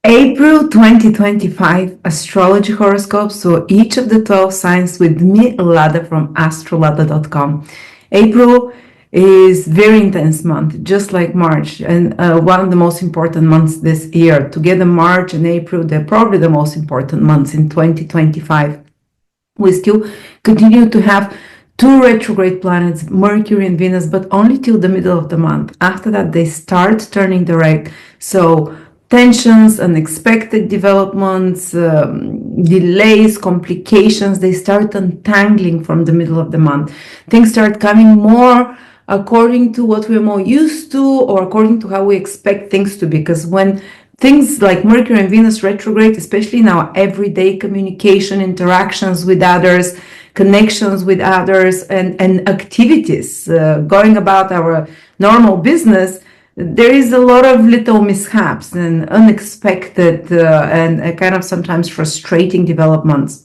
April 2025 astrology horoscopes for each of the 12 signs with me, Lada from AstroLada.com. April is very intense month, just like March, and one of the most important months this year. Together, March and April, they're probably the most important months in 2025. We still continue to have two retrograde planets, Mercury and Venus, but only till the middle of the month. After that, they start turning direct. So tensions, unexpected developments, delays, complications, they start untangling from the middle of the month. Things start coming more according to what we're more used to or according to how we expect things to be. Because when things like Mercury and Venus retrograde, especially in our everyday communication, interactions with others, connections with others, and activities, going about our normal business, there is a lot of little mishaps and unexpected and kind of sometimes frustrating developments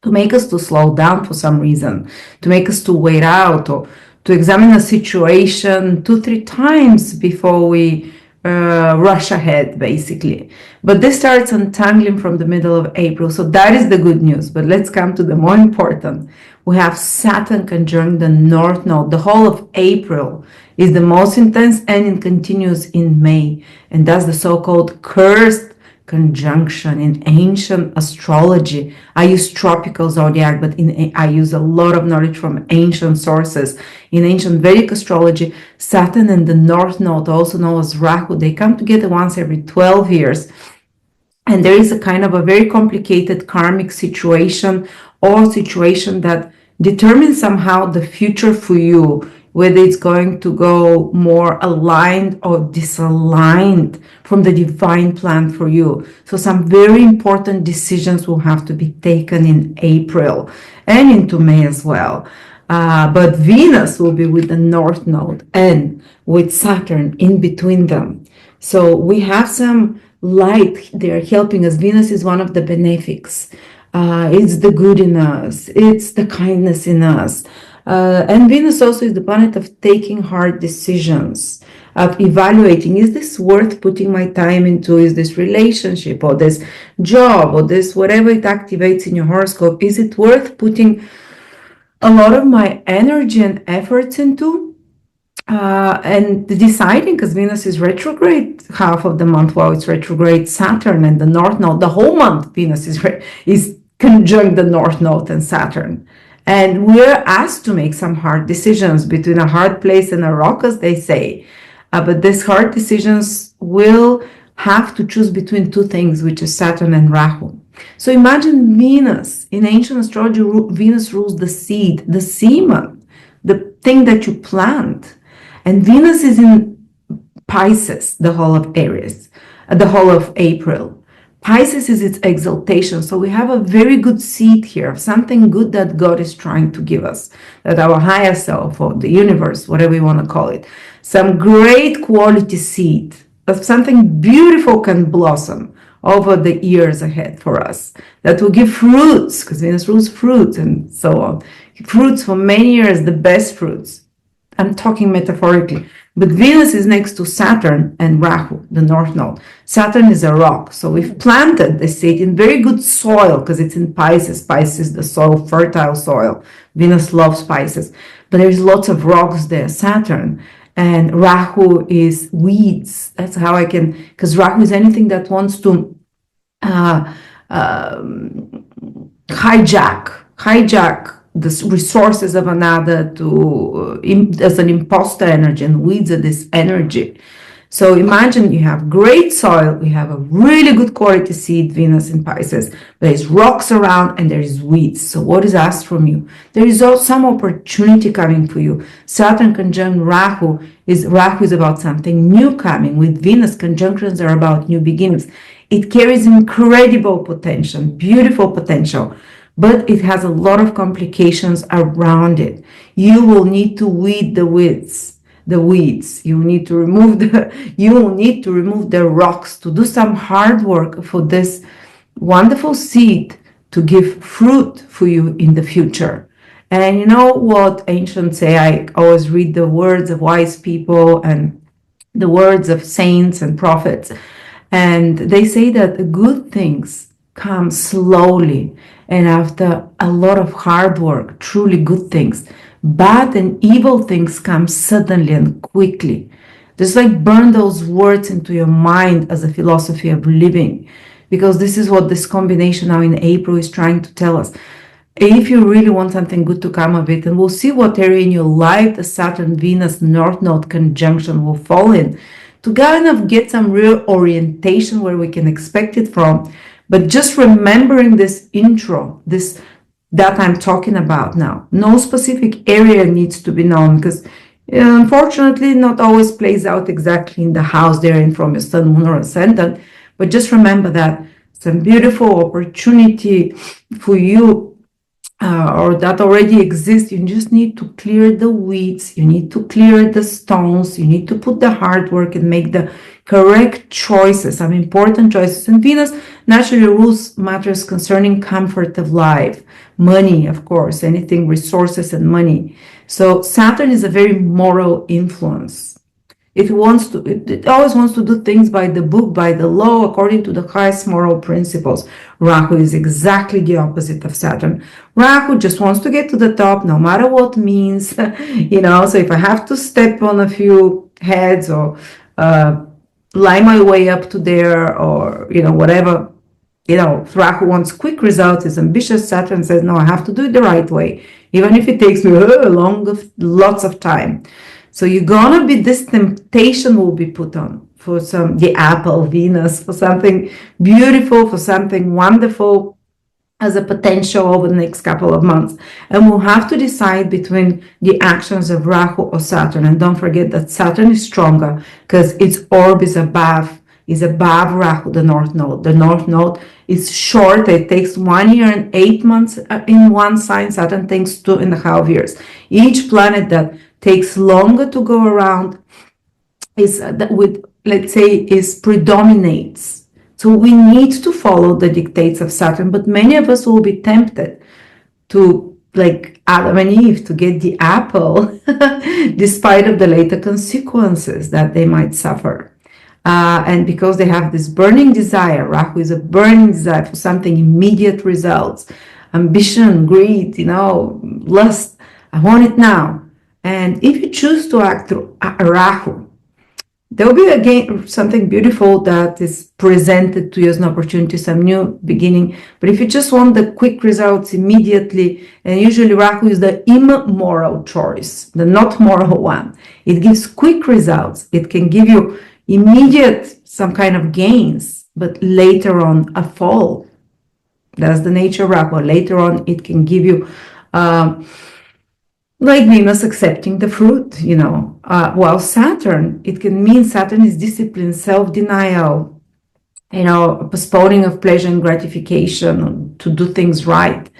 to make us to slow down for some reason, to make us to wait out or to examine a situation 2-3 times before we rush ahead, basically. But this starts untangling from the middle of April. So that is the good news. But let's come to the more important. We have Saturn conjunct the North Node. The whole of April is the most intense, and it continues in May. And that's the so-called cursed conjunction in ancient astrology. I use tropical zodiac, but I use a lot of knowledge from ancient sources. In ancient Vedic astrology, Saturn and the North Node, also known as Rahu, they come together once every 12 years. And there is a kind of a very complicated karmic situation or situation that determines somehow the future for you, whether it's going to go more aligned or disaligned from the divine plan for you. So some very important decisions will have to be taken in April and into May as well. But Venus will be with the North Node and with Saturn in between them. So we have some light there helping us. Venus is one of the benefics. It's the good in us. It's the kindness in us. And Venus also is the planet of taking hard decisions, of evaluating, is this worth putting my time into? Is this relationship or this job or this whatever it activates in your horoscope, is it worth putting a lot of my energy and efforts into? And deciding, because Venus is retrograde half of the month while it's retrograde Saturn and the North Node. The whole month Venus is conjunct the North Node and Saturn. And we're asked to make some hard decisions between a hard place and a rock, as they say. But these hard decisions will have to choose between two things, which is Saturn and Rahu. So imagine Venus. In ancient astrology, Venus rules the seed, the semen, the thing that you plant. And Venus is in Pisces, the whole of Aries, the whole of April. Pisces is its exaltation. So we have a very good seed here of something good that God is trying to give us, that our higher self or the universe, whatever you want to call it, some great quality seed of something beautiful can blossom over the years ahead for us, that will give fruits, because Venus rules fruits and so on. Fruits for many years, the best fruits. I'm talking metaphorically. But Venus is next to Saturn and Rahu, the North Node. Saturn is a rock. So we've planted the seed in very good soil because it's in Pisces. Pisces is the soil, fertile soil. Venus loves Pisces. But there's lots of rocks there. Saturn and Rahu is weeds. That's how I can, because Rahu is anything that wants to hijack the resources of another to as an imposter energy, and weeds are this energy. So imagine you have great soil, we have a really good quality seed, Venus in Pisces, there's rocks around and there is weeds. So what is asked from you? There is also some opportunity coming for you. Saturn conjunct Rahu is about something new coming. With Venus, conjunctions are about new beginnings. It carries incredible potential, beautiful potential, but it has a lot of complications around it. You will need to weed the weeds. You need to remove the rocks, to do some hard work for this wonderful seed to give fruit for you in the future. And you know what ancients say? I always read the words of wise people and the words of saints and prophets. And they say that good things come slowly and after a lot of hard work, truly good things. Bad and evil things come suddenly and quickly. Just like burn those words into your mind as a philosophy of living, because this is what this combination now in April is trying to tell us. If you really want something good to come of it, and we'll see what area in your life the Saturn Venus North Node conjunction will fall in, to kind of get some real orientation where we can expect it from. But just remembering this intro, this that I'm talking about now, no specific area needs to be known, because unfortunately not always plays out exactly in the house they're in from your sun, moon, or ascendant. But just remember that some beautiful opportunity for you, or that already exists. You just need to clear the weeds, you need to clear the stones, you need to put the hard work and make the correct choices, some important choices. And Venus naturally rules matters concerning comfort of life, money, of course, anything resources and money. So Saturn is a very moral influence. It always wants to do things by the book, by the law, according to the highest moral principles. Rahu is exactly the opposite of Saturn. Rahu just wants to get to the top, no matter what means, so if I have to step on a few heads or lie my way up to there, or, whatever, Rahu wants quick results, is ambitious. Saturn says, no, I have to do it the right way, even if it takes me lots of time. So you're gonna be, this temptation will be put on for the apple Venus, for something beautiful, for something wonderful as a potential over the next couple of months. And we'll have to decide between the actions of Rahu or Saturn. And don't forget that Saturn is stronger because its orb is above Rahu, the North Node. The North Node is short. It takes 1 year and 8 months in one sign. Saturn takes 2.5 years. Each planet that takes longer to go around predominates. So we need to follow the dictates of Saturn, but many of us will be tempted to, like Adam and Eve, to get the apple despite of the later consequences that they might suffer. And because they have this burning desire, Rahu is a burning desire for something immediate results, ambition, greed, lust. I want it now. And if you choose to act through Rahu, there will be again something beautiful that is presented to you as an opportunity, some new beginning. But if you just want the quick results immediately, and usually Rahu is the immoral choice, the not moral one. It gives quick results. It can give you immediate some kind of gains, but later on a fall. That's the nature of Rahu. Later on, it can give you like Venus accepting the fruit, while Saturn, it can mean Saturn is discipline, self-denial, postponing of pleasure and gratification to do things right.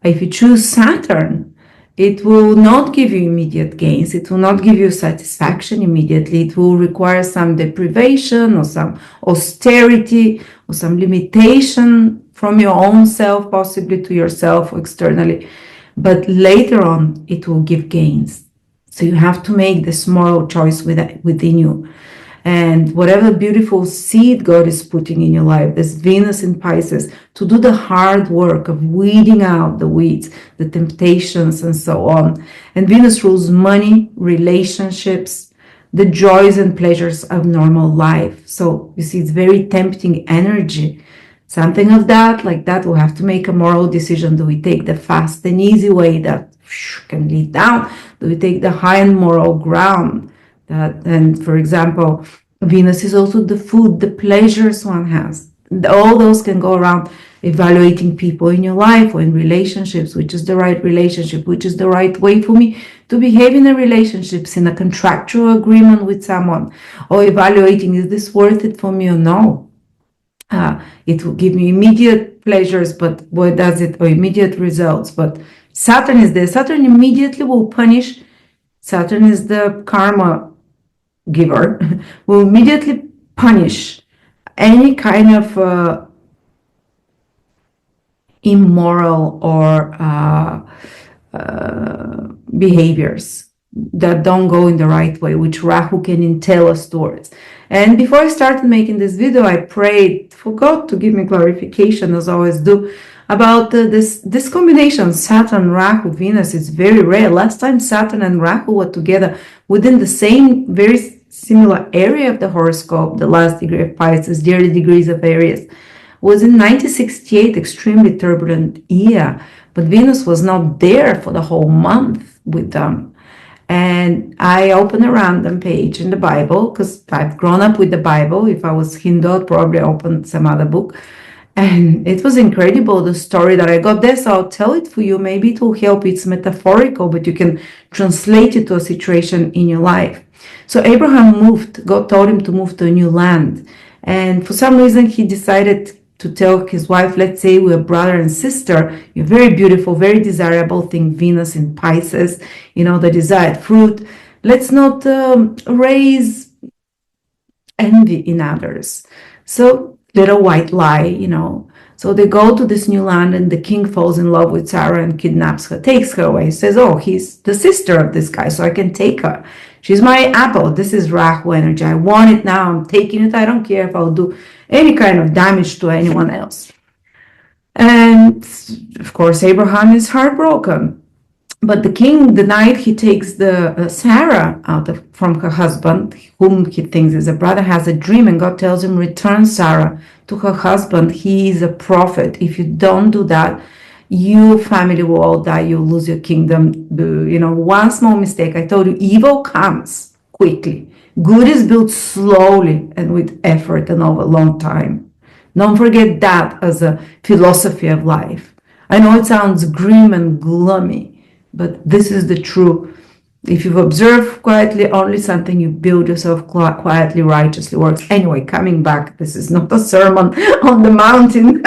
If you choose Saturn, it will not give you immediate gains. It will not give you satisfaction immediately. It will require some deprivation or some austerity or some limitation from your own self, possibly to yourself or externally. But later on, it will give gains. So you have to make this moral choice within you. And whatever beautiful seed God is putting in your life, this Venus in Pisces, to do the hard work of weeding out the weeds, the temptations, and so on. And Venus rules money, relationships, the joys and pleasures of normal life. So you see, it's very tempting energy. Something of that, like that, we'll have to make a moral decision. Do we take the fast and easy way that can lead down? Do we take the high and moral ground? And for example, Venus is also the food, the pleasures one has. All those can go around evaluating people in your life or in relationships, which is the right relationship, which is the right way for me to behave in a relationships, in a contractual agreement with someone, or evaluating, is this worth it for me or no? It will give me immediate pleasures, but what does it, or immediate results? But Saturn is there. Saturn immediately will punish. Saturn is the karma giver, will immediately punish any kind of immoral or behaviors. that don't go in the right way, which Rahu can entail us towards. And before I started making this video, I prayed for God to give me clarification, as I always do, about this combination, Saturn, Rahu, Venus. Is very rare. Last time Saturn and Rahu were together within the same very similar area of the horoscope, the last degree of Pisces, the early degrees of Aries, was in 1968, extremely turbulent year. But Venus was not there for the whole month with them. And I opened a random page in the Bible, because I've grown up with the Bible. If I was Hindu, I'd probably open some other book. And it was incredible, the story that I got there. So I'll tell it for you. Maybe it will help. It's metaphorical, but you can translate it to a situation in your life. So Abraham moved. God told him to move to a new land. And for some reason, he decided to tell his wife, let's say we're brother and sister, you're very beautiful, very desirable, think Venus in Pisces, the desired fruit. Let's not raise envy in others. So little white lie, So they go to this new land, and the king falls in love with Sarah and kidnaps her, takes her away, says, oh, he's the sister of this guy, so I can take her. She's my apple. This is Rahu energy. I want it now. I'm taking it. I don't care if I'll do any kind of damage to anyone else. And of course, Abraham is heartbroken. But the king, the night he takes the Sarah from her husband, whom he thinks is a brother, has a dream, and God tells him, return Sarah to her husband. He is a prophet. If you don't do that, your family will all die. You'll lose your kingdom. One small mistake. I told you, evil comes quickly. Good is built slowly and with effort and over a long time. Don't forget that as a philosophy of life. I know it sounds grim and gloomy, but this is the truth. If you've observed quietly, only something you build yourself quietly, righteously works. Anyway, coming back, this is not a sermon on the mountain.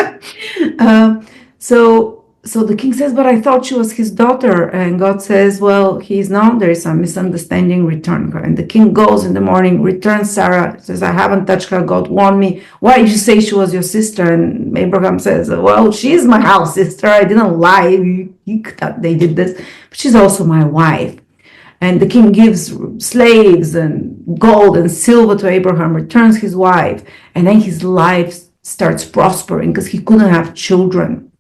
So the king says, but I thought she was his daughter. And God says, well, he's not. There is some misunderstanding. Return her. And the king goes in the morning, returns Sarah, says, I haven't touched her. God warned me. Why did you say she was your sister? And Abraham says, well, she's my half sister. I didn't lie. That they did this. But she's also my wife. And the king gives slaves and gold and silver to Abraham, returns his wife. And then his life starts prospering because he couldn't have children.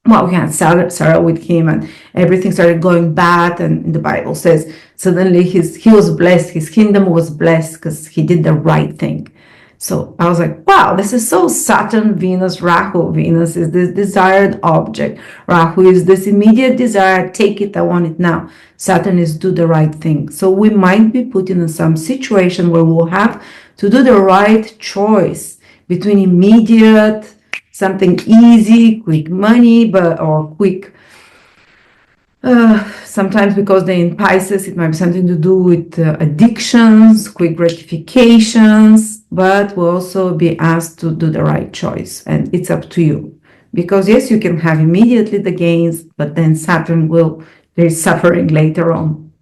Well, he had Sarah with him, and everything started going bad. And the Bible says suddenly he was blessed. His kingdom was blessed because he did the right thing. So I was like, wow, this is so Saturn, Venus, Rahu. Venus is this desired object. Rahu is this immediate desire. Take it, I want it now. Saturn is do the right thing. So we might be put in some situation where we'll have to do the right choice between immediate, something easy, quick money, or quick, sometimes because they're in Pisces, it might be something to do with addictions, quick gratifications, but we'll also be asked to do the right choice. And it's up to you. Because yes, you can have immediately the gains, but then there's suffering later on.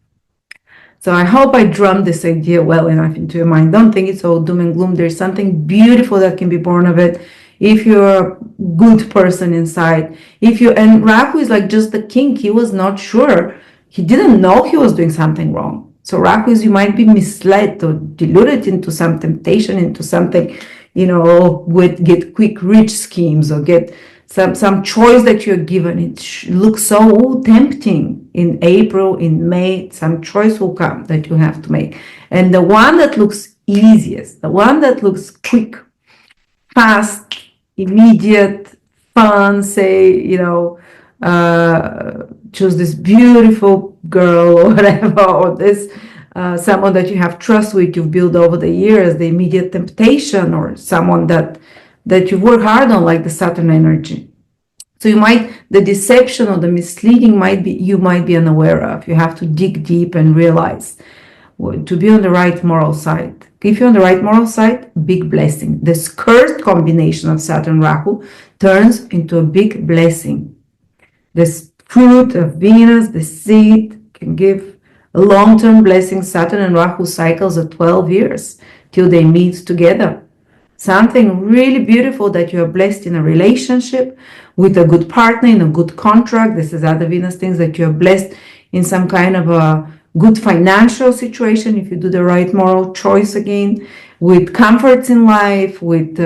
So I hope I drummed this idea well enough into your mind. Don't think it's all doom and gloom. There's something beautiful that can be born of it. If you're a good person inside, and Rahu is like just the king. He was not sure. He didn't know he was doing something wrong. So Rahu is, you might be misled or deluded into some temptation, into something, get quick rich schemes or get some choice that you're given. It looks so tempting in April, in May, some choice will come that you have to make. And the one that looks easiest, the one that looks quick, fast, immediate, fun, say, choose this beautiful girl or whatever, or this someone that you have trust with, you've built over the years, the immediate temptation, or someone that you work hard on, like the Saturn energy. So the deception or the misleading you might be unaware of. You have to dig deep and realize to be on the right moral side. If you're on the right moral side, big blessing. This cursed combination of Saturn Rahu turns into a big blessing. This fruit of Venus, the seed, can give a long-term blessing. Saturn and Rahu cycles are 12 years till they meet together. Something really beautiful that you are blessed in a relationship with a good partner, in a good contract. This is other Venus things that you are blessed in some kind of a good financial situation if you do the right moral choice again, with comforts in life, with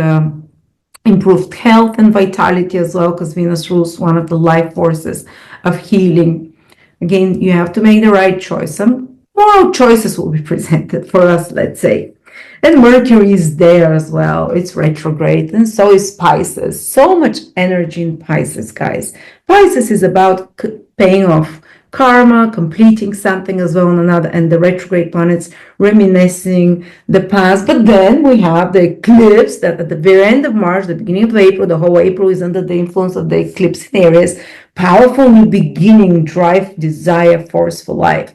improved health and vitality as well, because Venus rules one of the life forces of healing. Again, you have to make the right choice. Some moral choices will be presented for us, let's say. And Mercury is there as well. It's retrograde, and so is Pisces. So much energy in Pisces, guys. Pisces is about paying off karma, completing something as well, and the retrograde planets reminiscing the past. But then we have the eclipse that at the very end of March, the beginning of April, the whole April is under the influence of the eclipse in Aries. Powerful new beginning, drive, desire, force for life.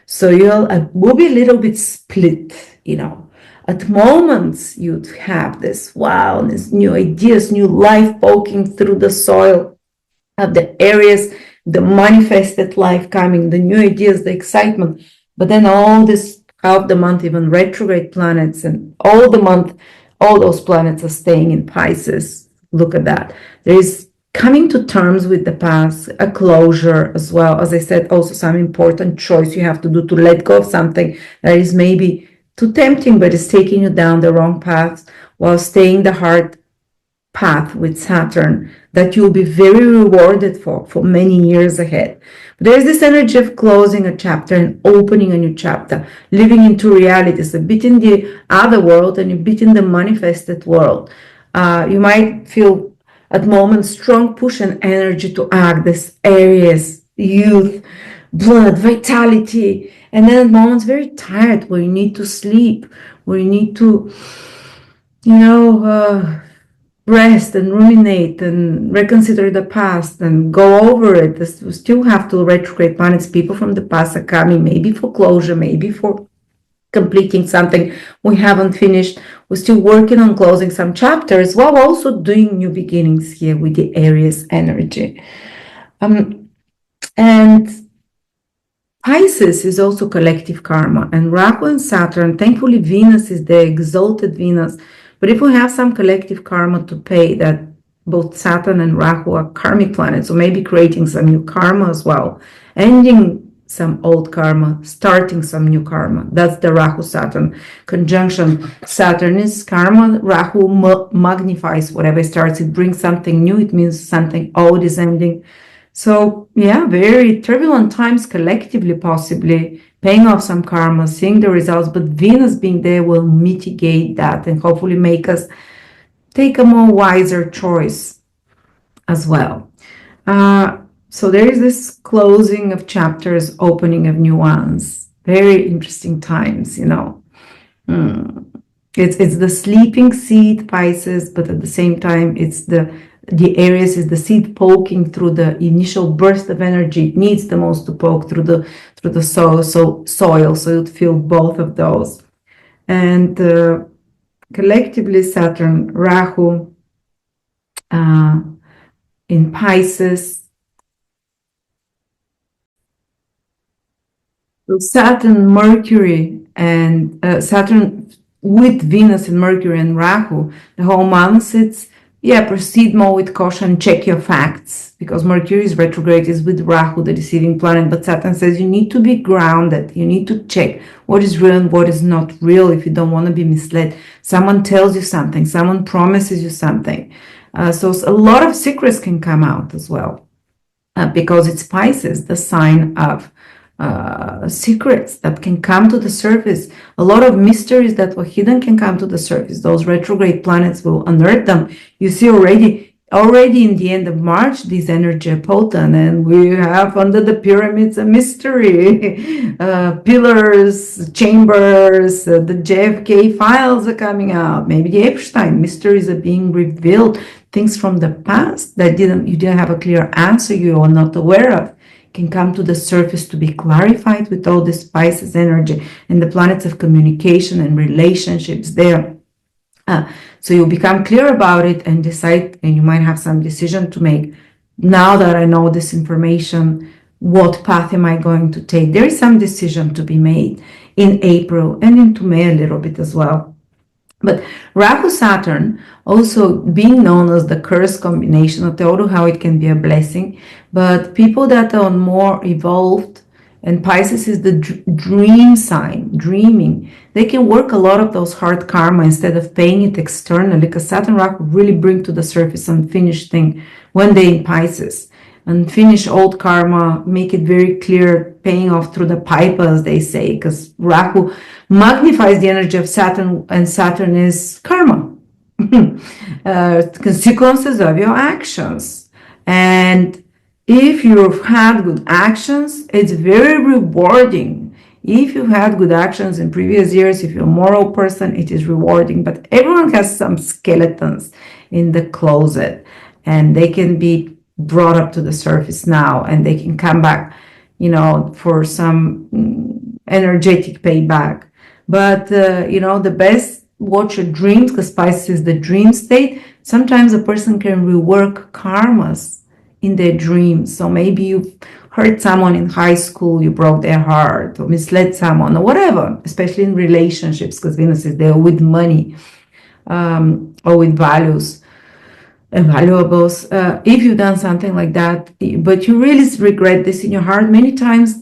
So we'll be a little bit split, At moments, you'd have this new ideas, new life poking through the soil of the Aries, the manifested life coming, the new ideas, the excitement. But then all this half the month, even retrograde planets, and all the month, all those planets are staying in Pisces. Look at that. There is coming to terms with the past, a closure as well. As I said, also some important choice you have to do to let go of something that is maybe too tempting, but is taking you down the wrong path, while staying the hard path with Saturn that you'll be very rewarded for many years ahead. But there's this energy of closing a chapter and opening a new chapter, living into realities, a bit in the other world and a bit in the manifested world. You might feel at moments strong push and energy to act, this Aries, youth, blood, vitality, and then at moments very tired where you need to sleep, where you need to, rest and ruminate and reconsider the past and go over it. We still have to retrograde planets. People from the past are coming, maybe for closure, maybe for completing something we haven't finished. We're still working on closing some chapters while also doing new beginnings here with the Aries energy. And Pisces is also collective karma, and Rahu and Saturn, thankfully Venus is the exalted Venus. But if we have some collective karma to pay, that both Saturn and Rahu are karmic planets, so maybe creating some new karma as well, ending some old karma, starting some new karma. That's the Rahu-Saturn conjunction. Saturn is karma, Rahu magnifies whatever starts. It brings something new. It means something old is ending. So yeah, very turbulent times collectively, possibly paying off some karma, seeing the results, but Venus being there will mitigate that and hopefully make us take a more wiser choice as well. So there is this closing of chapters, opening of new ones. Very interesting times, It's the sleeping seed, Pisces, but at the same time, it's the Aries is the seed poking through the initial burst of energy. It needs the most to poke through the soil, so you'd feel both of those. And collectively, Saturn, Rahu in Pisces. So Saturn, Mercury, and Saturn with Venus and Mercury and Rahu, the whole month, proceed more with caution, check your facts, because Mercury is retrograde, is with Rahu, the deceiving planet, but Saturn says you need to be grounded, you need to check what is real and what is not real if you don't want to be misled. Someone tells you something, someone promises you something. So a lot of secrets can come out as well, because it's Pisces, the sign of secrets that can come to the surface. A lot of mysteries that were hidden can come to the surface. Those retrograde planets will unearth them. You see already in the end of March, these energy are potent, and we have under the pyramids a mystery. Pillars, chambers, the JFK files are coming out. Maybe the Epstein mysteries are being revealed. Things from the past that you didn't have a clear answer, you are not aware of, can come to the surface to be clarified with all this Pisces energy and the planets of communication and relationships there. So you'll become clear about it and decide, and you might have some decision to make. Now that I know this information, what path am I going to take? There is some decision to be made in April and into May a little bit as well. But Rahu-Saturn, also being known as the curse combination, I'll tell you how it can be a blessing, but people that are more evolved And Pisces is the dream sign, dreaming. They can work a lot of those hard karma instead of paying it externally, because Saturn Rahu really bring to the surface unfinished thing one day in Pisces. And finish old karma, make it very clear, paying off through the pipe, as they say, because Rahu magnifies the energy of Saturn, and Saturn is karma, consequences of your actions. And if you've had good actions, it's very rewarding. If you had good actions in previous years, if you're a moral person, it is rewarding. But everyone has some skeletons in the closet, and they can be brought up to the surface now, and they can come back, you know, for some energetic payback. But you know, the best, watch your dreams, because Pisces is the dream state. Sometimes a person can rework karmas in their dreams. So maybe you hurt someone in high school, you broke their heart, or misled someone, or whatever, especially in relationships, because Venus is there with money, or with values and valuables. If you've done something like that, but you really regret this in your heart, many times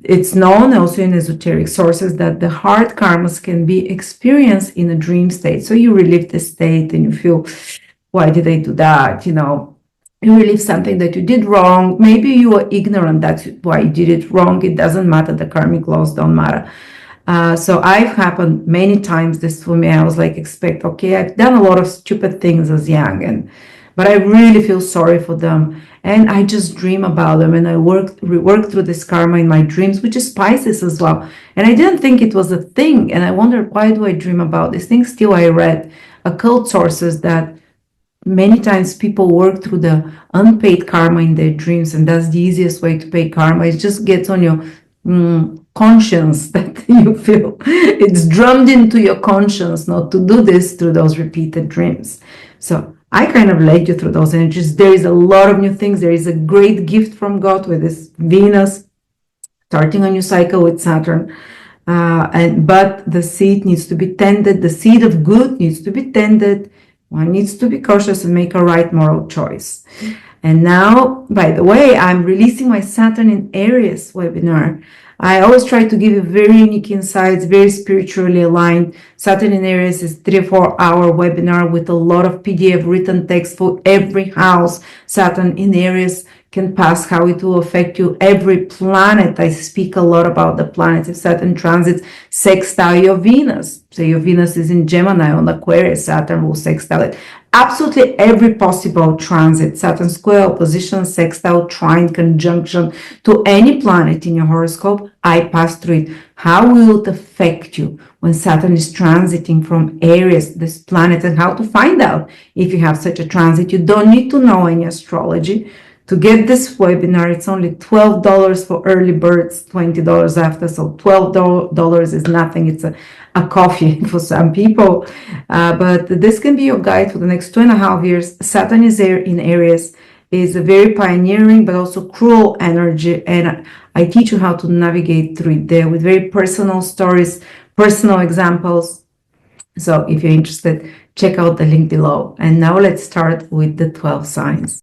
it's known also in esoteric sources that the hard karmas can be experienced in a dream state. So you relive the state and you feel, why did I do that? You know, you relive something that you did wrong. Maybe you were ignorant, that's why you did it wrong. It doesn't matter. The karmic laws don't matter. So I've happened many times this for me. I was like, okay, I've done a lot of stupid things as young, but I really feel sorry for them. And I just dream about them, and I work through this karma in my dreams, which is Pisces as well. And I didn't think it was a thing. And I wondered, why do I dream about these things? Still, I read occult sources that many times people work through the unpaid karma in their dreams, and that's the easiest way to pay karma. It just gets on your conscience, that you feel it's drummed into your conscience not to do this through those repeated dreams. So I kind of led you through those energies. There is a lot of new things. There is a great gift from God with this Venus starting a new cycle with Saturn, but the seed needs to be tended. The seed of good needs to be tended. One needs to be cautious and make a right moral choice. And now, by the way, I'm releasing my Saturn in Aries webinar. I always try to give you very unique insights, very spiritually aligned. Saturn in Aries is 3-4 hour webinar with a lot of PDF written text for every house Saturn in Aries can pass, how it will affect you. Every planet, I speak a lot about the planets. If Saturn transits sextile your Venus, say your Venus is in Gemini on Aquarius, Saturn will sextile it. Absolutely every possible transit, Saturn square, opposition, sextile, trine, conjunction to any planet in your horoscope, I pass through it. How will it affect you when Saturn is transiting from Aries, this planet, and how to find out if you have such a transit? You don't need to know any astrology. To get this webinar, it's only $12 for early birds, $20 after. So $12 is nothing. It's a coffee for some people. But this can be your guide for the next 2.5 years. Saturn is there in Aries, is a very pioneering but also cruel energy. And I teach you how to navigate through it there with very personal stories, personal examples. So if you're interested, check out the link below. And now let's start with the 12 signs.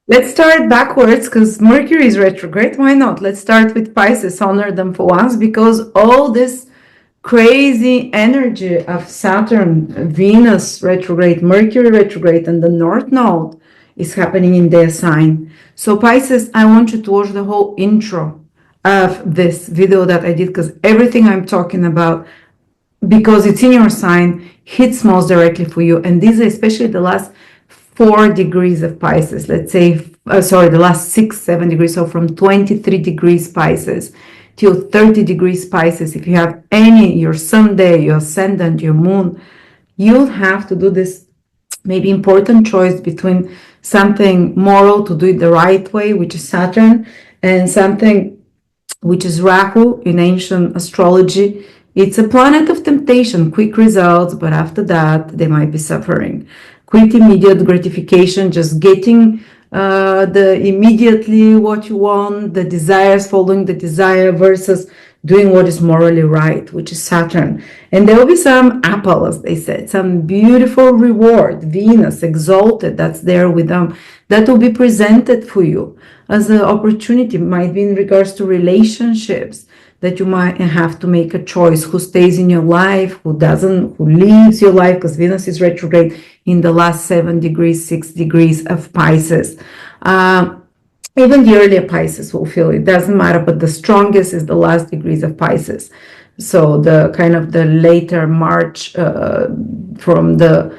Let's start backwards because Mercury is retrograde. Why not? Let's start with Pisces, honor them for once, because all this crazy energy of Saturn, Venus retrograde, Mercury retrograde, and the North Node is happening in their sign. So Pisces, I want you to watch the whole intro of this video that I did, because everything I'm talking about, because it's in your sign, hits most directly for you. And these are especially the last 4 degrees of Pisces, let's say, the last 6-7 degrees. So from 23 degrees Pisces till 30 degrees Pisces. If you have any, your sun day, your ascendant, your moon, you'll have to do this maybe important choice between something moral to do it the right way, which is Saturn, and something which is Rahu in ancient astrology. It's a planet of temptation, quick results, but after that, they might be suffering. Quick, immediate gratification, just getting the immediately what you want, the desires, following the desire, versus doing what is morally right, which is Saturn. And there will be some apple, as they said, some beautiful reward, Venus exalted, that's there with them, that will be presented for you as an opportunity. Might be in regards to relationships, that you might have to make a choice, who stays in your life, who doesn't, who leaves your life, because Venus is retrograde in the last 7 degrees, 6 degrees of Pisces. Even the earlier Pisces will feel it, doesn't matter, but the strongest is the last degrees of Pisces. So the kind of the later March, from the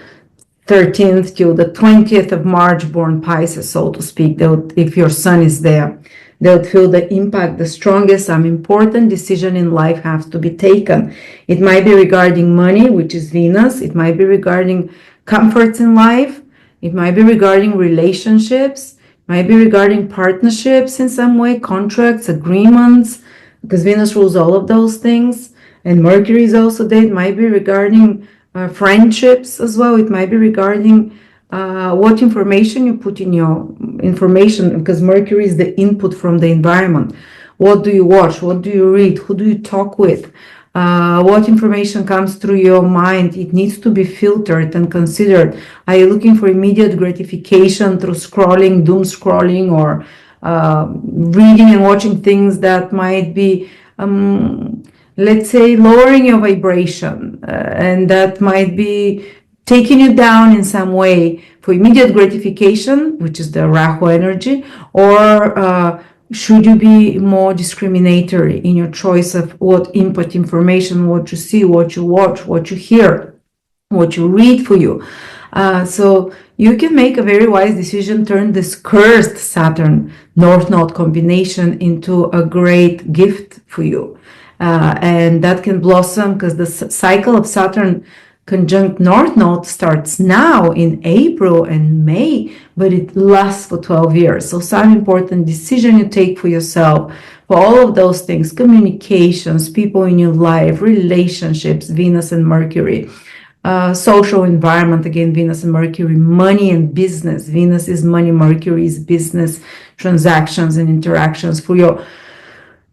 13th to the 20th of March born Pisces, so to speak, if your sun is there, they would feel the impact the strongest. Some important decision in life has to be taken. It might be regarding money, which is Venus. It might be regarding comforts in life. It might be regarding relationships. It might be regarding partnerships in some way, contracts, agreements, because Venus rules all of those things. And Mercury is also there. It might be regarding friendships as well. It might be regarding what information you put in your information, because Mercury is the input from the environment. What do you watch? What do you read? Who do you talk with? What information comes through your mind? It needs to be filtered and considered. Are you looking for immediate gratification through scrolling, doom scrolling, or reading and watching things that might be, let's say, lowering your vibration, and that might be taking you down in some way for immediate gratification, which is the Rahu energy, or should you be more discriminatory in your choice of what input information, what you see, what you watch, what you hear, what you read for you? So you can make a very wise decision, turn this cursed Saturn North Node combination into a great gift for you. And that can blossom, because the cycle of Saturn conjunct North Node starts now in April and May, but it lasts for 12 years. So some important decision you take for yourself, for all of those things, communications, people in your life, relationships, Venus and Mercury, social environment, again, Venus and Mercury, money and business. Venus is money, Mercury is business, transactions and interactions, for your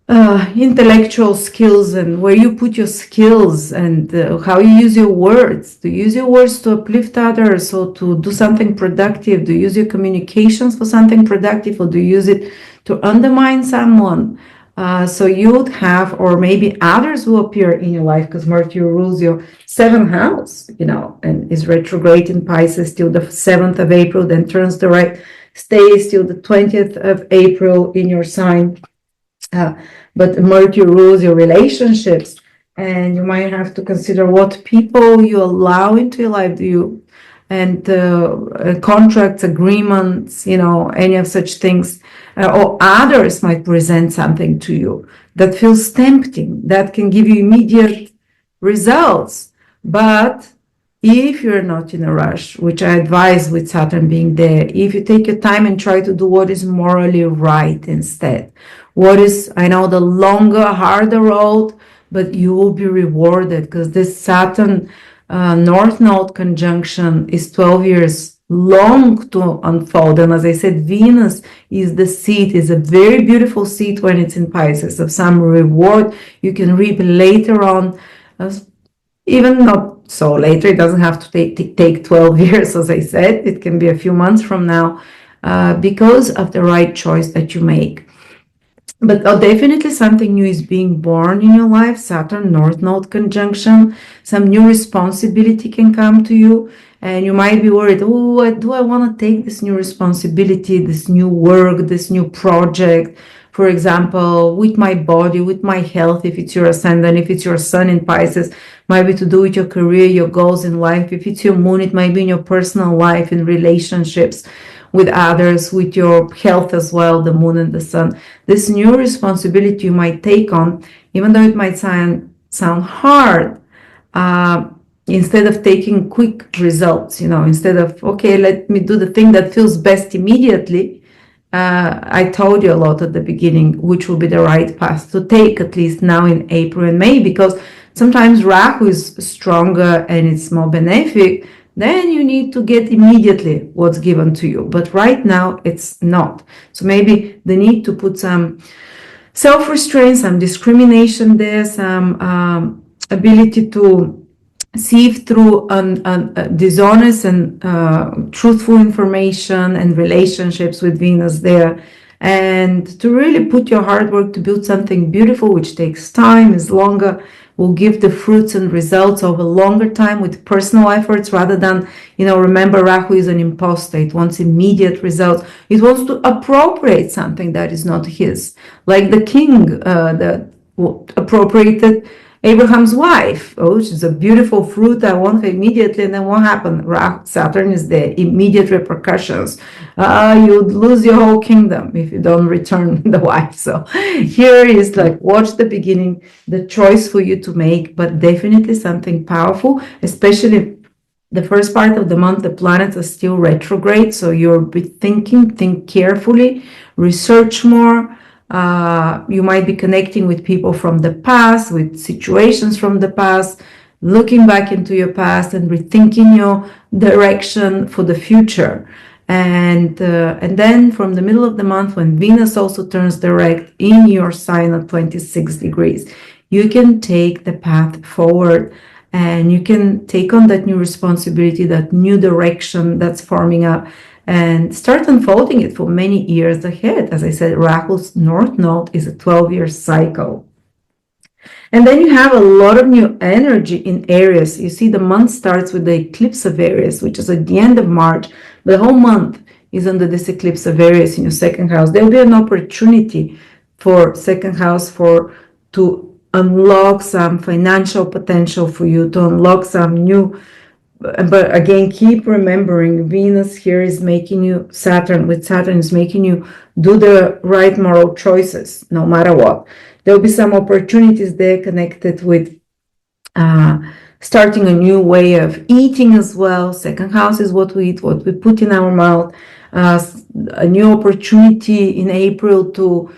intellectual skills, and where you put your skills, and how you use your words. Do you use your words to uplift others, or to do something productive? Do you use your communications for something productive, or do you use it to undermine someone? So you would have, or maybe others will appear in your life, because Mercury rules your 7th house, and is retrograde in Pisces till the 7th of April, then turns the right, stays till the 20th of April in your sign. But Mercury rules your relationships, and you might have to consider what people you allow into your life. And contracts, agreements, any of such things, or others might present something to you that feels tempting, that can give you immediate results. But if you're not in a rush, which I advise with Saturn being there, if you take your time and try to do what is morally right instead, I know the longer, harder road, but you will be rewarded, because this Saturn North Node conjunction is 12 years long to unfold. And as I said, Venus is the seed, is a very beautiful seed when it's in Pisces, of some reward you can reap later on, even not so later. It doesn't have to take 12 years, as I said. It can be a few months from now, because of the right choice that you make. But definitely something new is being born in your life. Saturn North Node conjunction, some new responsibility can come to you, and you might be worried, oh, do I want to take this new responsibility, this new work, this new project, for example, with my body, with my health, if it's your ascendant, if it's your sun in Pisces, might be to do with your career, your goals in life. If it's your moon, it might be in your personal life, in relationships with others, with your health as well, the moon and the sun. This new responsibility you might take on, even though it might sound hard, instead of taking quick results, instead of, okay, let me do the thing that feels best immediately. I told you a lot at the beginning, which will be the right path to take, at least now in April and May, because sometimes Rahu is stronger and it's more benefic. Then you need to get immediately what's given to you. But right now, it's not. So maybe the need to put some self-restraint, some discrimination there, some ability to sieve through dishonest and truthful information and relationships with Venus there, and to really put your hard work to build something beautiful, which takes time, is longer, will give the fruits and results over longer time with personal efforts rather than, remember, Rahu is an imposter. It wants immediate results. It wants to appropriate something that is not his, like the king that appropriated Abraham's wife. Oh, she's a beautiful fruit. I want her immediately. And then what happened? Saturn is there. Immediate repercussions. You'd lose your whole kingdom if you don't return the wife. So here is like, watch the beginning, the choice for you to make, but definitely something powerful, especially the first part of the month. The planets are still retrograde. So you're think carefully, research more. You might be connecting with people from the past, with situations from the past, looking back into your past and rethinking your direction for the future. And then from the middle of the month, when Venus also turns direct in your sign at 26 degrees, you can take the path forward and you can take on that new responsibility, that new direction that's forming up, and start unfolding it for many years ahead. As I said, Rahu's North Node is a 12-year cycle. And then you have a lot of new energy in Aries. You see, the month starts with the eclipse of Aries, which is at the end of March. The whole month is under this eclipse of Aries in your second house. There will be an opportunity for second house to unlock some financial potential for you, to unlock some new. But again, keep remembering, Venus here is making you, Saturn is making you do the right moral choices, no matter what. There'll be some opportunities there connected with starting a new way of eating as well. Second house is what we eat, what we put in our mouth. A new opportunity in April to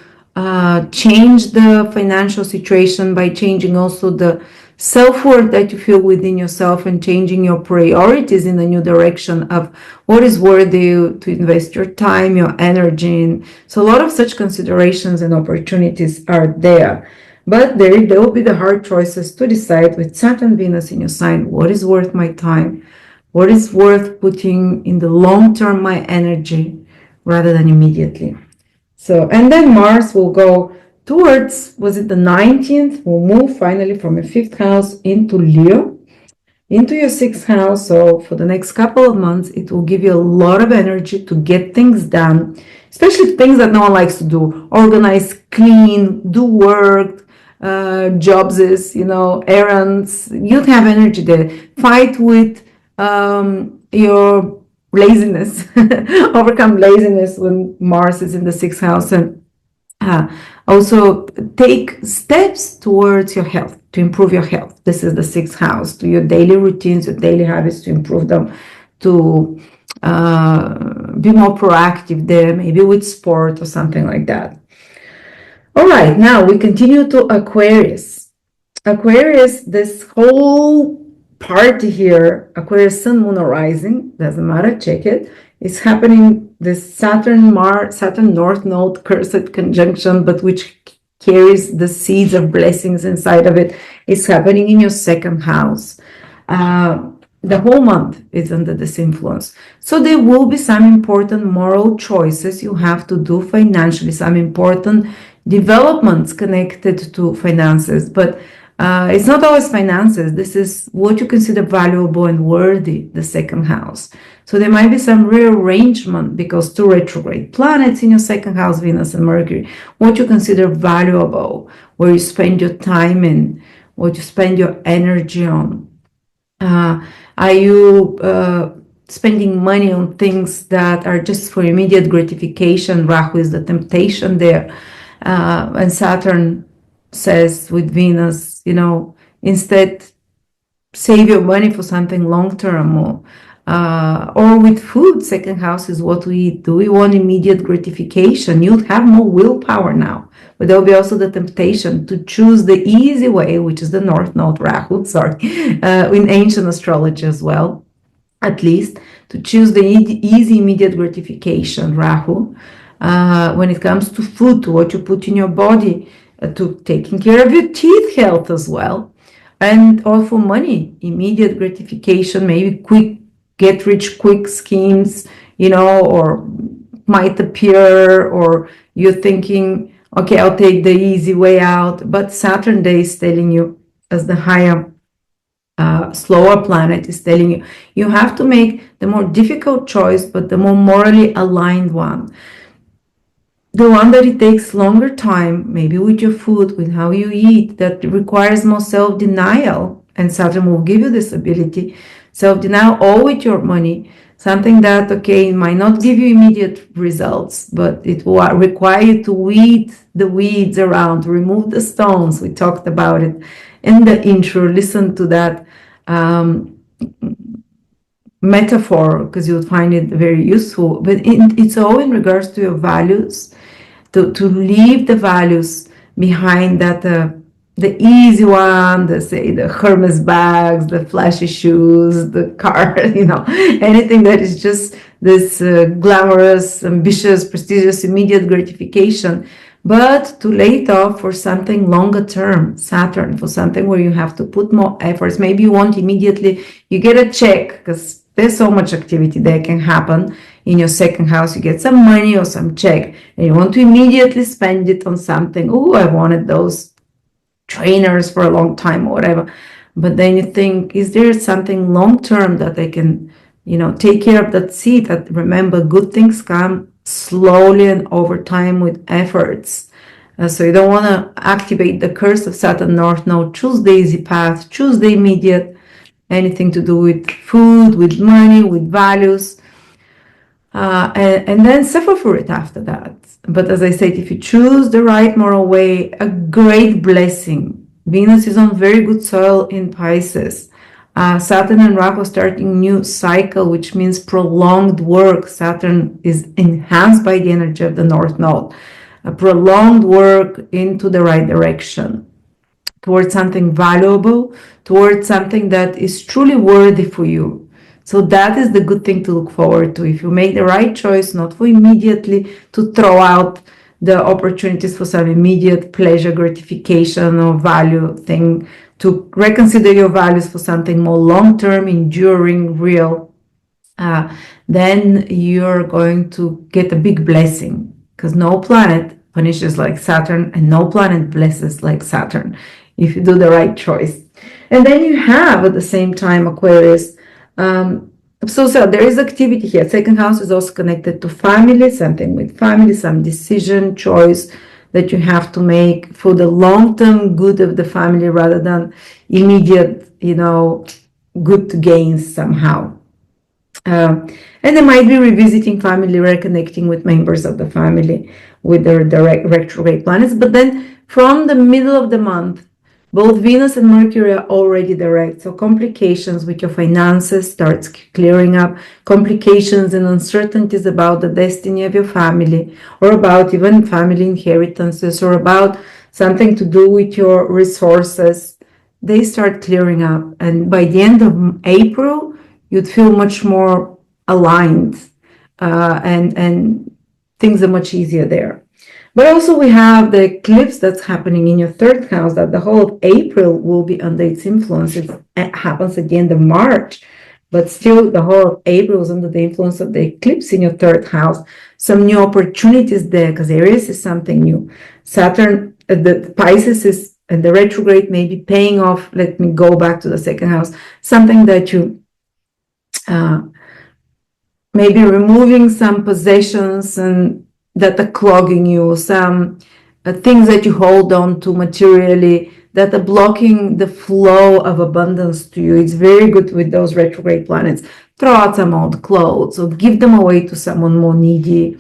change the financial situation by changing also the self-worth that you feel within yourself and changing your priorities in a new direction of what is worthy to invest your time, your energy in. So a lot of such considerations and opportunities are there. But there will be the hard choices to decide with Saturn, Venus in your sign, what is worth my time? What is worth putting in the long term my energy rather than immediately? So, and then Mars will go towards, was it the 19th? We'll move finally from your 5th house into Leo, into your 6th house. So for the next couple of months, it will give you a lot of energy to get things done, especially things that no one likes to do. Organize, clean, do work, jobs, errands. You'd have energy there. Fight with your laziness, overcome laziness when Mars is in the 6th house, and also take steps towards your health, to improve your health. This is the 6th house, to your daily routines, your daily habits, to improve them, to be more proactive there, maybe with sport or something like that. All right, now we continue to Aquarius. Aquarius, this whole party here, Aquarius Sun, Moon, or Rising, doesn't matter, check it. It's happening, this Saturn North Node cursed conjunction, but which carries the seeds of blessings inside of it. It's happening in your 2nd house. The whole month is under this influence. So there will be some important moral choices you have to do financially, some important developments connected to finances, but it's not always finances. This is what you consider valuable and worthy, the 2nd house. So there might be some rearrangement because two retrograde planets in your 2nd house, Venus and Mercury, what you consider valuable, where you spend your time in, what you spend your energy on. Are you spending money on things that are just for immediate gratification? Rahu is the temptation there. And Saturn says with Venus, instead save your money for something long-term, or with food. 2nd house is what we eat. Do we want immediate gratification? You'll have more willpower now, but there'll be also the temptation to choose the easy way, which is the North Node Rahu, in ancient astrology as well, at least, to choose the easy immediate gratification, Rahu. when it comes to food, to what you put in your body, to taking care of your teeth health as well. And also money, immediate gratification, maybe quick, get rich quick schemes, or might appear, or you're thinking, okay, I'll take the easy way out. But Saturn day is telling you, as the higher, slower planet is telling you, you have to make the more difficult choice, but the more morally aligned one. The one that it takes longer time, maybe with your food, with how you eat, that requires more self-denial. And Saturn will give you this ability, self-denial, or with your money, something that, okay, might not give you immediate results, but it will require you to weed the weeds around, remove the stones. We talked about it in the intro. Listen to that metaphor, because you'll find it very useful. But it's all in regards to your values, to leave the values behind, that the easy one, the Hermes bags, the flashy shoes, the car, anything that is just this glamorous, ambitious, prestigious, immediate gratification, but to lay it off for something longer term, Saturn, for something where you have to put more efforts. Maybe you want immediately, you get a check, because there's so much activity that can happen in your second house. You get some money or some check, and you want to immediately spend it on something. Oh, I wanted those trainers for a long time or whatever. But then you think, is there something long term that I can, take care of that seed? That, remember, good things come slowly and over time with efforts. So you don't want to activate the curse of Saturn North Node. Choose the easy path, choose the immediate, anything to do with food, with money, with values, and then suffer for it after that. But as I said, if you choose the right moral way, a great blessing. Venus is on very good soil in Pisces. Saturn and Rahu starting new cycle, which means prolonged work. Saturn is enhanced by the energy of the North Node. A prolonged work into the right direction, towards something valuable, towards something that is truly worthy for you. So that is the good thing to look forward to. If you make the right choice, not for immediately to throw out the opportunities for some immediate pleasure, gratification, or value thing, to reconsider your values for something more long-term, enduring, real, then you're going to get a big blessing, because no planet punishes like Saturn, and no planet blesses like Saturn, if you do the right choice. And then you have, at the same time, Aquarius. So there is activity here. Second house is also connected to family, something with family, some decision, choice that you have to make for the long-term good of the family, rather than immediate, good gains somehow. And they might be revisiting family, reconnecting with members of the family with their direct retrograde planets. But then from the middle of the month, both Venus and Mercury are already direct. So complications with your finances starts clearing up, complications and uncertainties about the destiny of your family, or about even family inheritances, or about something to do with your resources. They start clearing up. And by the end of April, you'd feel much more aligned, and things are much easier there. But also we have the eclipse that's happening in your third house, that the whole of April will be under its influence. It happens at the end of March, but still the whole of April is under the influence of the eclipse in your third house. Some new opportunities there, because Aries is something new. Saturn, the Pisces is, and the retrograde may be paying off. Let me go back to the second house. Something that you maybe removing some possessions and that are clogging you, some things that you hold on to materially that are blocking the flow of abundance to you. It's very good with those retrograde planets. Throw out some old clothes or give them away to someone more needy.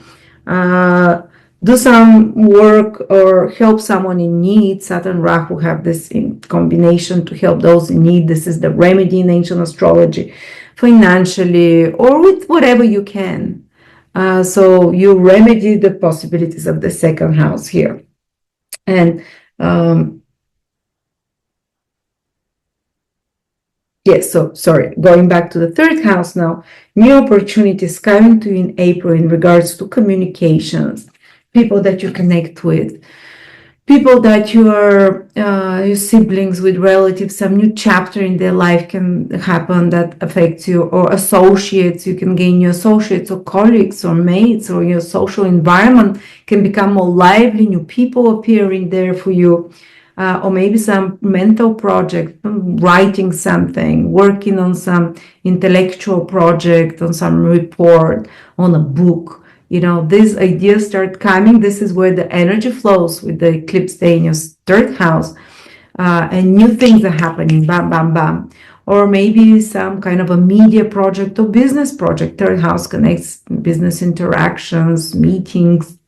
Do some work or help someone in need. Saturn Rahu have this in combination to help those in need. This is the remedy in ancient astrology, financially or with whatever you can. So you remedy the possibilities of the second house here. And Yes, so sorry, going back to the third house now, new opportunities coming to you in April in regards to communications, people that you connect with, people that you are, your siblings, with relatives, some new chapter in their life can happen that affects you, or associates, you can gain new associates or colleagues or mates, or your social environment can become more lively, new people appearing there for you. Or maybe some mental project, writing something, working on some intellectual project, on some report, on a book. You know, these ideas start coming. This is where the energy flows with the eclipse day in your third house. And new things are happening, bam, bam, bam. Or maybe some kind of a media project or business project. Third house connects business interactions, meetings,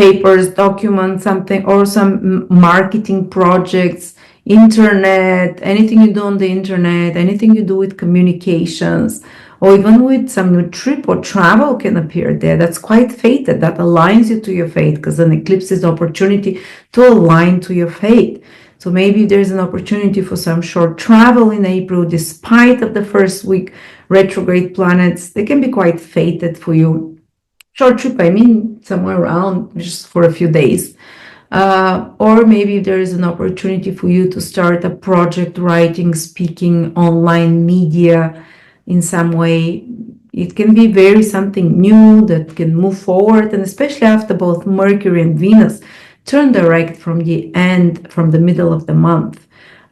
papers, documents, something, or some marketing projects, internet, anything you do on the internet, anything you do with communications, or even with some new trip or travel can appear there. That's quite fated, that aligns you to your fate, because an eclipse is the opportunity to align to your fate. So maybe there's an opportunity for some short travel in April, despite of the first week retrograde planets. They can be quite fated for you. Short trip, I mean somewhere around just for a few days. Or maybe there is an opportunity for you to start a project, writing, speaking, online media in some way. It can be very something new that can move forward, and especially after both Mercury and Venus turn direct from the middle of the month,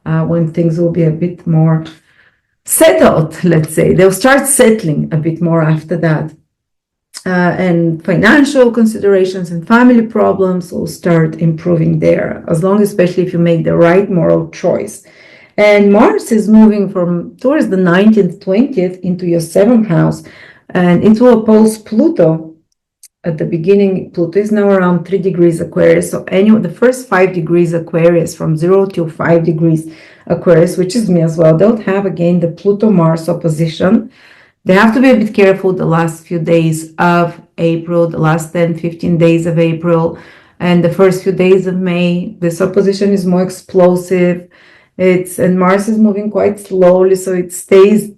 when things will be a bit more settled, let's say. They'll start settling a bit more after that. And financial considerations and family problems will start improving there, as long, especially if you make the right moral choice. And Mars is moving from towards the 19th, 20th into your 7th house, and it will oppose Pluto. At the beginning, Pluto is now around 3 degrees Aquarius. So the first 5 degrees Aquarius, from 0 to 5 degrees Aquarius, which is me as well, they'll have again the Pluto-Mars opposition. They have to be a bit careful the last few days of April, the last 10, 15 days of April, and the first few days of May. This opposition is more explosive. And Mars is moving quite slowly, so it stays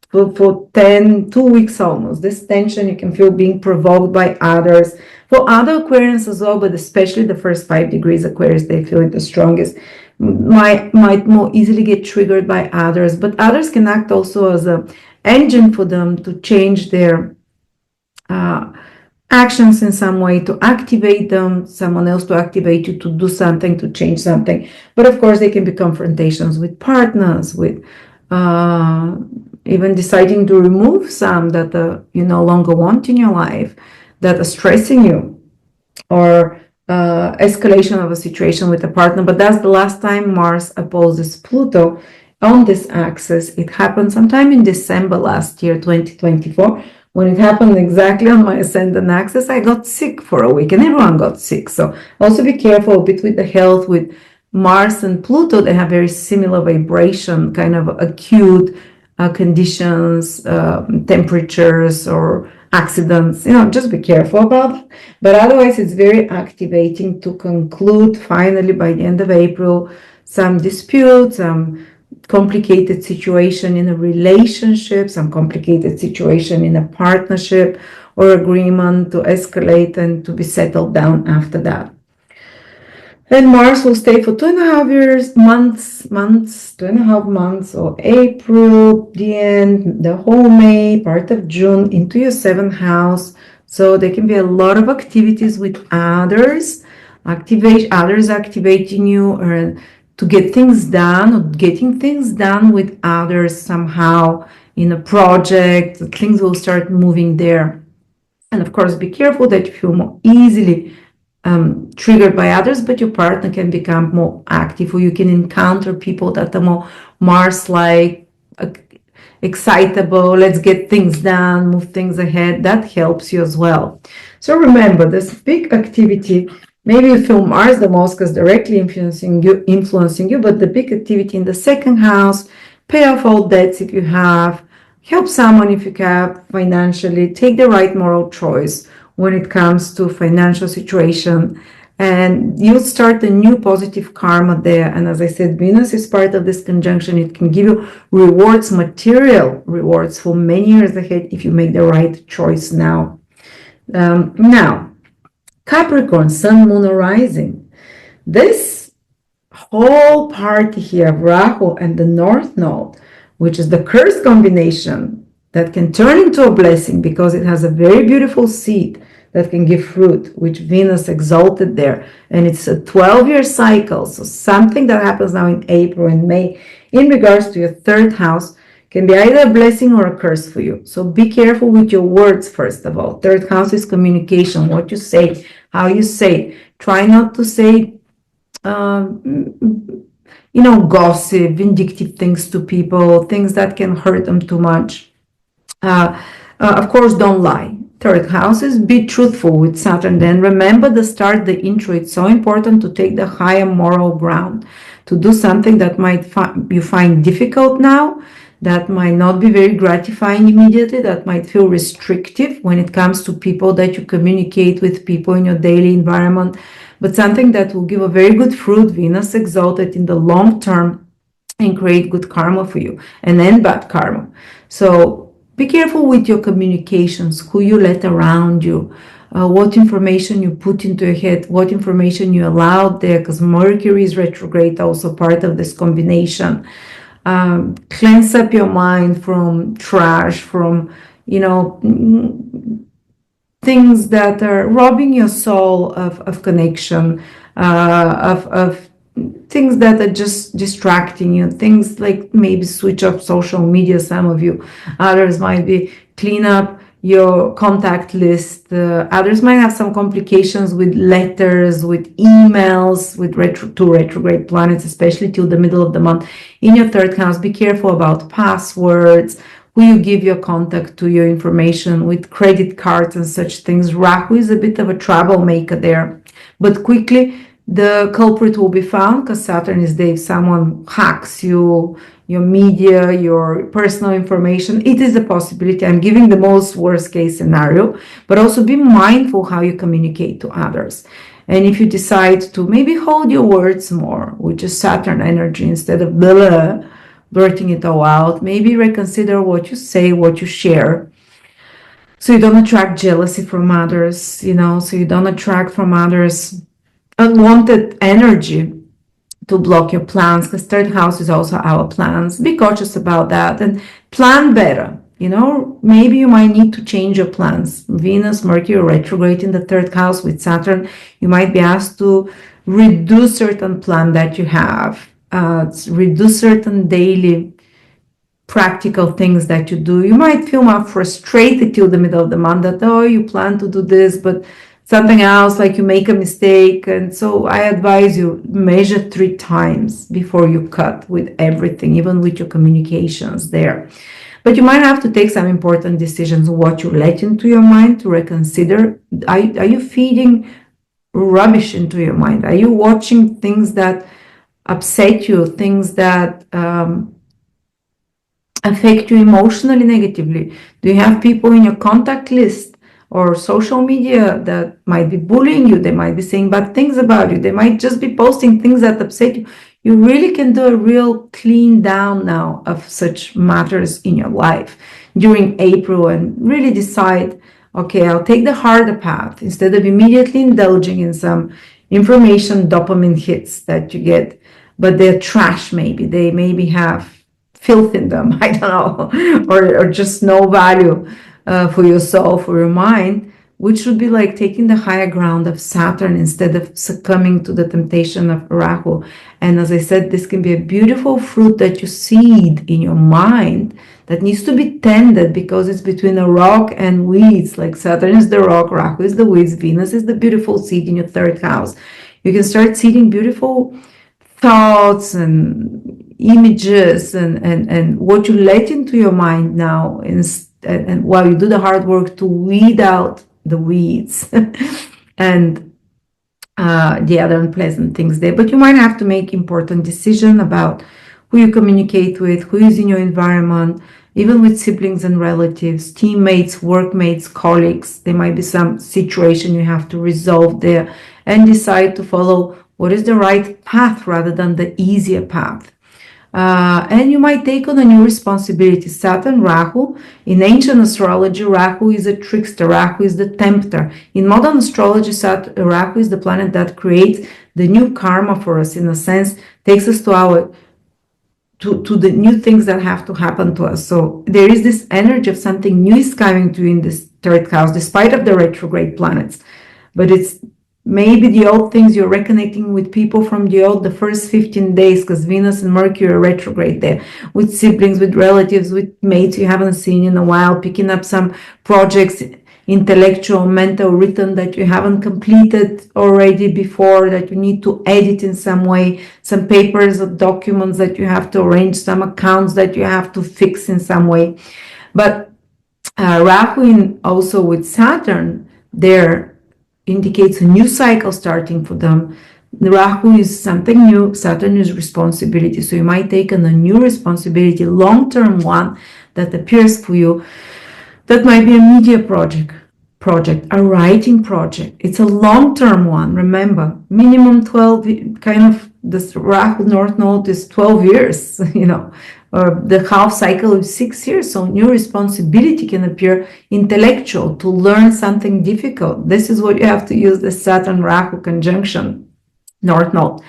for 2 weeks almost. This tension you can feel being provoked by others. For other Aquarians as well, but especially the first 5 degrees Aquarius, they feel it the strongest. Might more easily get triggered by others, but others can act also as a engine for them to change their actions in some way, to activate them, someone else to activate you to do something, to change something. But of course, they can be confrontations with partners, with even deciding to remove some that you no longer want in your life, that are stressing you, or escalation of a situation with a partner. But that's the last time Mars opposes Pluto on this axis. It happened sometime in December last year, 2024. When it happened exactly on my ascendant axis, I got sick for a week, and everyone got sick. So also be careful a bit with the health. With Mars and Pluto, they have very similar vibration, kind of acute conditions, temperatures, or accidents. Just be careful about it. But otherwise, it's very activating to conclude finally by the end of April some disputes, some complicated situation in a relationship, some complicated situation in a partnership or agreement, to escalate and to be settled down after that. And Mars will stay for 2.5 months, 2.5 months, or April, the end, the whole May, part of June, into your 7th house. So there can be a lot of activities with others, others activating you, or to get things done, or getting things done with others somehow in a project. Things will start moving there. And of course, be careful that you feel more easily triggered by others, but your partner can become more active, or you can encounter people that are more Mars-like, excitable, let's get things done, move things ahead. That helps you as well. So remember, this big activity, maybe you feel Mars the most because directly influencing you, but the big activity in the 2nd house, pay off all debts if you have, help someone if you can financially, take the right moral choice when it comes to financial situation, and you'll start a new positive karma there. And as I said, Venus is part of this conjunction. It can give you rewards, material rewards for many years ahead if you make the right choice now. Now, Capricorn, Sun, Moon, or Rising. This whole party here of Rahu and the North Node, which is the curse combination that can turn into a blessing because it has a very beautiful seed that can give fruit, which Venus exalted there. And it's a 12-year cycle. So something that happens now in April and May in regards to your third house can be either a blessing or a curse for you. So be careful with your words, first of all. Third house is communication, what you say, how you say. Try not to say, gossip, vindictive things to people, things that can hurt them too much. Of course, don't lie. Third house is be truthful with Saturn. Then remember the intro. It's so important to take the higher moral ground, to do something that you find difficult now, that might not be very gratifying immediately, that might feel restrictive when it comes to people that you communicate with, people in your daily environment, but something that will give a very good fruit, Venus exalted, in the long term and create good karma for you and then bad karma. So be careful with your communications, who you let around you, what information you put into your head, what information you allow there, because Mercury is retrograde, also part of this combination. Cleanse up your mind from trash, from, things that are robbing your soul of connection, of things that are just distracting you, things like maybe switch off social media, some of you. Others might be clean up your contact list. Others might have some complications with letters, with emails, with two retrograde planets, especially till the middle of the month. In your third house, be careful about passwords, who you give your contact to, your information with credit cards and such things. Rahu is a bit of a troublemaker there, but quickly the culprit will be found, because Saturn is there. If someone hacks you, your media, your personal information, it is a possibility. I'm giving the most worst case scenario, but also be mindful how you communicate to others. And if you decide to maybe hold your words more, which is Saturn energy, instead of blurting it all out, maybe reconsider what you say, what you share, so you don't attract jealousy from others, so you don't attract from others unwanted energy to block your plans, because third house is also our plans. Be cautious about that and plan better. Maybe you might need to change your plans. Venus, Mercury retrograde in the third house with Saturn, you might be asked to reduce certain plan that you have, reduce certain daily practical things that you do. You might feel more frustrated till the middle of the month that, you plan to do this, but something else, like you make a mistake. And so I advise you, measure 3 times before you cut with everything, even with your communications there. But you might have to take some important decisions, what you let into your mind, to reconsider. Are you feeding rubbish into your mind? Are you watching things that upset you, things that affect you emotionally negatively? Do you have people in your contact list or social media that might be bullying you? They might be saying bad things about you. They might just be posting things that upset you. You really can do a real clean down now of such matters in your life during April and really decide, okay, I'll take the harder path instead of immediately indulging in some information dopamine hits that you get, but they're trash maybe. They maybe have filth in them, I don't know, or just no value for your soul, for your mind, which would be like taking the higher ground of Saturn instead of succumbing to the temptation of Rahu. And as I said, this can be a beautiful fruit that you seed in your mind that needs to be tended, because it's between a rock and weeds. Like Saturn is the rock, Rahu is the weeds, Venus is the beautiful seed in your third house. You can start seeding beautiful thoughts and images and what you let into your mind now, and while you do the hard work to weed out the weeds and the other unpleasant things there. But you might have to make important decision about who you communicate with, who is in your environment, even with siblings and relatives, teammates, workmates, colleagues. There might be some situation you have to resolve there and decide to follow what is the right path rather than the easier path. And you might take on a new responsibility. Saturn, Rahu, in ancient astrology, Rahu is a trickster. Rahu is the tempter. In modern astrology, Rahu is the planet that creates the new karma for us, in a sense, takes us to the new things that have to happen to us. So there is this energy of something new is coming to you in this third house, despite of the retrograde planets. But it's maybe the old things, you're reconnecting with people from the first 15 days, because Venus and Mercury are retrograde there, with siblings, with relatives, with mates you haven't seen in a while, picking up some projects, intellectual, mental, written, that you haven't completed already before, that you need to edit in some way, some papers or documents that you have to arrange, some accounts that you have to fix in some way. But Rahu also with Saturn there indicates a new cycle starting for them. The Rahu is something new, Saturn is responsibility. So you might take on a new responsibility, long-term one that appears for you. That might be a media project, a writing project. It's a long-term one. Remember, minimum 12, kind of this Rahu North Node is 12 years, or the half cycle is 6 years. So new responsibility can appear, intellectual, to learn something difficult. This is what you have to use the Saturn Rahu conjunction North Node.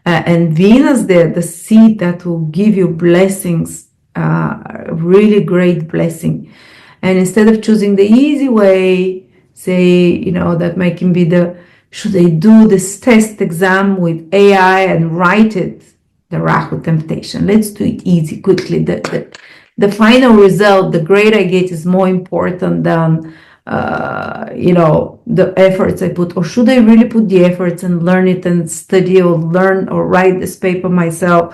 And Venus there, the seed that will give you blessings, really great blessing. And instead of choosing the easy way, say, that might be should I do this test exam with AI and write it? The Rahu temptation. Let's do it easy, quickly. The final result, the grade I get, is more important than, the efforts I put. Or should I really put the efforts and learn it and study or learn or write this paper myself?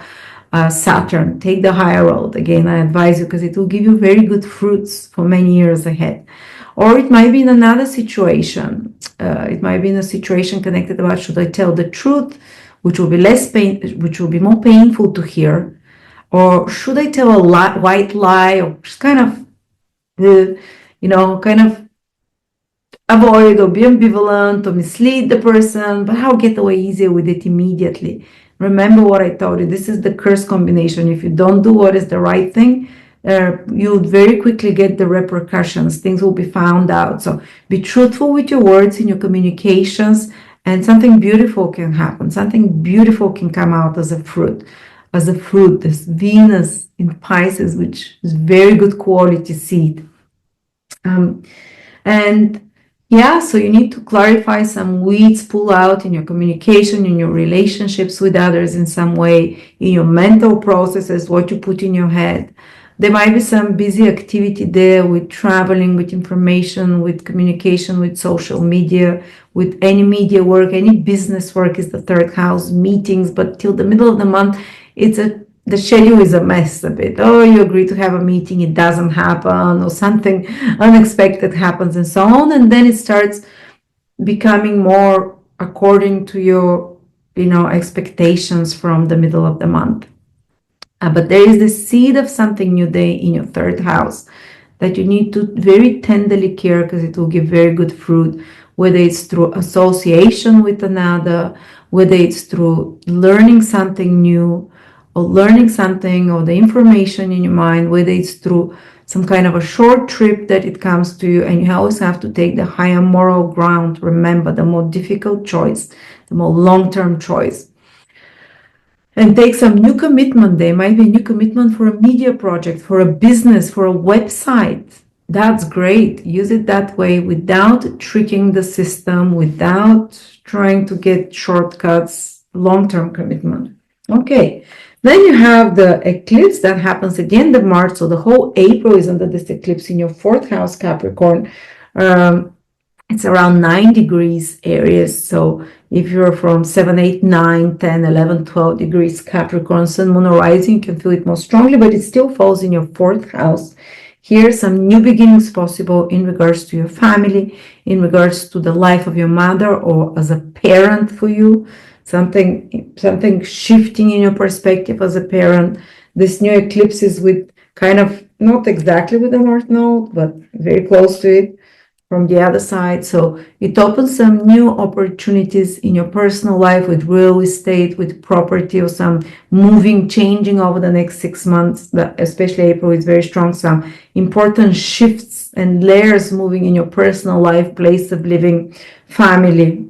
Saturn, take the higher road. Again, I advise you, because it will give you very good fruits for many years ahead. Or it might be in another situation. It might be in a situation connected about, should I tell the truth, which will be which will be more painful to hear, or should I tell a white lie, or just kind of avoid or be ambivalent or mislead the person, but how get away easier with it immediately? Remember what I told you. This is the curse combination. If you don't do what is the right thing, you'll very quickly get the repercussions. Things will be found out. So be truthful with your words in your communications, and something beautiful can happen. Something beautiful can come out as a fruit. This Venus in Pisces, which is very good quality seed. So you need to clarify some weeds, pull out in your communication, in your relationships with others in some way, in your mental processes, what you put in your head. There might be some busy activity there with traveling, with information, with communication, with social media, with any media work, any business work is the third house, meetings, but till the middle of the month, the schedule is a mess a bit. Oh, you agree to have a meeting, it doesn't happen, or something unexpected happens and so on. And then it starts becoming more according to your, expectations from the middle of the month. But there is the seed of something new there in your third house that you need to very tenderly care, because it will give very good fruit, whether it's through association with another, whether it's through learning something new, or learning something, or the information in your mind, whether it's through some kind of a short trip that it comes to you, and you always have to take the higher moral ground. Remember, the more difficult choice, the more long-term choice. And take some new commitment. There might be a new commitment for a media project, for a business, for a website. That's great. Use it that way without tricking the system, without trying to get shortcuts, long-term commitment. Okay. Then you have the eclipse that happens at the end of March. So the whole April is under this eclipse in your fourth house, Capricorn. It's around 9 degrees Aries. So if you're from 7, 8, 9, 10, 11, 12 degrees Capricorn, Sun, Moon, or Rising, you can feel it more strongly, but it still falls in your fourth house. Here, some new beginnings possible in regards to your family, in regards to the life of your mother, or as a parent for you. Something shifting in your perspective as a parent. This new eclipse is with kind of not exactly with the North Node, but very close to it from the other side. So it opens some new opportunities in your personal life with real estate, with property, or some moving, changing over the next 6 months. Especially April is very strong. Some important shifts and layers moving in your personal life, place of living, family,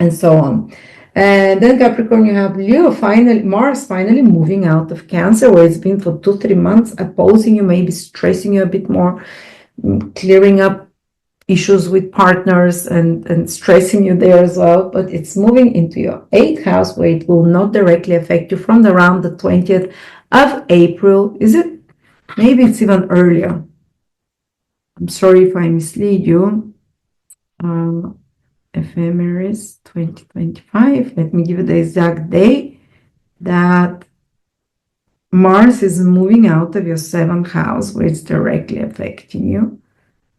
and so on. And then Capricorn, you have Leo, Mars finally moving out of Cancer, where it's been for 2-3 months, opposing you, maybe stressing you a bit more, clearing up issues with partners and stressing you there as well. But it's moving into your 8th house, where it will not directly affect you from around the 20th of April. Is it? Maybe it's even earlier. I'm sorry if I mislead you. Ephemeris 2025. Let me give you the exact day that Mars is moving out of your 7th house, where it's directly affecting you.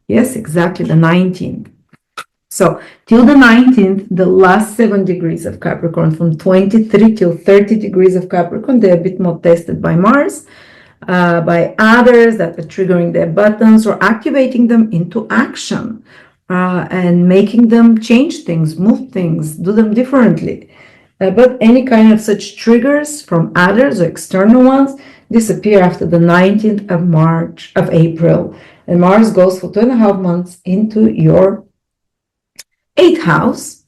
Yes, exactly, the 19th. So till the 19th, the last 7 degrees of Capricorn, from 23 till 30 degrees of Capricorn, they're a bit more tested by Mars, by others that are triggering their buttons or activating them into action. And making them change things, move things, do them differently. But any kind of such triggers from others or external ones disappear after the 19th of April. And Mars goes for 2.5 months into your 8th house.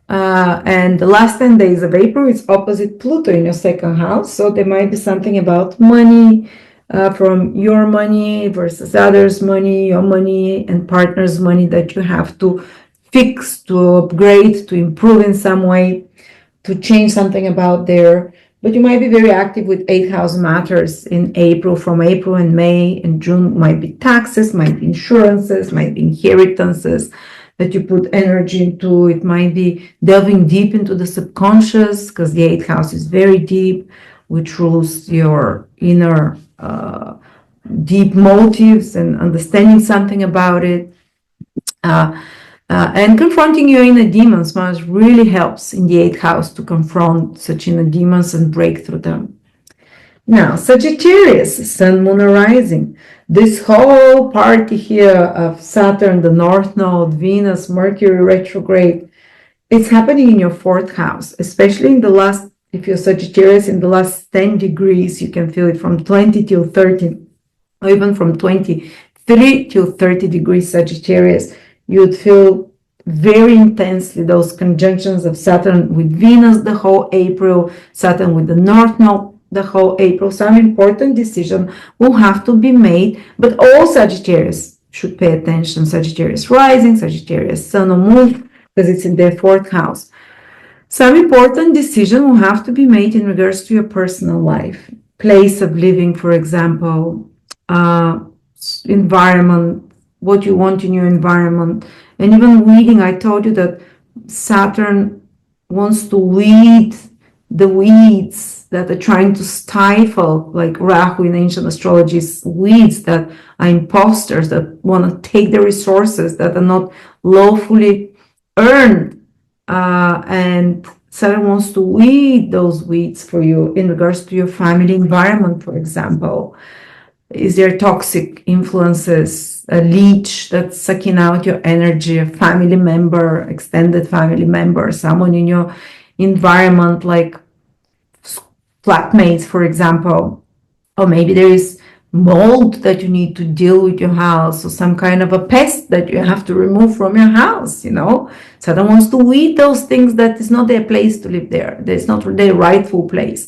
And the last 10 days of April is opposite Pluto in your 2nd house. So there might be something about money, from your money versus others' money, your money and partner's money that you have to fix, to upgrade, to improve in some way, to change something about there. But you might be very active with 8th house matters in April. From April and May and June might be taxes, might be insurances, might be inheritances that you put energy into. It might be delving deep into the subconscious, because the 8th house is very deep, which rules your inner deep motives and understanding something about it. And confronting your inner demons. Mars really helps in the 8th house to confront such inner demons and break through them. Now, Sagittarius, Sun, Moon, Rising. This whole party here of Saturn, the North Node, Venus, Mercury retrograde, it's happening in your 4th house, especially in the last, if you're Sagittarius, in the last 10 degrees, you can feel it from 20 till 30, or even from 23 till 30 degrees Sagittarius. You'd feel very intensely those conjunctions of Saturn with Venus the whole April, Saturn with the North Node the whole April. Some important decision will have to be made, but all Sagittarius should pay attention. Sagittarius rising, Sagittarius Sun or Moon, because it's in their 4th house. Some important decision will have to be made in regards to your personal life, place of living, for example, environment, what you want in your environment, and even weeding. I told you that Saturn wants to weed the weeds that are trying to stifle, like Rahu in ancient astrology, weeds that are imposters, that want to take the resources that are not lawfully earned. And Saturn wants to weed those weeds for you in regards to your family environment, for example. Is there toxic influences, a leech that's sucking out your energy, a family member, extended family member, someone in your environment, like flatmates, for example, or maybe there is mold that you need to deal with your house, or some kind of a pest that you have to remove from your house, Saturn wants to weed those things that is not their place to live there. It's not their rightful place.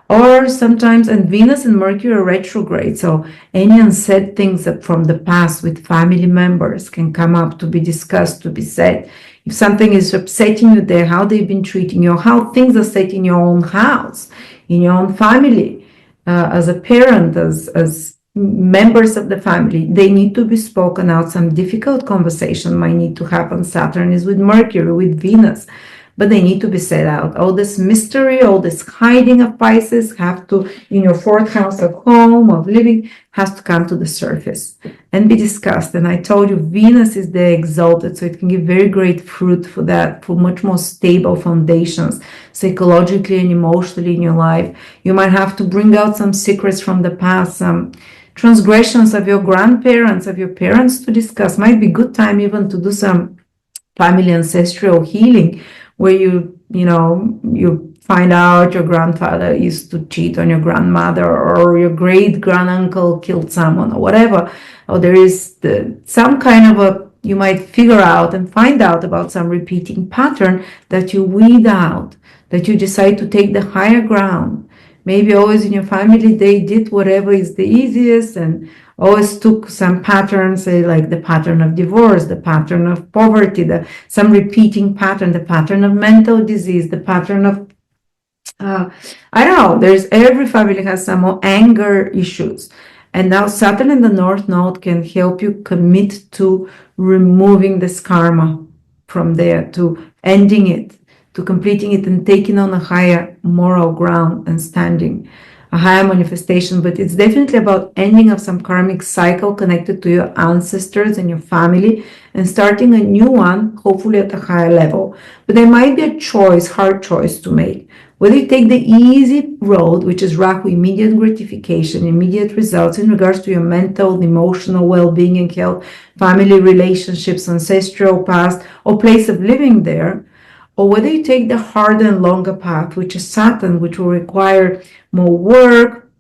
Or sometimes, and Venus and Mercury are retrograde, so any unsaid things from the past with family members can come up to be discussed, to be said. If something is upsetting you there, how they've been treating you, how things are set in your own house, in your own family, as a parent, as members of the family, they need to be spoken out. Some difficult conversation might need to happen. Saturn is with Mercury, with Venus, but they need to be said out. All this mystery, all this hiding of Pisces have to, in your 4th house of home, of living, has to come to the surface and be discussed. And I told you, Venus is the exalted, so it can give very great fruit for that, for much more stable foundations, psychologically and emotionally in your life. You might have to bring out some secrets from the past, some transgressions of your grandparents, of your parents to discuss. Might be good time even to do some family ancestral healing, where you find out your grandfather used to cheat on your grandmother, or your great granduncle killed someone, or whatever, or there is some kind of a, you might figure out and find out about some repeating pattern that you weed out, that you decide to take the higher ground. Maybe always in your family they did whatever is the easiest, and always took some patterns, say like the pattern of divorce, the pattern of poverty, some repeating pattern, the pattern of mental disease, the pattern of I don't know, every family has some anger issues. And now Saturn in the North Node can help you commit to removing this karma from there, to ending it, to completing it, and taking on a higher moral ground and standing, a higher manifestation. But it's definitely about ending of some karmic cycle connected to your ancestors and your family, and starting a new one, hopefully at a higher level. But there might be a choice, hard choice to make. Whether you take the easy road, which is Rahu, immediate gratification, immediate results in regards to your mental, emotional well-being and health, family relationships, ancestral past, or place of living there, or whether you take the harder and longer path, which is Saturn, which will require more work,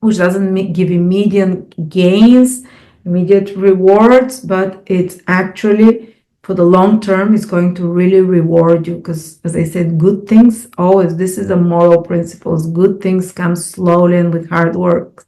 which doesn't give immediate gains, immediate rewards, but it's actually, for the long term, is going to really reward you, because, as I said, good things always, this is a moral principles, good things come slowly and with hard work.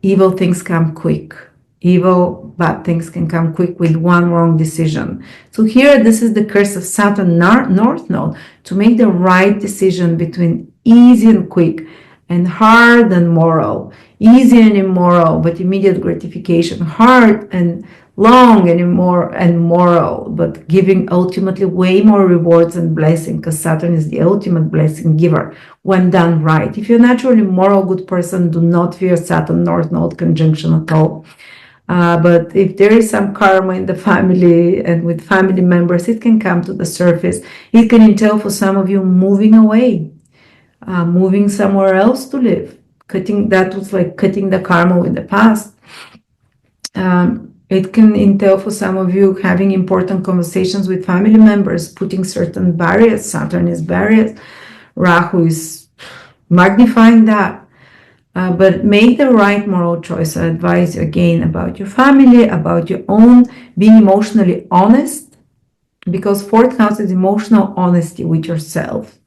Evil things come quick. Bad things can come quick with one wrong decision. So here, this is the curse of Saturn North Node, to make the right decision between easy and quick, and hard and moral. Easy and immoral, but immediate gratification. Hard and long and moral, but giving ultimately way more rewards and blessing, because Saturn is the ultimate blessing giver when done right. If you're naturally moral, good person, do not fear Saturn North Node conjunction at all. But if there is some karma in the family and with family members, it can come to the surface. It can entail for some of you moving away, moving somewhere else to live. That was like cutting the karma with the past. It can entail for some of you having important conversations with family members, putting certain barriers. Saturn is barriers. Rahu is magnifying that. But make the right moral choice. I advise you again about your family, about your own, being emotionally honest, because fourth house is emotional honesty with yourself.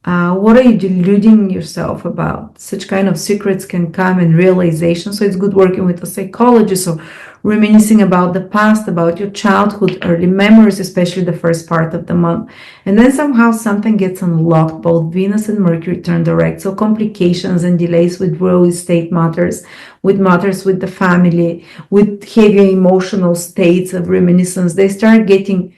What are you deluding yourself about? Such kind of secrets can come in realization. So it's good working with a psychologist, or reminiscing about the past, about your childhood, early memories, especially the first part of the month. And then somehow something gets unlocked. Both Venus and Mercury turn direct. So complications and delays with real estate matters with the family, with heavier emotional states of reminiscence, they start getting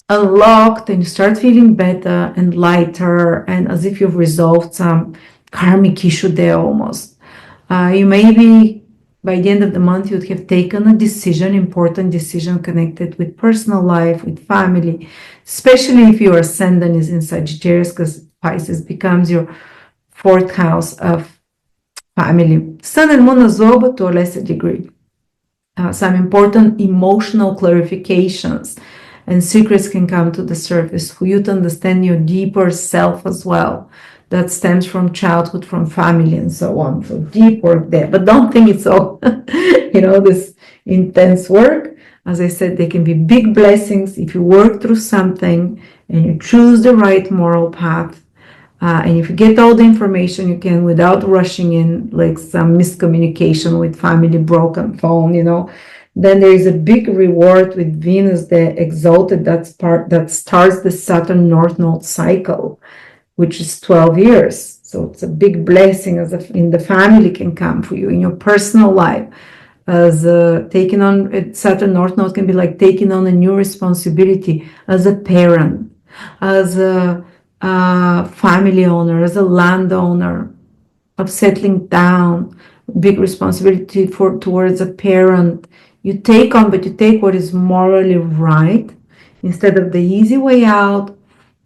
unlocked, and you start feeling better and lighter, and as if you've resolved some karmic issue there almost. You maybe by the end of the month you'd have taken a decision, important decision connected with personal life, with family, especially if your ascendant is in Sagittarius, because Pisces becomes your fourth house of family. Sun and Moon as well, but to a lesser degree. Some important emotional clarifications and secrets can come to the surface for you to understand your deeper self as well. That stems from childhood, from family, and so on. So deep work there. But don't think it's all, this intense work. As I said, they can be big blessings if you work through something and you choose the right moral path. And if you get all the information you can without rushing in, like some miscommunication with family, broken phone, then there is a big reward with Venus, the exalted, that starts the Saturn North Node cycle, which is 12 years. So it's a big blessing in the family can come for you, in your personal life. As taking on Saturn North Node can be like taking on a new responsibility as a parent, as a family owner, as a landowner, of settling down, big responsibility towards a parent. You take what is morally right instead of the easy way out,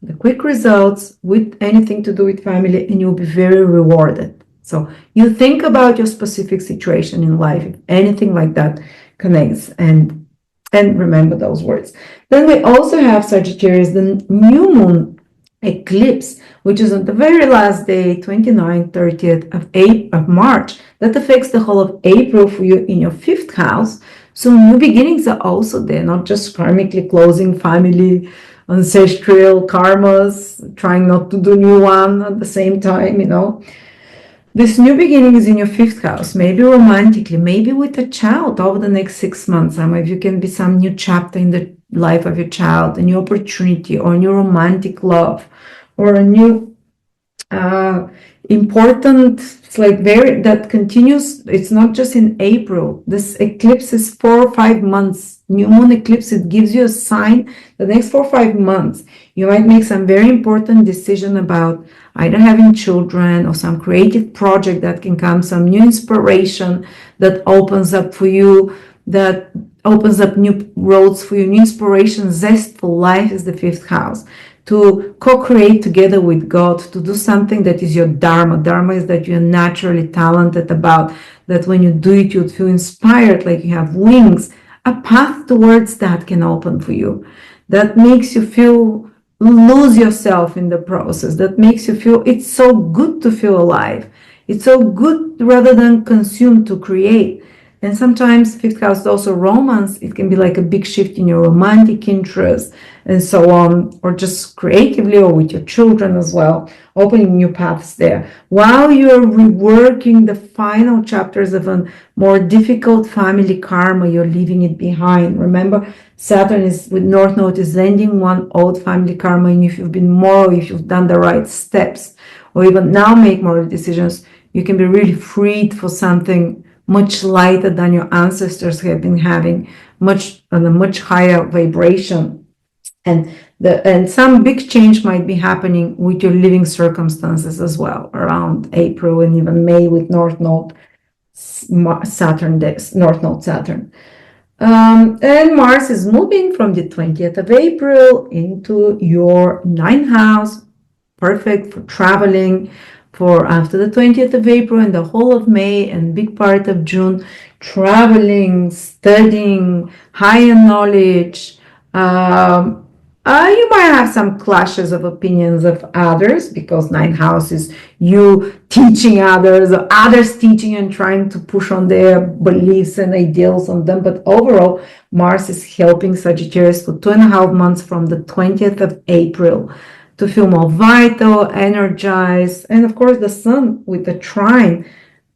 the quick results with anything to do with family, and you'll be very rewarded. So you think about your specific situation in life, if anything like that connects, and remember those words. Then we also have Sagittarius, the new moon eclipse, which is on the very last day, 29th, 30th of March. That affects the whole of April for you in your 5th house. So new beginnings are also there, not just karmically closing family, ancestral karmas, trying not to do new one at the same time, This new beginning is in your 5th house, maybe romantically, maybe with a child over the next 6 months. Some of you can be some new chapter in the life of your child, a new opportunity, or a new romantic love, or a new important, it's like that continues. It's not just in April. This eclipse is 4 or 5 months. New moon eclipse, it gives you a sign the next 4 or 5 months. You might make some very important decision about either having children or some creative project that can come, some new inspiration that opens up for you, that opens up new roads for you, new inspiration, zest for life is the 5th house. To co-create together with God, to do something that is your dharma. Dharma is that you're naturally talented about, that when you do it, you feel inspired, like you have wings. A path towards that can open for you. That makes you feel, lose yourself in the process. That makes you feel, it's so good to feel alive. It's so good rather than consume, to create. And sometimes 5th house is also romance. It can be like a big shift in your romantic interest and so on, or just creatively or with your children as well, opening new paths there. While you're reworking the final chapters of a more difficult family karma, you're leaving it behind. Remember, Saturn is with North Node is ending one old family karma, and if you've been moral, if you've done the right steps, or even now make moral decisions, you can be really freed for something much lighter than your ancestors have been having, on a much higher vibration. And some big change might be happening with your living circumstances as well around April and even May with North Node Saturn days, North Node Saturn. And Mars is moving from the 20th of April into your 9th house, perfect for traveling, for after the 20th of April and the whole of May and big part of June, traveling, studying, higher knowledge. You might have some clashes of opinions of others, because 9th house is you teaching others, or others teaching and trying to push on their beliefs and ideals on them. But overall, Mars is helping Sagittarius for 2.5 months from the 20th of April to feel more vital, energized. And of course, the Sun with the trine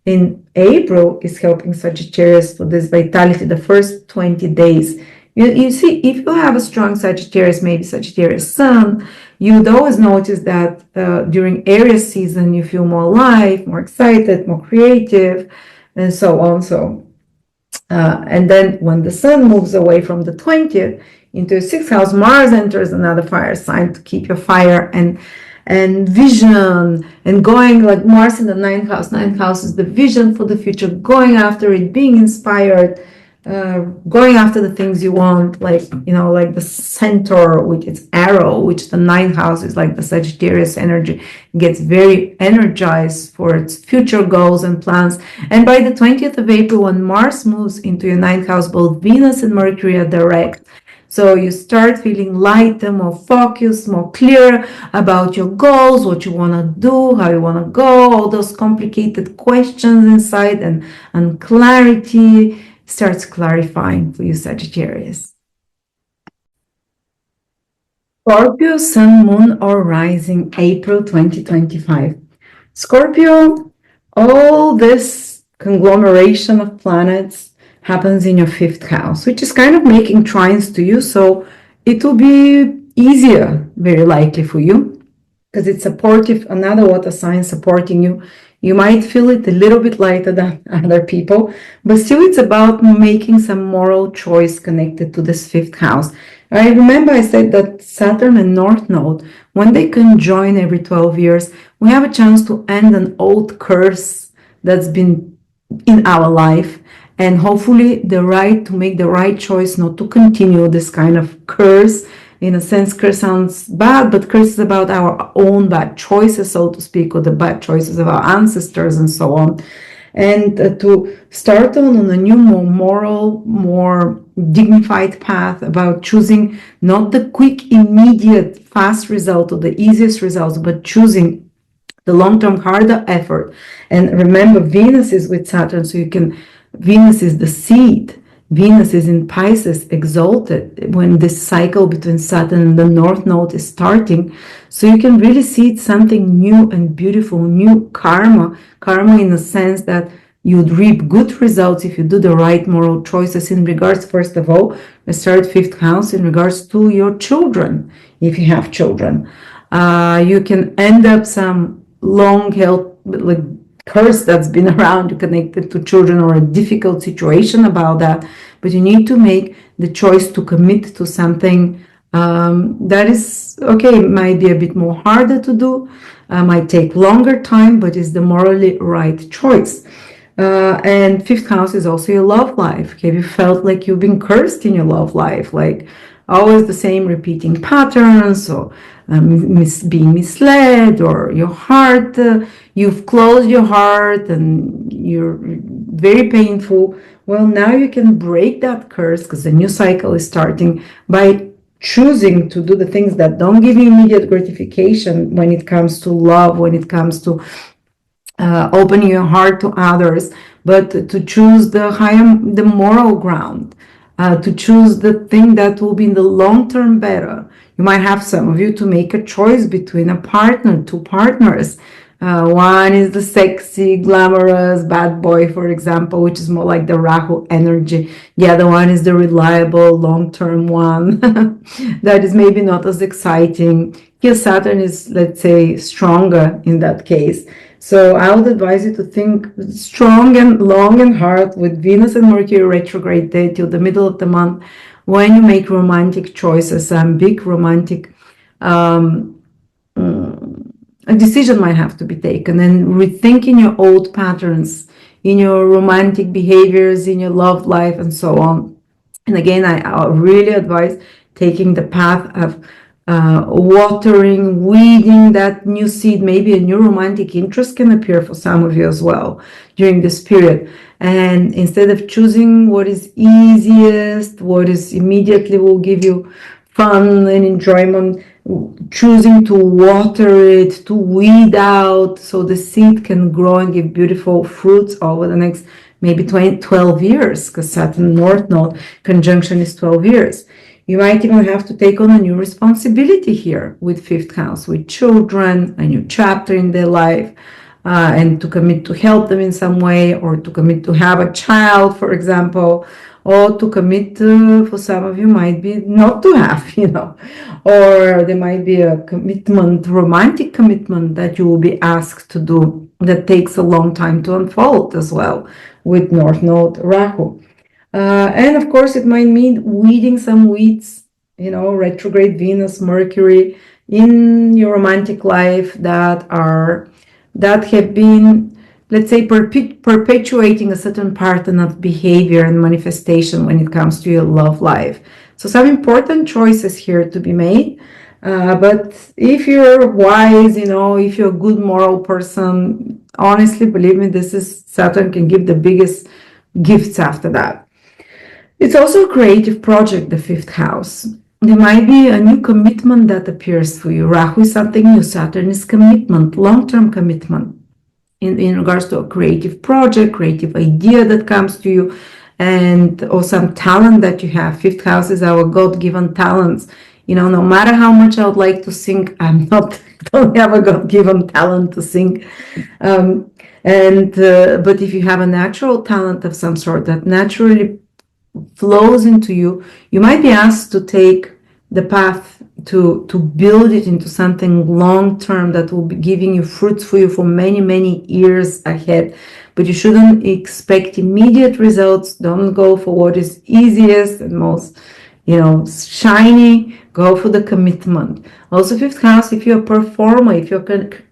in April is helping Sagittarius for this vitality, the first 20 days. You see, if you have a strong Sagittarius, maybe Sagittarius Sun, you'd always notice that during Aries season, you feel more alive, more excited, more creative, and so on. And then when the Sun moves away from the 20th into 6th house, Mars enters another fire sign to keep your fire and vision and going, like Mars in the 9th house. 9th house is the vision for the future, going after it, being inspired, going after the things you want, like the centaur with its arrow, which the 9th house is like the Sagittarius energy, gets very energized for its future goals and plans. And by the 20th of April, when Mars moves into your 9th house, both Venus and Mercury are direct. So you start feeling lighter, more focused, more clear about your goals, what you want to do, how you want to go, all those complicated questions inside, and clarity starts clarifying for you, Sagittarius. Scorpio, Sun, Moon, or Rising, April 2025. Scorpio, all this conglomeration of planets happens in your 5th house, which is kind of making trines to you. So it will be easier, very likely for you, because it's supportive, another water sign supporting you. You might feel it a little bit lighter than other people, but still it's about making some moral choice connected to this 5th house. I remember I said that Saturn and North Node, when they conjoin every 12 years, we have a chance to end an old curse that's been in our life, and hopefully the right to make the right choice not to continue this kind of curse In a sense, curse sounds bad, but curse is about our own bad choices, so to speak, or the bad choices of our ancestors and so on. And to start on a new, more moral, more dignified path about choosing not the quick, immediate, fast result or the easiest results, but choosing the long-term harder effort. And remember, Venus is with Saturn, so Venus is the seed. Venus is in Pisces, exalted, when this cycle between Saturn and the North Node is starting. So you can really see it's something new and beautiful, new karma in the sense that you'd reap good results if you do the right moral choices in regards, first of all, the third, fifth house, in regards to your children, if you have children. You can end up some long-held, like, curse that's been around connected to children, or a difficult situation about that, but you need to make the choice to commit to something that is okay, might be a bit more harder to do, might take longer time, but is the morally right choice. And fifth house is also your love life. Have you felt like you've been cursed in your love life, like always the same repeating patterns, or being misled, or your heart, you've closed your heart and you're very painful? Well, now you can break that curse, because the new cycle is starting, by choosing to do the things that don't give you immediate gratification when it comes to love, when it comes to opening your heart to others, but to choose the moral ground, to choose the thing that will be in the long term better. You might have, some of you, to make a choice between a partner, two partners. One is the sexy, glamorous bad boy, for example, which is more like the Rahu energy. The other one is the reliable, long-term one that is maybe not as exciting. Here, Saturn is, let's say, stronger in that case. So I would advise you to think strong and long and hard with Venus and Mercury retrograde there till the middle of the month, when you make romantic choices, big romantic a decision might have to be taken, and rethinking your old patterns in your romantic behaviors, in your love life, and so on. And again, I really advise taking the path of watering, weeding that new seed. Maybe a new romantic interest can appear for some of you as well during this period. And instead of choosing what is easiest, what is immediately will give you fun and enjoyment, choosing to water it, to weed out, so the seed can grow and give beautiful fruits over the next maybe 12 years, because Saturn North Node conjunction is 12 years. You might even have to take on a new responsibility here with fifth house, with children, a new chapter in their life, and to commit to help them in some way, or to commit to have a child, for example, or to commit to, for some of you, might be not to have, or there might be a commitment, romantic commitment, that you will be asked to do that takes a long time to unfold as well with North Node Rahu. And of course, it might mean weeding some weeds, retrograde Venus, Mercury in your romantic life that have been, let's say, perpetuating a certain pattern of behavior and manifestation when it comes to your love life. So some important choices here to be made. But if you're wise, if you're a good moral person, honestly, believe me, Saturn can give the biggest gifts after that. It's also a creative project, the fifth house. There might be a new commitment that appears for you. Rahu is something new. Saturn is commitment, long-term commitment in regards to a creative project, creative idea that comes to you, or some talent that you have. Fifth house is our God-given talents. No matter how much I would like to sing, don't have a God-given talent to sing. But if you have a natural talent of some sort that naturally flows into you, you might be asked to take the path to build it into something long-term that will be giving you fruits for you for many, many years ahead. But you shouldn't expect immediate results. Don't go for what is easiest and most, shiny. Go for the commitment. Also, fifth house, if you're a performer, if you're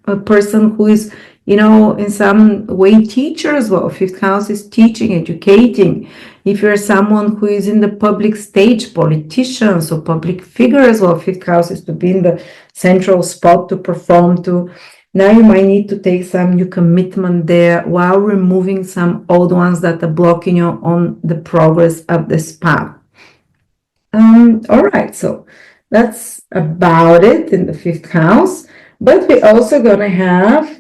a person who is, you know, in some way teacher as well. Fifth house is teaching, educating. If you're someone who is in the public stage, politicians or public figure as well, fifth house is to be in the central spot, to perform, to now you might need to take some new commitment there while removing some old ones that are blocking you on the progress of this path. All right, so that's about it in the fifth house, but we're also gonna have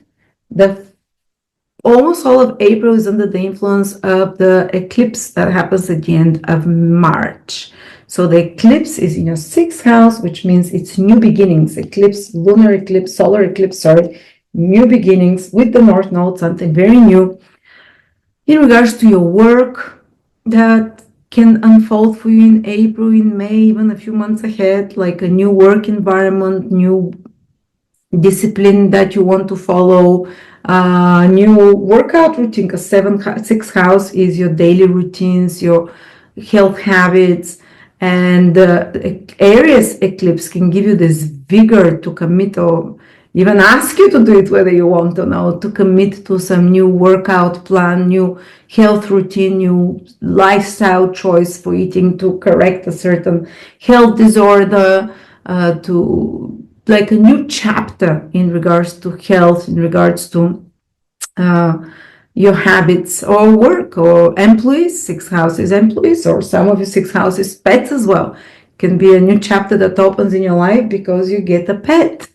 almost all of April is under the influence of the eclipse that happens at the end of March. So the eclipse is in your sixth house, which means it's new beginnings. Eclipse, lunar eclipse, solar eclipse, sorry, new beginnings with the North Node, something very new in regards to your work that can unfold for you in April, in May, even a few months ahead, like a new work environment, new discipline that you want to follow, new workout routine, because sixth house is your daily routines, your health habits, and Aries eclipse can give you this vigor to commit, or even ask you to do it whether you want or not, to commit to some new workout plan, new health routine, new lifestyle choice for eating, to correct a certain health disorder, to like a new chapter in regards to health, in regards to your habits or work or employees. Sixth house is employees, or some of your sixth house is pets as well. Can be a new chapter that opens in your life because you get a pet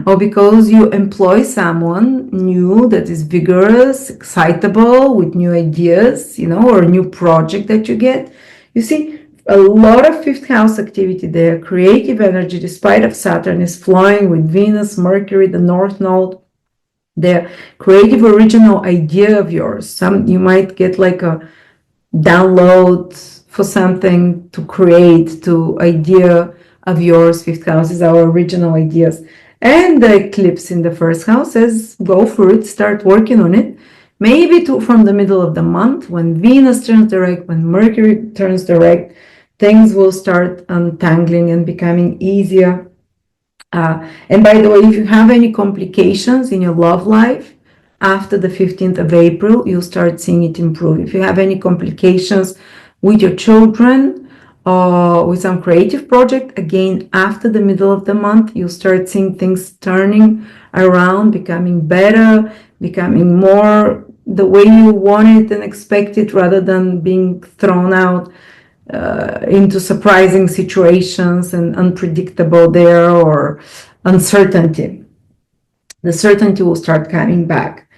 or because you employ someone new that is vigorous, excitable, with new ideas, you know, or a new project that you get. You see, a lot of fifth house activity there. Creative energy, despite of Saturn, is flowing with Venus, Mercury, the North Node. The creative original idea of yours. You might get like a download for something to create, to idea of yours. Fifth house is our original ideas. And the eclipse in the first house says, go for it, start working on it. Maybe from the middle of the month, when Venus turns direct, when Mercury turns direct, things will start untangling and becoming easier. And by the way, if you have any complications in your love life, after the 15th of April, you'll start seeing it improve. If you have any complications with your children or with some creative project, again, after the middle of the month, you'll start seeing things turning around, becoming better, becoming more the way you want it and expect it, rather than being thrown out into surprising situations and unpredictable there, or uncertainty. The certainty will start coming back,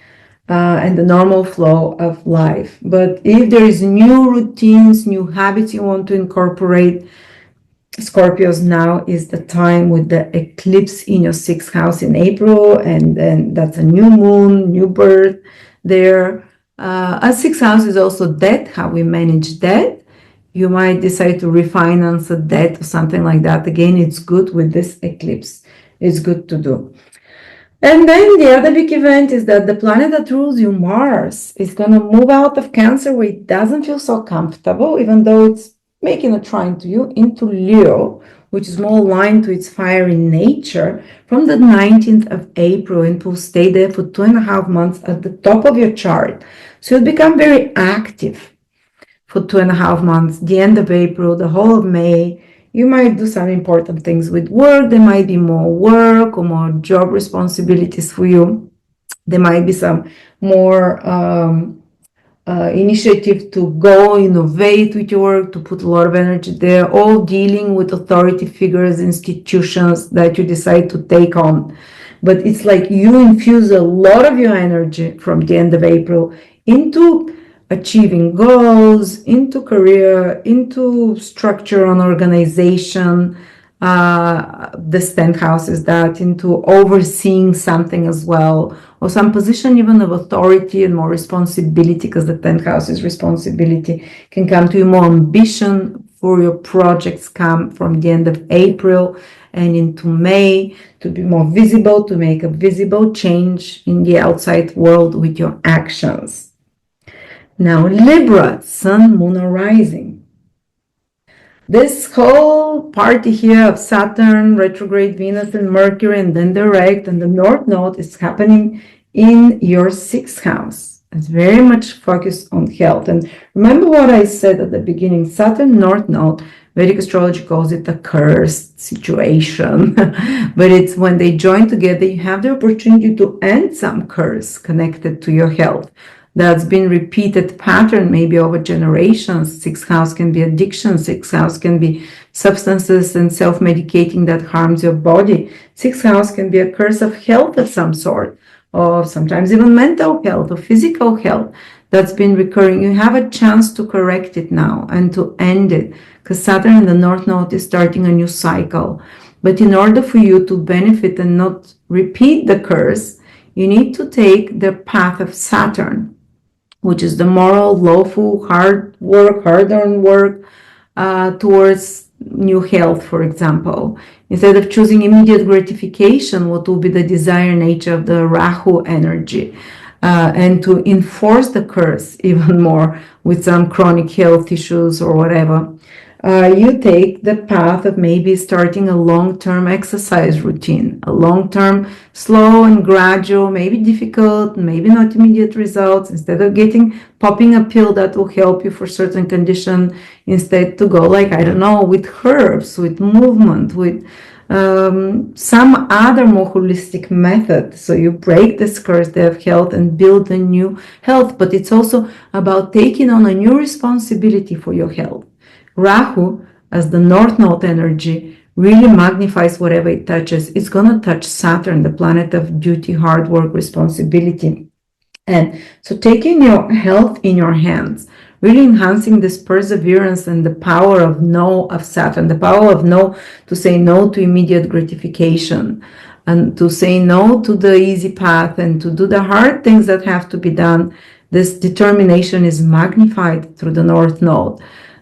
and the normal flow of life. But if there is new routines, new habits you want to incorporate, Scorpios, now is the time with the eclipse in your sixth house in April, and then that's a new moon, new birth there. A sixth house is also debt, how we manage debt. You might decide to refinance a debt or something like that. Again, it's good with this eclipse. It's good to do. And then the other big event is that the planet that rules you, Mars, is going to move out of Cancer, where it doesn't feel so comfortable, even though it's making a trine to you, into Leo, which is more aligned to its fiery nature, from the 19th of April, and will stay there for 2.5 months at the top of your chart. So you'll become very active for 2.5 months, the end of April, the whole of May. You might do some important things with work. There might be more work or more job responsibilities for you. There might be some more initiative to go innovate with your work, to put a lot of energy there, all dealing with authority figures, institutions that you decide to take on. But it's like you infuse a lot of your energy from the end of April into achieving goals, into career, into structure and organization. The 10th house is that, into overseeing something as well, or some position even of authority and more responsibility, because the 10th house is responsibility, can come to you. More ambition for your projects come from the end of April and into May, to be more visible, to make a visible change in the outside world with your actions. Now, Libra, Sun, Moon, or Rising. This whole party here of Saturn, retrograde Venus and Mercury, and then direct, and the North Node is happening in your sixth house. It's very much focused on health. And remember what I said at the beginning, Saturn North Node, Vedic astrology calls it a cursed situation. But it's when they join together, you have the opportunity to end some curse connected to your health. That's been repeated pattern maybe over generations. Sixth house can be addiction. Sixth house can be substances and self-medicating that harms your body. Sixth house can be a curse of health of some sort, or sometimes even mental health or physical health that's been recurring. You have a chance to correct it now and to end it, because Saturn in the North Node is starting a new cycle. But in order for you to benefit and not repeat the curse, you need to take the path of Saturn, which is the moral, lawful, hard-earned work towards new health, for example. Instead of choosing immediate gratification, what will be the desired nature of the Rahu energy, and to enforce the curse even more with some chronic health issues or whatever. You take the path of maybe starting a long-term exercise routine, a long-term, slow and gradual, maybe difficult, maybe not immediate results. Instead of popping a pill that will help you for certain condition, instead to go like, I don't know, with herbs, with movement, with some other more holistic method. So you break the scarcity of health and build a new health. But it's also about taking on a new responsibility for your health. Rahu, as the North Node energy, really magnifies whatever it touches. It's going to touch Saturn, the planet of duty, hard work, responsibility. And so taking your health in your hands, really enhancing this perseverance and the power of no of Saturn, the power of no, to say no to immediate gratification, and to say no to the easy path, and to do the hard things that have to be done. This determination is magnified through the North Node.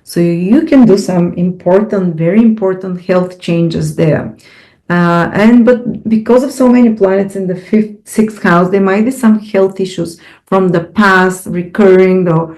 So you can do some important, very important health changes there. But because of so many planets in the fifth, sixth house, there might be some health issues from the past recurring, though,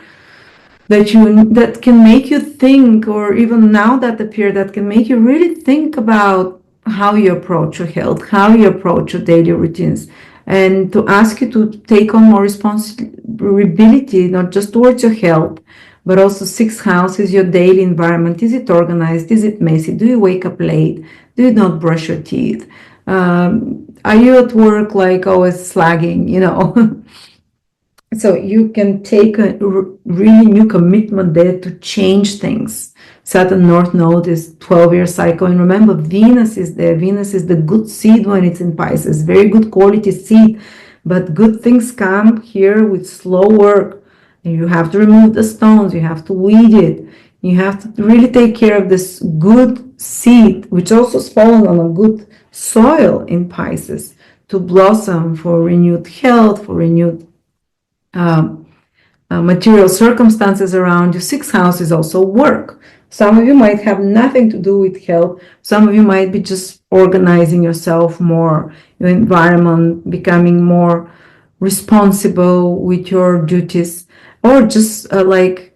that can make you think, or even now that appear, that can make you really think about how you approach your health, how you approach your daily routines, and to ask you to take on more responsibility, not just towards your health, but also sixth house is your daily environment. Is it organized? Is it messy? Do you wake up late? Do you not brush your teeth? Are you at work like always slagging, So you can take a really new commitment there to change things. Saturn North Node is 12-year cycle. And remember, Venus is there. Venus is the good seed when it's in Pisces. Very good quality seed. But good things come here with slow work. You have to remove the stones, you have to weed it, you have to really take care of this good seed, which also is fallen on a good soil in Pisces, to blossom for renewed health, for renewed material circumstances around you. Sixth house is also work. Some of you might have nothing to do with health. Some of you might be just organizing yourself more, your environment, becoming more responsible with your duties, or just like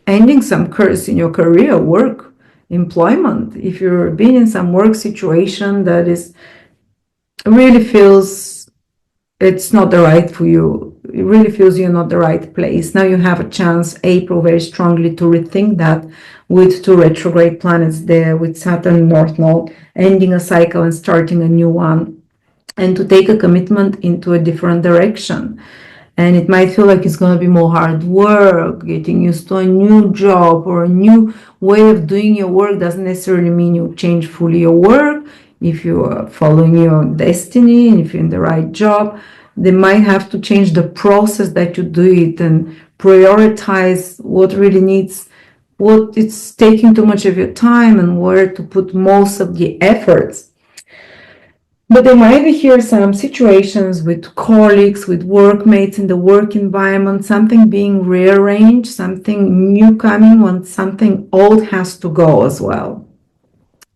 ending some curse in your career, work, employment. If you're being in some work situation that is really feels it's not the right for you, it really feels you're not the right place. Now you have a chance, April, very strongly to rethink that with two retrograde planets there, with Saturn North Node, ending a cycle and starting a new one, and to take a commitment into a different direction. And it might feel like it's going to be more hard work. Getting used to a new job or a new way of doing your work doesn't necessarily mean you change fully your work. If you are following your destiny and if you're in the right job, they might have to change the process that you do it and prioritize what really needs, what it's taking too much of your time, and where to put most of the efforts. But there might be here some situations with colleagues, with workmates in the work environment, something being rearranged, something new coming, when something old has to go as well.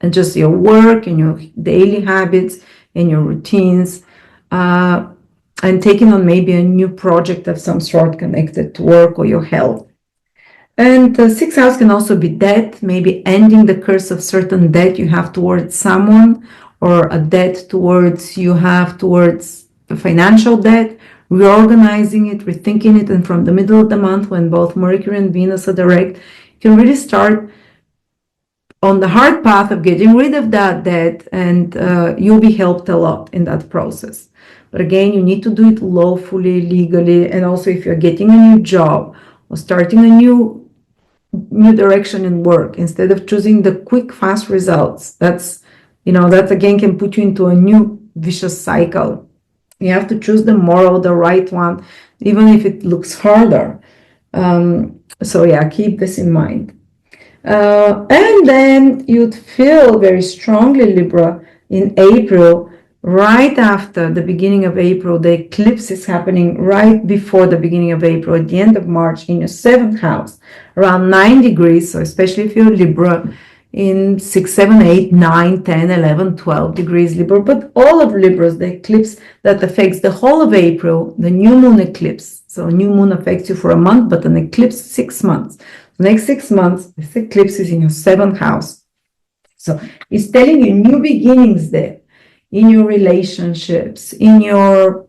And just your work and your daily habits and your routines, and taking on maybe a new project of some sort connected to work or your health. And the sixth house can also be debt, maybe ending the curse of certain debt you have towards someone, or a debt towards the financial debt, reorganizing it, rethinking it, and from the middle of the month, when both Mercury and Venus are direct, you can really start on the hard path of getting rid of that debt, and you'll be helped a lot in that process. But again, you need to do it lawfully, legally, and also if you're getting a new job or starting a new direction in work, instead of choosing the quick, fast results, that again can put you into a new vicious cycle. You have to choose the moral, the right one, even if it looks harder. So yeah, keep this in mind. And then you'd feel very strongly, Libra, in April, right after the beginning of April. The eclipse is happening right before the beginning of April, at the end of March, in your 7th house, around 9 degrees. So especially if you're Libra, in 6, 7, 8, 9, 10, 11, 12 degrees Libra. But all of Libras, the eclipse that affects the whole of April, the new moon eclipse. So new moon affects you for a month, but an eclipse 6 months. The next 6 months, this eclipse is in your 7th house. So it's telling you new beginnings there, in your relationships, in your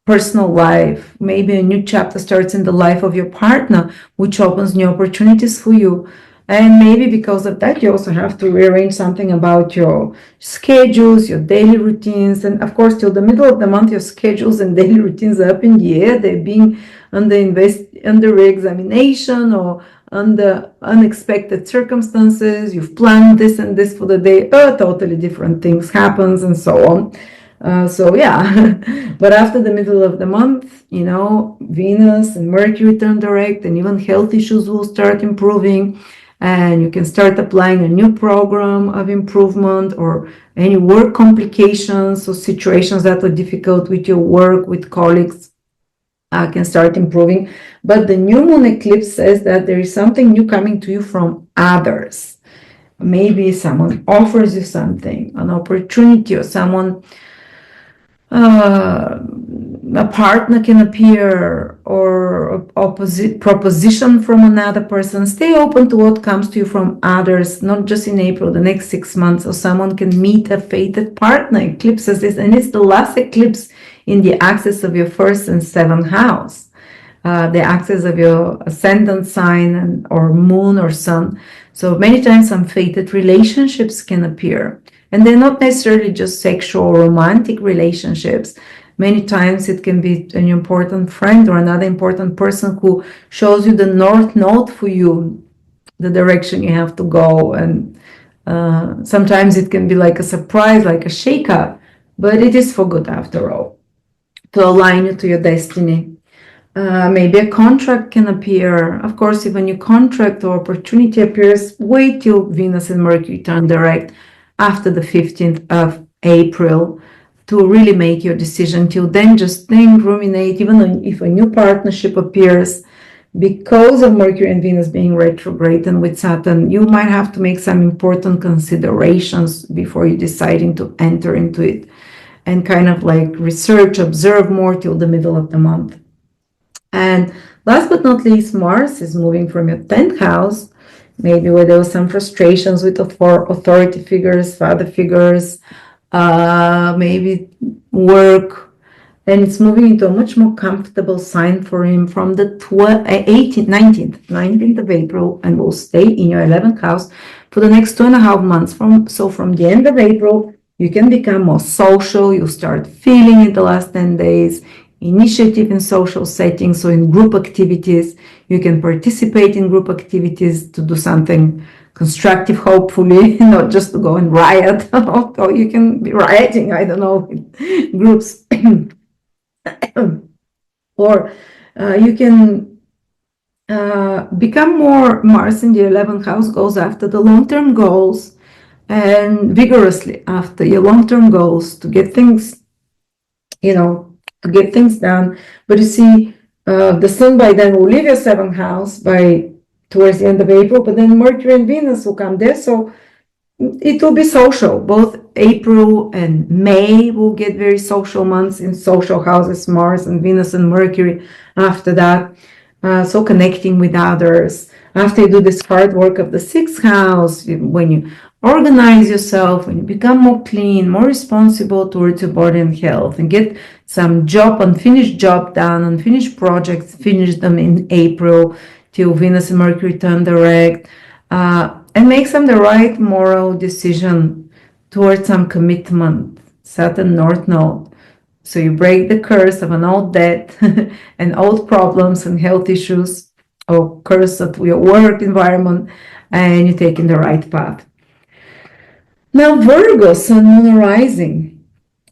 personal life. Maybe a new chapter starts in the life of your partner, which opens new opportunities for you. And maybe because of that, you also have to rearrange something about your schedules, your daily routines. And of course, till the middle of the month, your schedules and daily routines are up in the air. They're being under re-examination or under unexpected circumstances. You've planned this and this for the day. Totally different things happens and so on. So yeah, but after the middle of the month, Venus and Mercury turn direct, and even health issues will start improving. And you can start applying a new program of improvement, or any work complications or situations that are difficult with your work, with colleagues, can start improving. But the new moon eclipse says that there is something new coming to you from others. Maybe someone offers you something, an opportunity, or someone, a partner can appear, or opposite proposition from another person. Stay open to what comes to you from others, not just in April, the next 6 months, or someone can meet a fated partner. Eclipses this, and it's the last eclipse in the axis of your 1st and 7th house, the axis of your ascendant sign or moon or sun. So many times some fated relationships can appear. And they're not necessarily just sexual or romantic relationships. Many times it can be an important friend or another important person who shows you the north node for you, the direction you have to go. And sometimes it can be like a surprise, like a shake-up, but it is for good after all, to align you to your destiny. Maybe a contract can appear. Of course, if a new contract or opportunity appears, wait till Venus and Mercury turn direct after the 15th of April to really make your decision. Till then, just think, ruminate. Even if a new partnership appears, because of Mercury and Venus being retrograde and with Saturn, you might have to make some important considerations before you deciding to enter into it, and kind of like research, observe more till the middle of the month. And last but not least, Mars is moving from your 10th house, maybe where there was some frustrations with authority figures, father figures, maybe work, and it's moving into a much more comfortable sign for him from the 19th of April, and will stay in your 11th house for the next 2.5 months. From the end of April, you can become more social. You start feeling it the last 10 days. Initiative in social settings, so in group activities. You can participate in group activities to do something constructive, hopefully, not just to go and riot. Or you can be rioting, I don't know, with groups. Or you can become more. Mars in the 11th house goes after the long-term goals, and vigorously after your long-term goals to get things, to get things done. But you see, the sun by then will leave your 7th house towards the end of April, but then Mercury and Venus will come there. So it will be social. Both April and May will get very social months in social houses, Mars and Venus and Mercury after that. So connecting with others. After you do this hard work of the 6th house, when you organize yourself, when you become more clean, more responsible towards your body and health, and get some unfinished job done, unfinished projects, finish them in April till Venus and Mercury turn direct, and make some the right moral decision towards some commitment, Saturn North Node. So you break the curse of an old debt and old problems and health issues, or curse of your work environment, and you're taking the right path. Now, Virgo, Sun, Moon, and Rising.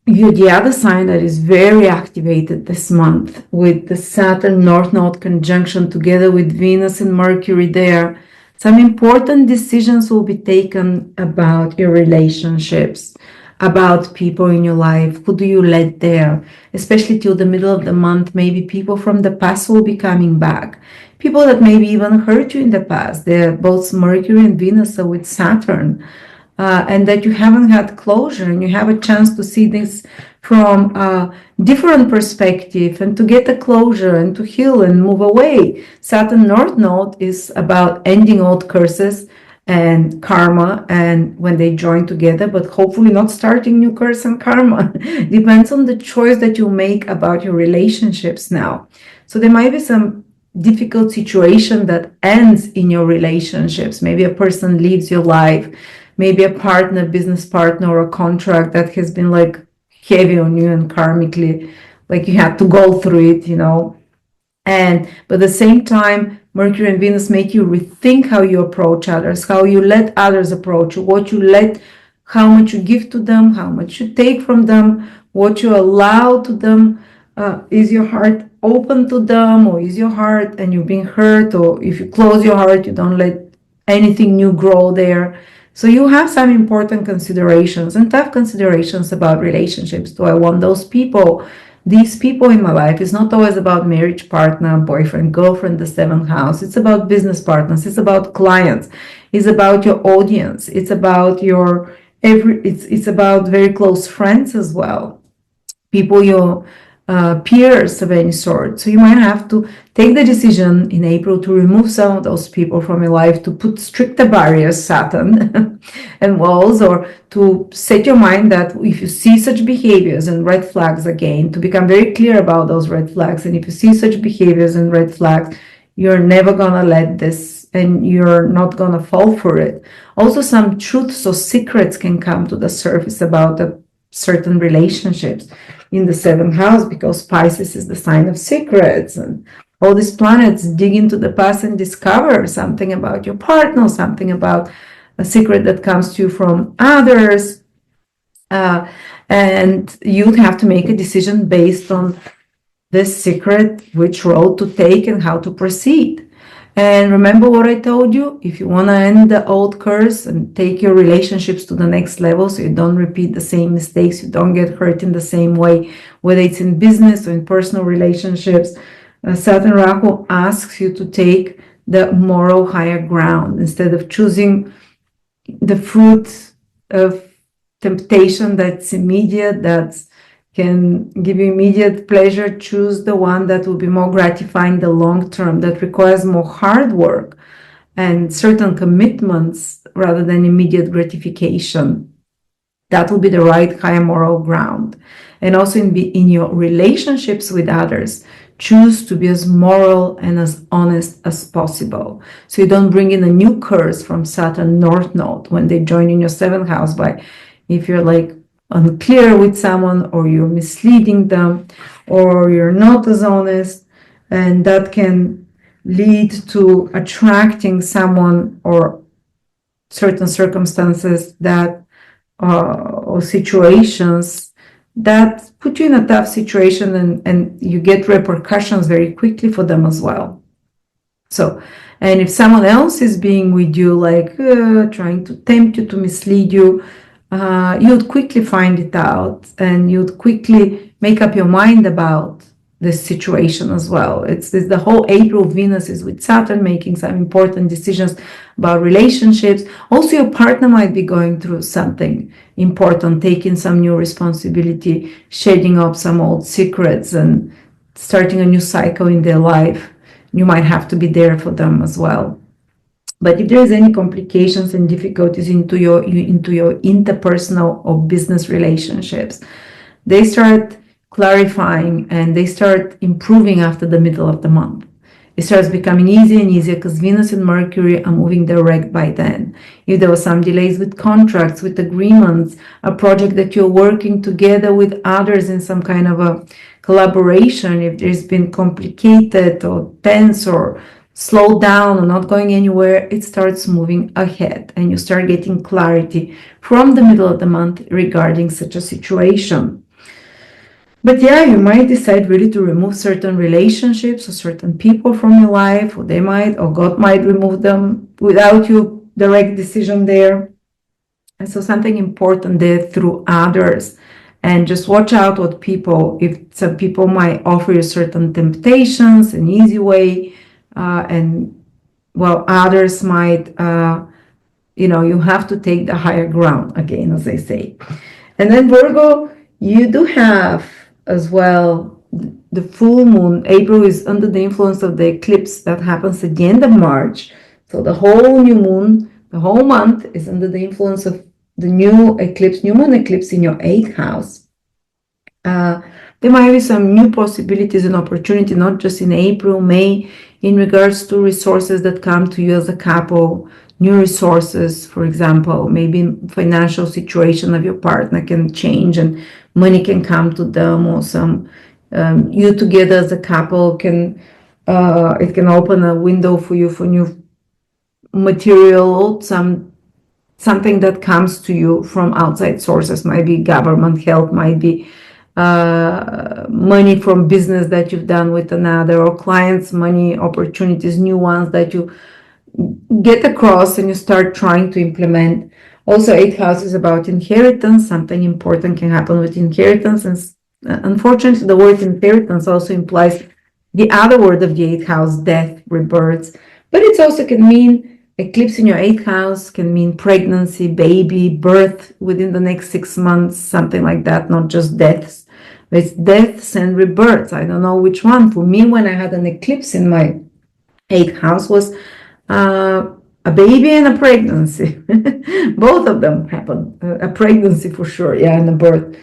You're the other sign that is very activated this month with the Saturn North Node conjunction together with Venus and Mercury there. Some important decisions will be taken about your relationships, about people in your life. Who do you let there? Especially till the middle of the month, maybe people from the past will be coming back. People that maybe even hurt you in the past. They're both Mercury and Venus are with Saturn. And that you haven't had closure, and you have a chance to see this from a different perspective and to get a closure and to heal and move away. Saturn North Node is about ending old curses and karma, and when they join together, but hopefully not starting new curse and karma. Depends on the choice that you make about your relationships now. So there might be some difficult situation that ends in your relationships. Maybe a person leaves your life, maybe a partner, business partner, or a contract that has been like heavy on you and karmically, like you had to go through it, but at the same time, Mercury and Venus make you rethink how you approach others, how you let others approach you, how much you give to them, how much you take from them, what you allow to them. Is your heart open to them, or is your heart and you're being hurt, or if you close your heart, you don't let anything new grow there. So you have some important considerations and tough considerations about relationships. Do I want those people? These people in my life is not always about marriage partner, boyfriend, girlfriend, the seventh house. It's about business partners. It's about clients. It's about your audience. It's about it's about very close friends as well. People, your peers of any sort. So you might have to take the decision in April to remove some of those people from your life, to put stricter barriers, Saturn, and walls, or to set your mind that if you see such behaviors and red flags, again, to become very clear about those red flags. And if you see such behaviors and red flags, you're never gonna let this, and you're not gonna fall for it. Also, some truths or secrets can come to the surface about certain relationships in the seventh house, because Pisces is the sign of secrets, and all these planets dig into the past and discover something about your partner, something about a secret that comes to you from others, and you'd have to make a decision based on this secret, which road to take and how to proceed. And remember what I told you, if you want to end the old curse and take your relationships to the next level so you don't repeat the same mistakes, you don't get hurt in the same way, whether it's in business or in personal relationships, Saturn Rahu asks you to take the moral higher ground instead of choosing the fruit of temptation that's immediate, that can give you immediate pleasure. Choose the one that will be more gratifying the long term, that requires more hard work and certain commitments rather than immediate gratification. That will be the right higher moral ground. And also in your relationships with others, choose to be as moral and as honest as possible. So you don't bring in a new curse from Saturn North Node when they join in your seventh house, if you're like unclear with someone, or you're misleading them, or you're not as honest, and that can lead to attracting someone or certain circumstances that or situations that put you in a tough situation, and you get repercussions very quickly for them as well. So, and if someone else is being with you, like trying to tempt you, to mislead you, you'd quickly find it out, and you'd quickly make up your mind about this situation as well. It's the whole April. Venus is with Saturn, making some important decisions about relationships. Also, your partner might be going through something important, taking some new responsibility, shedding up some old secrets, and starting a new cycle in their life. You might have to be there for them as well. But if there is any complications and difficulties into your interpersonal or business relationships, they start clarifying and they start improving after the middle of the month. It starts becoming easier and easier because Venus and Mercury are moving direct by then. If there were some delays with contracts, with agreements, a project that you're working together with others in some kind of a collaboration, if there's been complicated or tense or slowed down or not going anywhere, it starts moving ahead and you start getting clarity from the middle of the month regarding such a situation. But yeah, you might decide really to remove certain relationships or certain people from your life, or they might, or God might remove them without your direct decision there. And so something important there through others. And just watch out what people, if some people might offer you certain temptations, an easy way, and while others might, you have to take the higher ground again, as they say. And then Virgo, you do have as well the full moon. April is under the influence of the eclipse that happens at the end of March. So the whole new moon, the whole month is under the influence of the new moon eclipse in your 8th house. There might be some new possibilities and opportunity, not just in April, May, in regards to resources that come to you as a couple, new resources, for example, maybe financial situation of your partner can change and money can come to them, or some you together as a couple can, it can open a window for you for new material, something that comes to you from outside sources, might be government help, might be money from business that you've done with another, or clients' money opportunities, new ones that you get across and you start trying to implement. Also, 8th house is about inheritance. Something important can happen with inheritance. And unfortunately, the word inheritance also implies the other word of the 8th house, death, rebirths. But it also can mean eclipse in your 8th house, can mean pregnancy, baby, birth within the next 6 months, something like that, not just deaths. It's deaths and rebirths. I don't know which one. For me, when I had an eclipse in my 8th house, was a baby and a pregnancy. Both of them happened. A pregnancy for sure, yeah, and a birth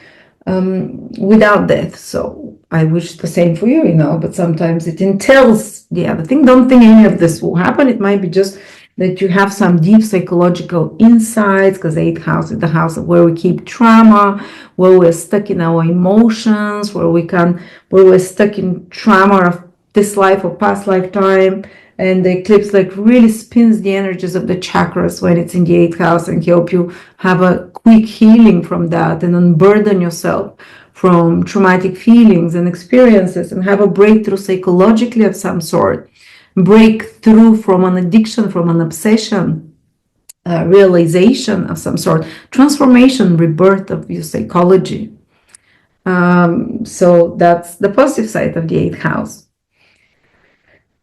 without death. So I wish the same for you, but sometimes it entails the other thing. Don't think any of this will happen. It might be just that you have some deep psychological insights, because 8th house is the house of where we keep trauma, where we're stuck in our emotions, where we're stuck in trauma of this life or past lifetime. And the eclipse really spins the energies of the chakras when it's in the 8th house and help you have a quick healing from that and unburden yourself from traumatic feelings and experiences and have a breakthrough psychologically of some sort, breakthrough from an addiction, from an obsession, realization of some sort, transformation, rebirth of your psychology. So that's the positive side of the 8th house.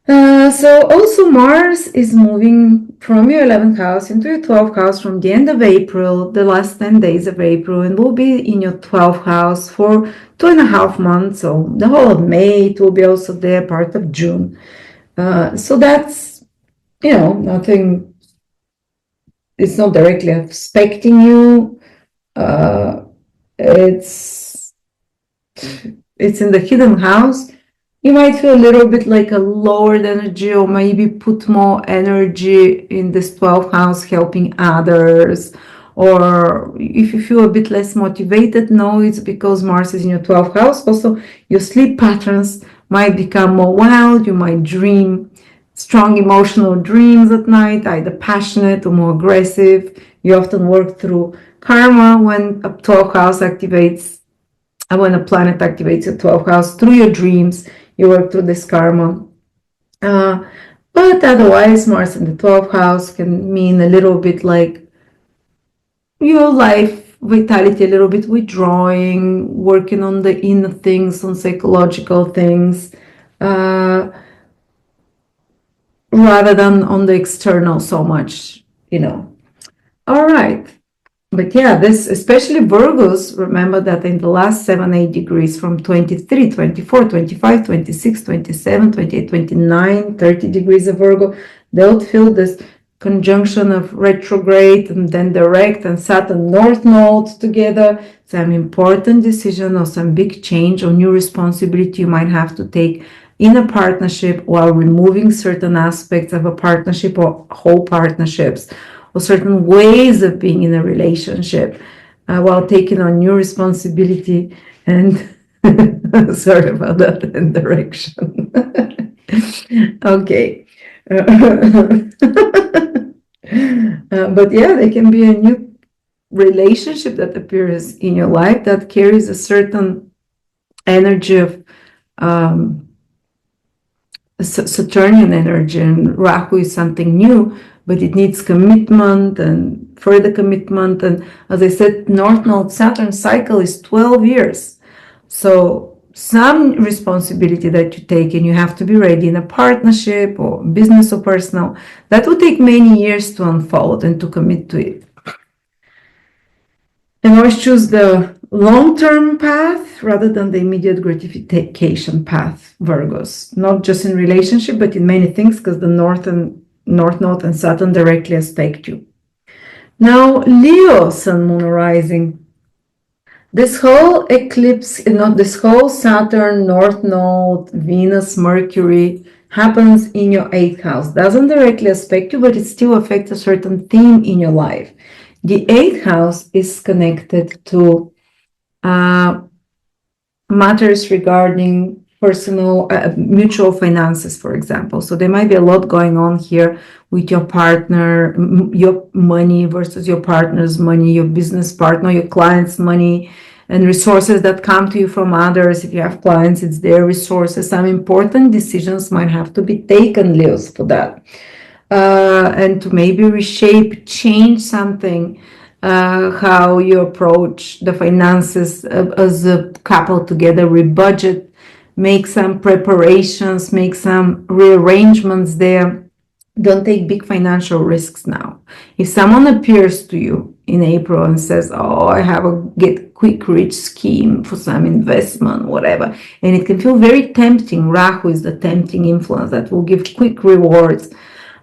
So also Mars is moving from your 11th house into your 12th house from the end of April, the last 10 days of April, and will be in your 12th house for 2.5 months. So the whole of May, it will be also there, part of June. So that's, nothing, it's not directly affecting you. It's in the hidden house. You might feel a little bit like a lowered energy, or maybe put more energy in this 12th house helping others. Or if you feel a bit less motivated, no, it's because Mars is in your 12th house. Also, your sleep patterns might become more wild. You might dream strong emotional dreams at night, either passionate or more aggressive. You often work through karma when a 12th house activates, and when a planet activates your 12th house through your dreams. You work through this karma. But otherwise, Mars in the 12th house can mean a little bit like your life vitality, a little bit withdrawing, working on the inner things, on psychological things, rather than on the external so much, All right. But yeah, this, especially Virgos, remember that in the last 7-8 degrees from 23, 24, 25, 26, 27, 28, 29, 30 degrees of Virgo, they'll feel this conjunction of retrograde and then direct and Saturn North Node together. Some important decision or some big change or new responsibility you might have to take in a partnership, while removing certain aspects of a partnership or whole partnerships, or certain ways of being in a relationship, while taking on new responsibility. And sorry about that indirection. Okay. But yeah, there can be a new relationship that appears in your life that carries a certain energy of Saturnian energy, and Rahu is something new, but it needs commitment and further commitment. And as I said, North Node Saturn cycle is 12 years. So some responsibility that you take, and you have to be ready in a partnership or business or personal, that will take many years to unfold and to commit to it. And always choose the long-term path rather than the immediate gratification path, Virgos. Not just in relationship, but in many things, because the North Node and Saturn directly aspect you. Now, Leo, Sun, Moon, Rising. This whole eclipse, this whole Saturn, North Node, Venus, Mercury happens in your 8th house. Doesn't directly aspect you, but it still affects a certain theme in your life. The 8th house is connected to matters regarding personal, mutual finances, for example. So there might be a lot going on here with your partner, your money versus your partner's money, your business partner, your client's money, and resources that come to you from others. If you have clients, it's their resources. Some important decisions might have to be taken, Leos, for that. And to maybe reshape, change something, how you approach the finances as a couple together, rebudget, make some preparations, make some rearrangements there. Don't take big financial risks now. If someone appears to you in April and says, oh, I have a get quick rich scheme for some investment, whatever, and it can feel very tempting. Rahu is the tempting influence that will give quick rewards,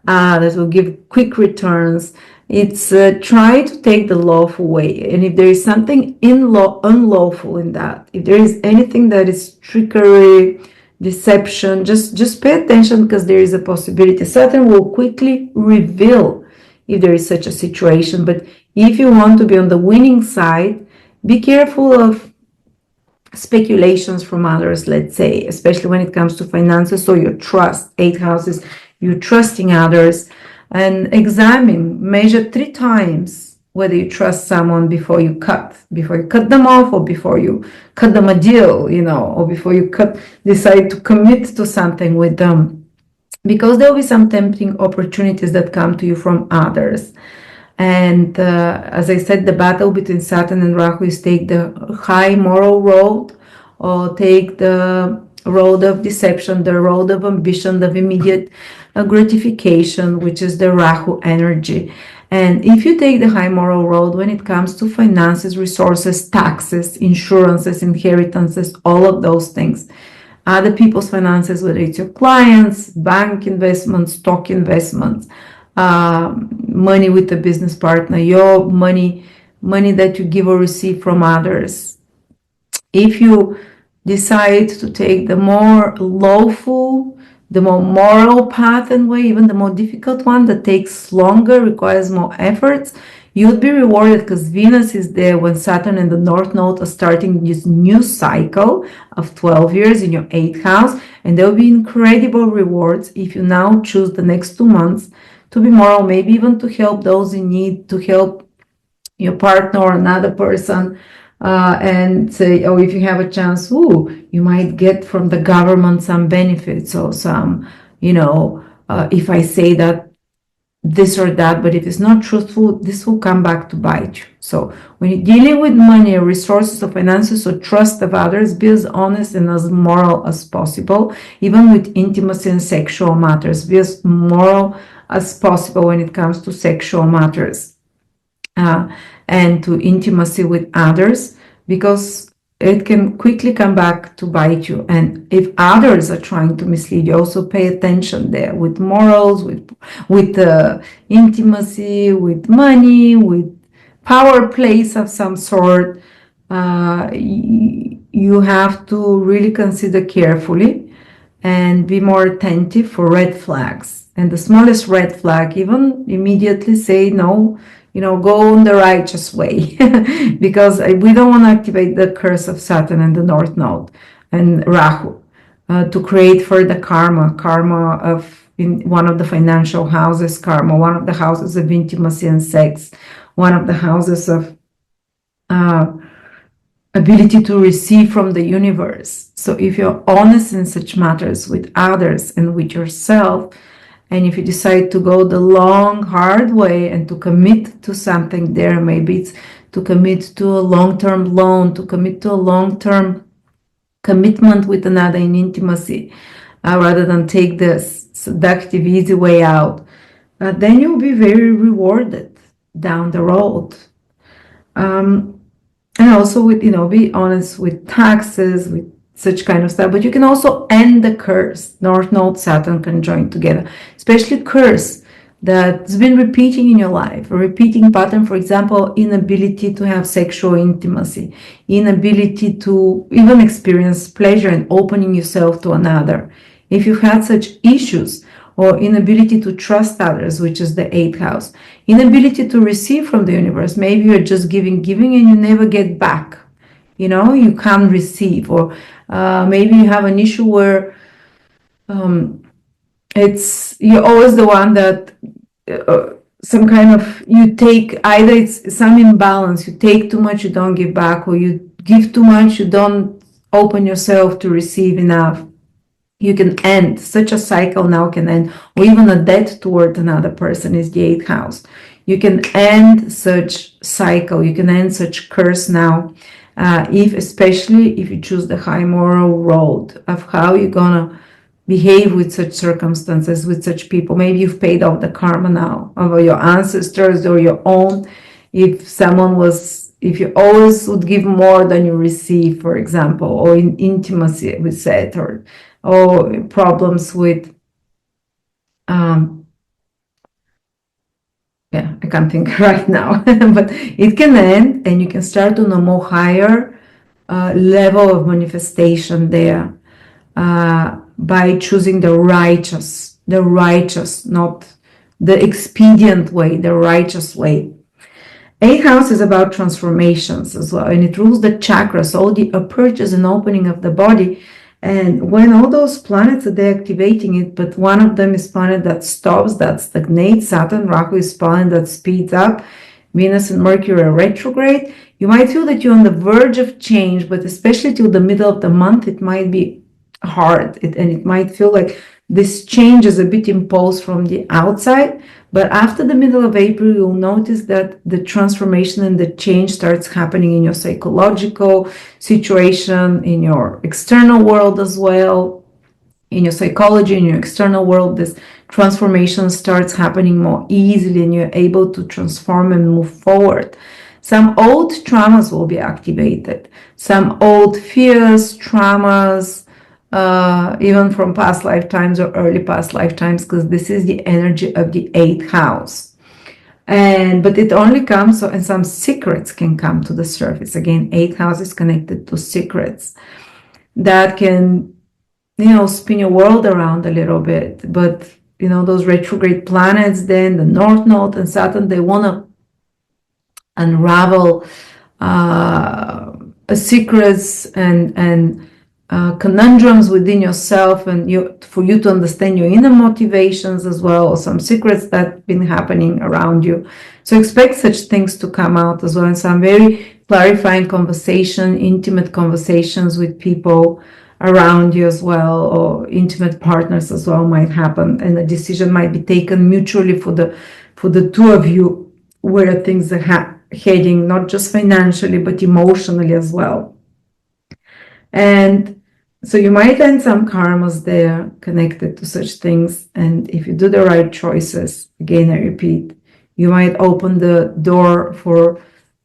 that will give quick returns. It's try to take the lawful way. And if there is something unlawful in that, if there is anything that is trickery, deception, just pay attention, because there is a possibility. Saturn will quickly reveal if there is such a situation. But if you want to be on the winning side, be careful of speculations from others, let's say, especially when it comes to finances. So your trust, 8th houses, you're trusting others, and examine, measure 3 times whether you trust someone before you cut them off, or before you cut them a deal, or before you decide to commit to something with them, because there will be some tempting opportunities that come to you from others. And as I said, the battle between Saturn and Rahu is take the high moral road, or take the road of deception, the road of ambition, of immediate gratification, which is the Rahu energy. And if you take the high moral road when it comes to finances, resources, taxes, insurances, inheritances, all of those things, other people's finances, whether it's your clients, bank investments, stock investments, money with a business partner, your money that you give or receive from others. If you decide to take the more lawful, the more moral path and way, even the more difficult one that takes longer, requires more efforts, you would be rewarded, because Venus is there when Saturn and the North Node are starting this new cycle of 12 years in your 8th house, and there will be incredible rewards if you now choose the next 2 months to be moral, maybe even to help those in need, to help your partner or another person, and say, oh, if you have a chance, you might get from the government some benefits, or some, if I say that this or that, but if it's not truthful, this will come back to bite you. So when you're dealing with money or resources or finances or trust of others, be as honest and as moral as possible. Even with intimacy and sexual matters, be as moral as possible when it comes to sexual matters and to intimacy with others, because it can quickly come back to bite you. And if others are trying to mislead you, also pay attention there with morals, with intimacy, with money, with power plays of some sort. You have to really consider carefully and be more attentive for red flags. And the smallest red flag, even immediately say no, go on the righteous way, because we don't want to activate the curse of Saturn and the North Node and Rahu to create further karma of in one of the financial houses, karma, one of the houses of intimacy and sex, one of the houses of ability to receive from the universe. So if you're honest in such matters with others and with yourself, and if you decide to go the long, hard way and to commit to something there, maybe it's to commit to a long-term loan, to commit to a long-term commitment with another in intimacy, rather than take the seductive, easy way out, then you'll be very rewarded down the road. And also with, be honest with taxes, with such kind of stuff. But you can also end the curse, North Node, Saturn conjunct together, especially curse that's been repeating in your life, a repeating pattern, for example, inability to have sexual intimacy, inability to even experience pleasure and opening yourself to another. If you've had such issues, or inability to trust others, which is the 8th house, inability to receive from the universe, maybe you're just giving and you never get back, you can't receive, or maybe you have an issue where you're always the one that some kind of, you take, either it's some imbalance, you take too much, you don't give back, or you give too much, you don't open yourself to receive enough. You can end such a cycle now, can end, or even a debt toward another person is the 8th house. You can end such cycle, you can end such curse now, especially if you choose the high moral road of how you're gonna behave with such circumstances, with such people. Maybe you've paid off the karma now of your ancestors or your own. If you always would give more than you receive, for example, or in intimacy with Saturn, or problems with, I can't think right now, but it can end and you can start on a more higher level of manifestation there by choosing the righteous, not the expedient way, the righteous way. 8th house is about transformations as well, and it rules the chakras, all the purges and opening of the body. And when all those planets are deactivating it, but one of them is planet that stops, that stagnates, Saturn, Rahu is planet that speeds up, Venus and Mercury are retrograde, you might feel that you're on the verge of change, but especially till the middle of the month, it might be hard, and it might feel like this change is a bit imposed from the outside. But after the middle of April, you'll notice that the transformation and the change starts happening in your psychological situation, in your external world as well, in your psychology, in your external world. This transformation starts happening more easily and you're able to transform and move forward. Some old traumas will be activated, some old fears, traumas, even from past lifetimes or early past lifetimes, because this is the energy of the 8th house. But it only comes, and some secrets can come to the surface. Again, 8th house is connected to secrets that can, spin your world around a little bit. But, those retrograde planets, then the North Node and Saturn, they want to unravel secrets and conundrums within yourself, and for you to understand your inner motivations as well, or some secrets that have been happening around you. So expect such things to come out as well, and some very clarifying conversation, intimate conversations with people around you as well, or intimate partners as well might happen, and a decision might be taken mutually for the two of you, where things are heading, not just financially but emotionally as well. And so you might end some karmas there connected to such things. And if you do the right choices, again, I repeat, you might open the door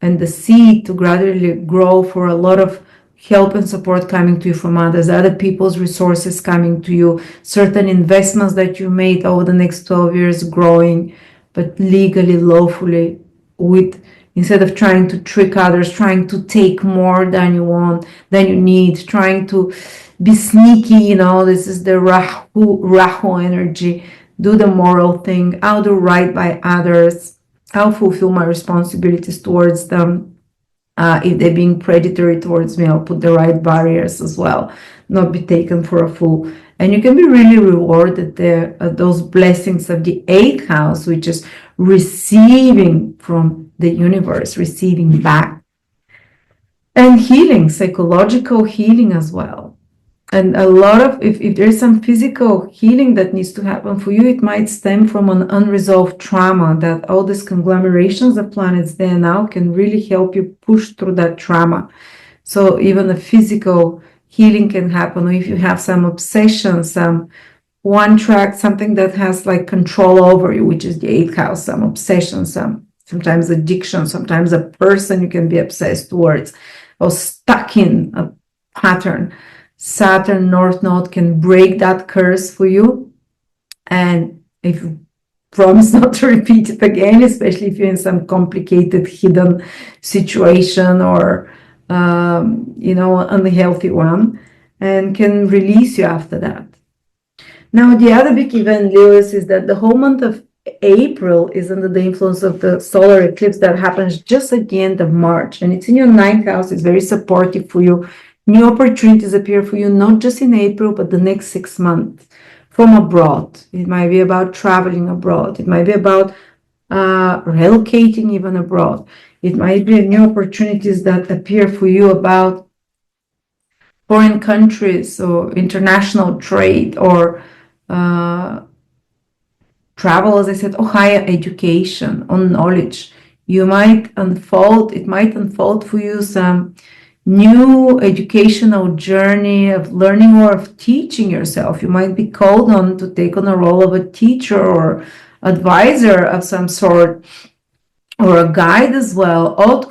and the seed to gradually grow for a lot of help and support coming to you from others, other people's resources coming to you, certain investments that you made over the next 12 years growing, but legally, lawfully, with instead of trying to trick others, trying to take more than you want, than you need, trying to be sneaky, this is the Rahu energy. Do the moral thing. I'll do right by others. I'll fulfill my responsibilities towards them. If they're being predatory towards me, I'll put the right barriers as well, not be taken for a fool. And you can be really rewarded there, those blessings of the 8th house, which is receiving from the universe, receiving back. And healing, psychological healing as well. And a lot of, if there's some physical healing that needs to happen for you, it might stem from an unresolved trauma, that all these conglomerations of planets there now can really help you push through that trauma. So even a physical healing can happen, or if you have some obsession, some one track, something that has like control over you, which is the 8th house, some obsession, sometimes addiction, sometimes a person you can be obsessed towards, or stuck in a pattern. Saturn North Node can break that curse for you. And if you promise not to repeat it again, especially if you're in some complicated hidden situation or, unhealthy one, and can release you after that. Now, the other big event, Lewis, is that the whole month of April is under the influence of the solar eclipse that happens just at the end of March. And it's in your 9th house. It's very supportive for you. New opportunities appear for you, not just in April, but the next 6 months from abroad. It might be about traveling abroad. It might be about relocating even abroad. It might be new opportunities that appear for you about foreign countries or international trade or travel, as I said, or higher education or knowledge. It might unfold for you some new educational journey of learning or of teaching yourself. You might be called on to take on a role of a teacher or advisor of some sort, or a guide as well, or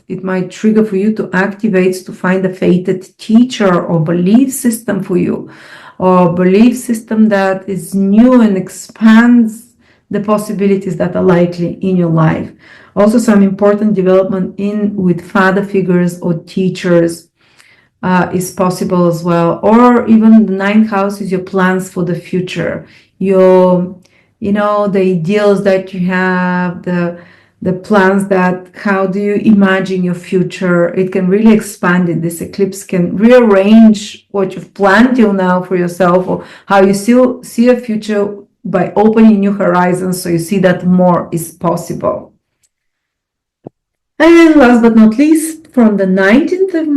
it might trigger for you to activate, to find a fated teacher or belief system for you, or belief system that is new and expands the possibilities that are likely in your life. Also, some important development with father figures or teachers is possible as well. Or even the 9th house is your plans for the future, the ideals that you have, the plans that, how do you imagine your future? It can really expand it. This eclipse can rearrange what you've planned till now for yourself, or how you see a future by opening new horizons, so you see that more is possible. And last but not least, from the 19th of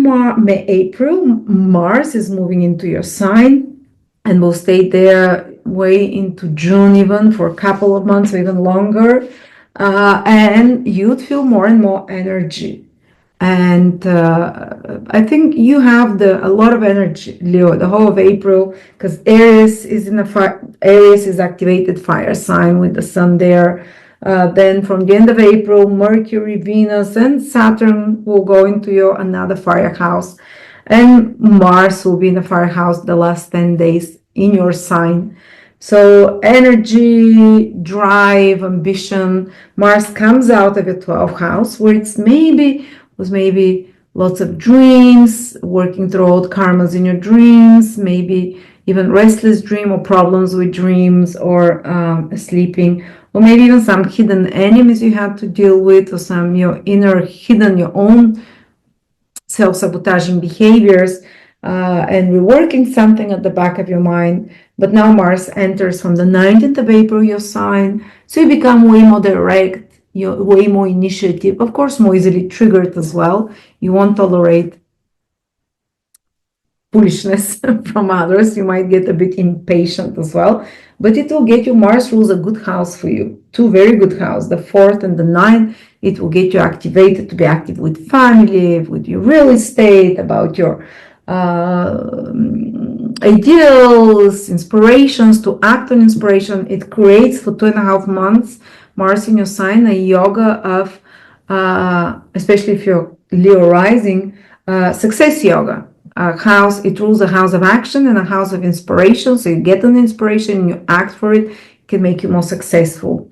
April, Mars is moving into your sign and will stay there way into June, even for a couple of months or even longer. And you'd feel more and more energy. And I think you have a lot of energy, Leo, the whole of April, because Aries is activated fire sign with the sun there. Then from the end of April, Mercury, Venus, and Saturn will go into another fire house. And Mars will be in the fire house the last 10 days in your sign. So energy, drive, ambition. Mars comes out of your 12th house, where it's maybe lots of dreams, working through old karmas in your dreams, maybe even restless dream or problems with dreams or sleeping, or maybe even some hidden enemies you had to deal with, or some your own self-sabotaging behaviors, and reworking something at the back of your mind. But now Mars enters from the 19th of April your sign, so you become way more direct, you're way more initiative, of course more easily triggered as well. You won't tolerate foolishness from others. You might get a bit impatient as well, but it will get you, Mars rules a good house for you, two very good houses, the 4th and the 9th. It will get you activated to be active with family, with your real estate, about your ideals, inspirations, to act on inspiration. It creates for 2.5 months, Mars in your sign, a yoga of, especially if you're Leo rising, Success yoga. It rules a house of action and a house of inspiration. So you get an inspiration and you act for it. It can make you more successful.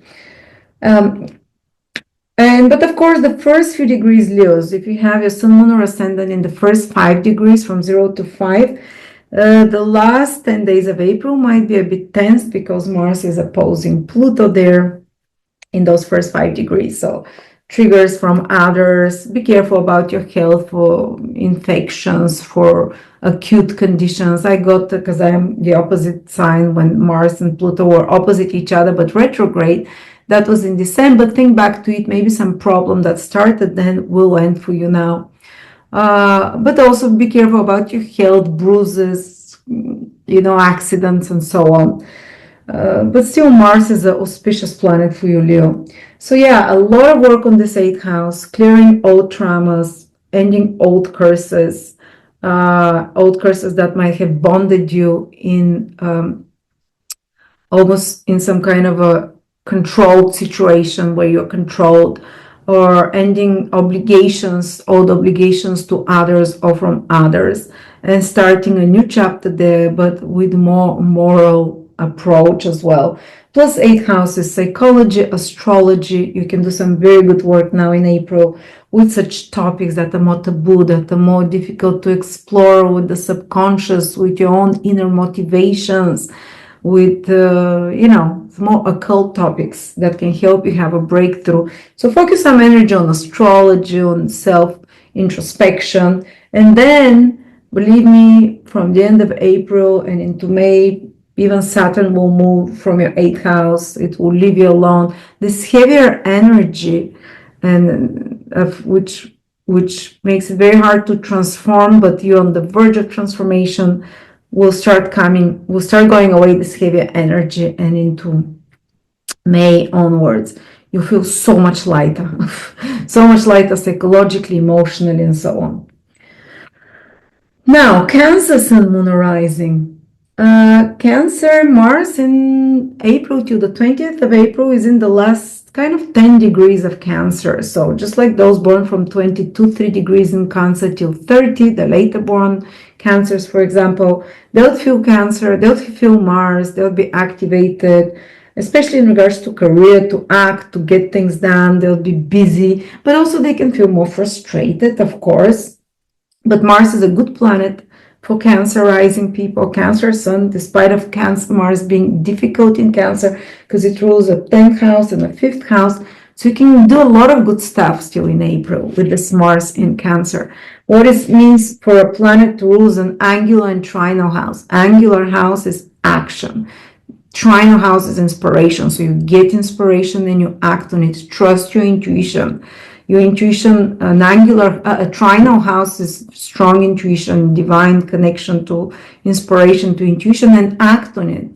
But of course, the first few degrees, Leos, if you have your sun, moon, or ascendant in the first 5 degrees from 0 to 5, the last 10 days of April might be a bit tense because Mars is opposing Pluto there in those first 5 degrees. So triggers from others. Be careful about your health for infections, for acute conditions. I got, because I am the opposite sign when Mars and Pluto were opposite each other, but retrograde. That was in December. Think back to it. Maybe some problem that started then will end for you now. But also be careful about your health, bruises, accidents and so on. But still, Mars is an auspicious planet for you, Leo. So yeah, a lot of work on this 8th house, clearing old traumas, ending old curses that might have bonded you in almost in some kind of a controlled situation where you're controlled, or ending obligations, old obligations to others or from others, and starting a new chapter there, but with more moral approach as well. Plus 8 houses, psychology, astrology. You can do some very good work now in April with such topics that are more taboo, that are more difficult to explore, with the subconscious, with your own inner motivations, with more occult topics that can help you have a breakthrough. So focus some energy on astrology, on self-introspection, and then, believe me, from the end of April and into May, even Saturn will move from your 8th house. It will leave you alone. This heavier energy, and of which makes it very hard to transform, but you're on the verge of transformation, will start going away, this heavier energy, and into May onwards, you feel so much lighter, so much lighter psychologically, emotionally, and so on. Now, Cancer, Sun, Moon, Rising. Cancer, Mars in April to the 20th of April is in the last kind of 10 degrees of Cancer. So just like those born from 22, 3 degrees in Cancer till 30, the later born Cancers, for example, they'll feel Cancer, they'll feel Mars, they'll be activated, especially in regards to career, to act, to get things done. They'll be busy, but also they can feel more frustrated, of course. But Mars is a good planet for Cancer rising people. Cancer Sun, despite of Cancer Mars being difficult in Cancer because it rules a 10th house and a 5th house, so you can do a lot of good stuff still in April with this Mars in Cancer. What it means for a planet to rule an angular and trinal house. Angular house is action. Trinal house is inspiration. So you get inspiration and you act on it. Trust your intuition. Your intuition, a trinal house is strong intuition, divine connection to inspiration, to intuition, and act on it.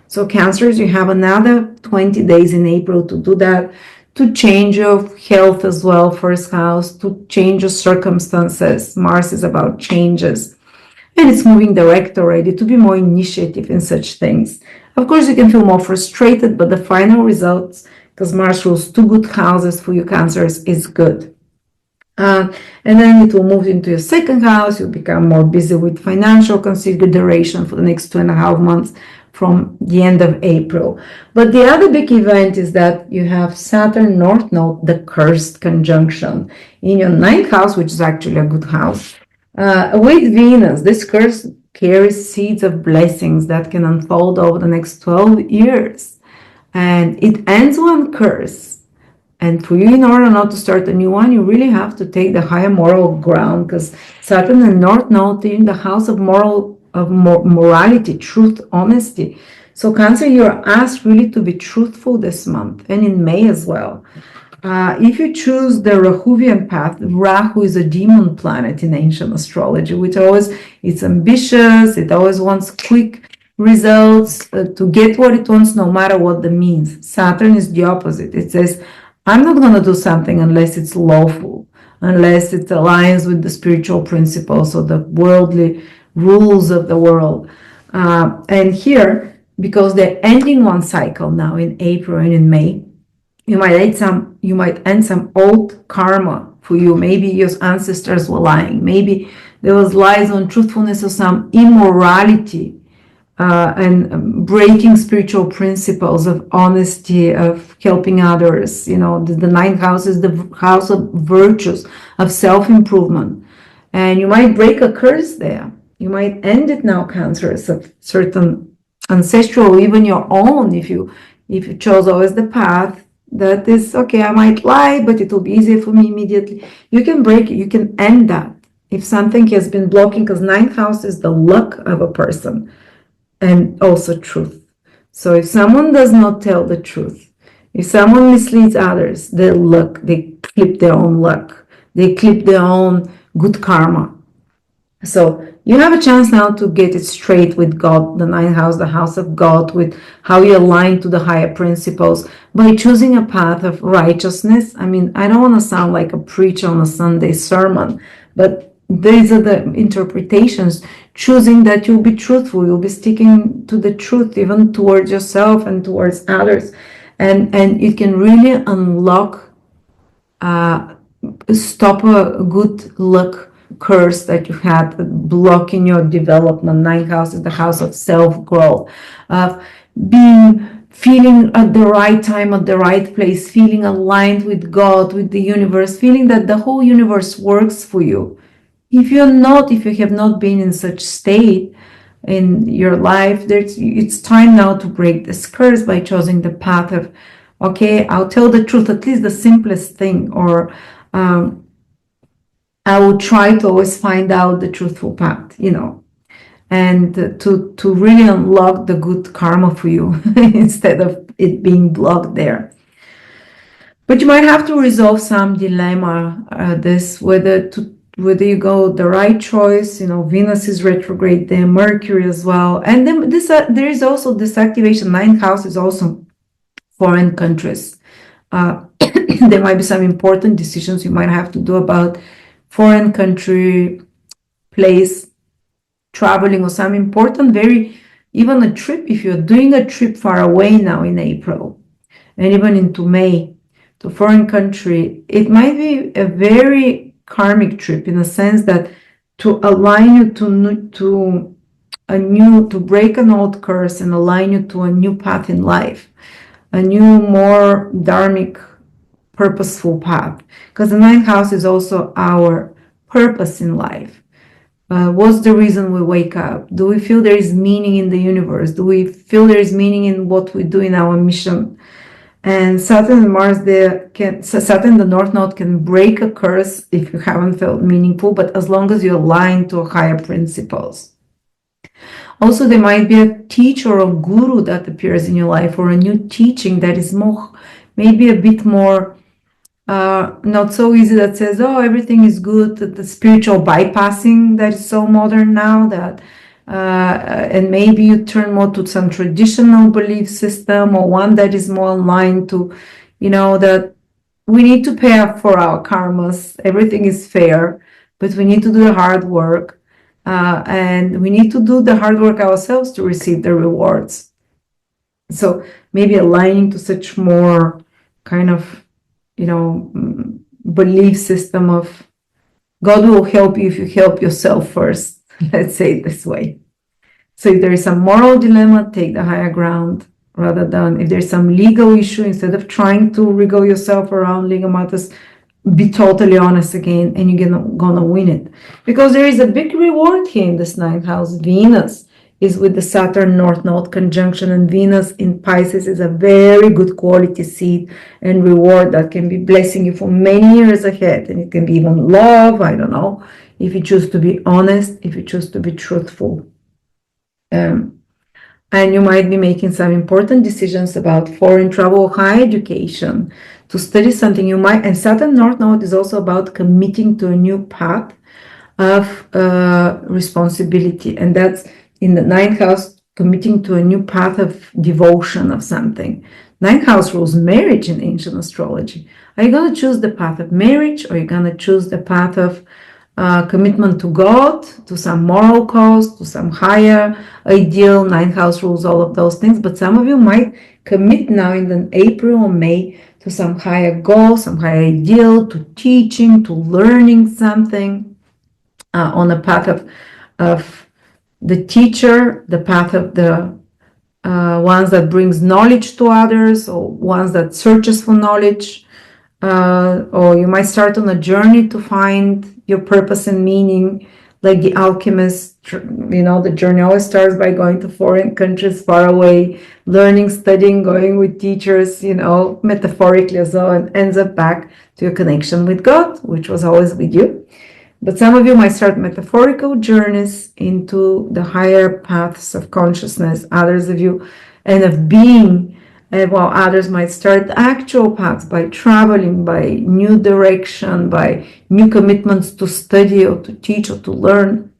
So Cancers, you have another 20 days in April to do that, to change your health as well, 1st house, to change your circumstances. Mars is about changes. And it's moving direct already, to be more initiative in such things. Of course, you can feel more frustrated, but the final results, because Mars rules 2 good houses for you Cancers, is good. And then it will move into your 2nd house. You'll become more busy with financial consideration for the next 2.5 months from the end of April. But the other big event is that you have Saturn North Node, the cursed conjunction, in your 9th house, which is actually a good house, with Venus. This curse carries seeds of blessings that can unfold over the next 12 years. And it ends one curse. And for you, in order not to start a new one, you really have to take the higher moral ground, because Saturn and North Node in the house of morality, truth, honesty. So Cancer, you're asked really to be truthful this month and in May as well. If you choose the Rahuvian path, Rahu is a demon planet in ancient astrology, which it's ambitious, it always wants quick results, to get what it wants no matter what the means. Saturn is the opposite. It says, I'm not going to do something unless it's lawful, unless it aligns with the spiritual principles or the worldly rules of the world. And here, because they're ending one cycle now in April and in May, you might end some old karma for you. Maybe your ancestors were lying. Maybe there was lies on truthfulness or some immorality, and breaking spiritual principles of honesty, of helping others. You know, the ninth house is the house of virtues, of self-improvement. And you might break a curse there. You might end it now, Cancers, of certain ancestral, even your own, if you chose always the path that is, okay, I might lie, but it will be easier for me immediately. You can break it, you can end that. If something has been blocking, because ninth house is the luck of a person and also truth. So if someone does not tell the truth, if someone misleads others, their luck, they clip their own luck, they clip their own good karma. So you have a chance now to get it straight with God, the ninth house, the house of God, with how you align to the higher principles by choosing a path of righteousness. I mean, I don't want to sound like a preacher on a Sunday sermon, but these are the interpretations, choosing that you'll be truthful, you'll be sticking to the truth, even towards yourself and towards others. And it can really unlock, stop a good luck curse that you had blocking your development. Ninth house is the house of self-growth, of feeling at the right time, at the right place, feeling aligned with God, with the universe, feeling that the whole universe works for you. If you have not been in such state in your life, it's time now to break this curse by choosing the path of, okay, I'll tell the truth, at least the simplest thing, or I will try to always find out the truthful path, you know, and to really unlock the good karma for you instead of it being blocked there. But you might have to resolve some dilemma, whether you go the right choice. You know, Venus is retrograde there, Mercury as well. And then there is also this activation. Ninth house is also foreign countries. There might be some important decisions you might have to do about foreign country, place, traveling, or some important, even a trip. If you're doing a trip far away now in April, and even into May, to foreign country, it might be a very karmic trip, in a sense that to align you to break an old curse and align you to a new path in life, a new, more dharmic, purposeful path. Because the ninth house is also our purpose in life. What's the reason we wake up? Do we feel there is meaning in the universe? Do we feel there is meaning in what we do in our mission? And Saturn and Mars Saturn, the North Node, can break a curse if you haven't felt meaningful, but as long as you align to higher principles. Also, there might be a teacher or guru that appears in your life, or a new teaching that is maybe a bit more not so easy, that says, oh, everything is good, the spiritual bypassing that is so modern now, that and maybe you turn more to some traditional belief system, or one that is more aligned to, you know, that we need to pay up for our karmas. Everything is fair, but we need to do the hard work, and we need to do the hard work ourselves to receive the rewards. So maybe aligning to such more kind of, you know, belief system of God will help you if you help yourself first. Let's say it this way. So if there is some moral dilemma, take the higher ground, rather than if there's some legal issue, instead of trying to wriggle yourself around legal matters, be totally honest again, and you're gonna win it. Because there is a big reward here in this ninth house. Venus is with the Saturn North Node conjunction, and Venus in Pisces is a very good quality seed and reward that can be blessing you for many years ahead. And it can be even love, I don't know, if you choose to be honest, if you choose to be truthful. And you might be making some important decisions about foreign travel, higher education, to study something. And Saturn North Node is also about committing to a new path of responsibility, and that's in the ninth house, committing to a new path of devotion of something. Ninth house rules marriage in ancient astrology. Are you going to choose the path of marriage, or are you going to choose the path of commitment to God, to some moral cause, to some higher ideal? Ninth house rules all of those things, but some of you might commit now in the April or May to some higher goal, some higher ideal, to teaching, to learning something, on the path of the teacher, the path of the ones that brings knowledge to others, or ones that searches for knowledge, or you might start on a journey to find your purpose and meaning, like the alchemist. The journey always starts by going to foreign countries far away, learning, studying, going with teachers, metaphorically as well, and ends up back to your connection with God, which was always with you. But some of you might start metaphorical journeys into the higher paths of consciousness. Others of you and of being, while others might start actual paths by traveling, by new direction, by new commitments to study or to teach or to learn,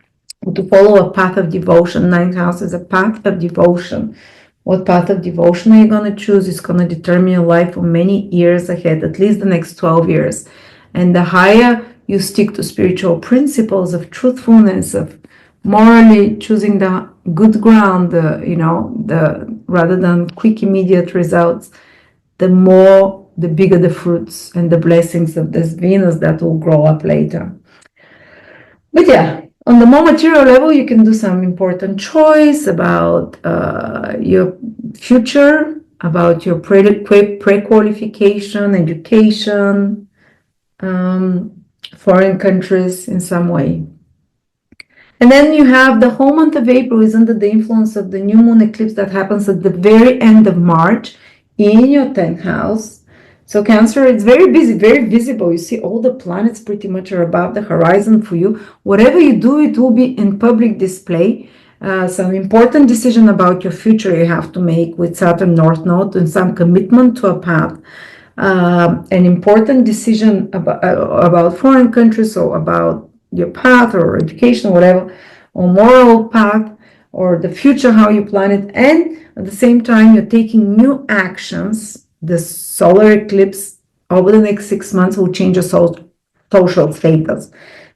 or to follow a path of devotion. Ninth house is a path of devotion. What path of devotion are you going to choose is going to determine your life for many years ahead, at least the next 12 years. And the higher you stick to spiritual principles of truthfulness, of morally choosing the good ground, rather than quick, immediate results, the bigger the fruits and the blessings of this Venus that will grow up later. But yeah, on the more material level, you can do some important choice about your future, about your pre-qualification, education, foreign countries in some way. And then you have the whole month of April is under the influence of the new moon eclipse that happens at the very end of March in your 10th house. So Cancer, it's very busy, very visible. You see all the planets pretty much are above the horizon for you. Whatever you do, it will be in public display. Some important decision about your future you have to make with Saturn North Node and some commitment to a path. An important decision about foreign countries, or about your path or education, whatever, or moral path, or the future, how you plan it. And at the same time, you're taking new actions. The solar eclipse over the next 6 months will change your social status.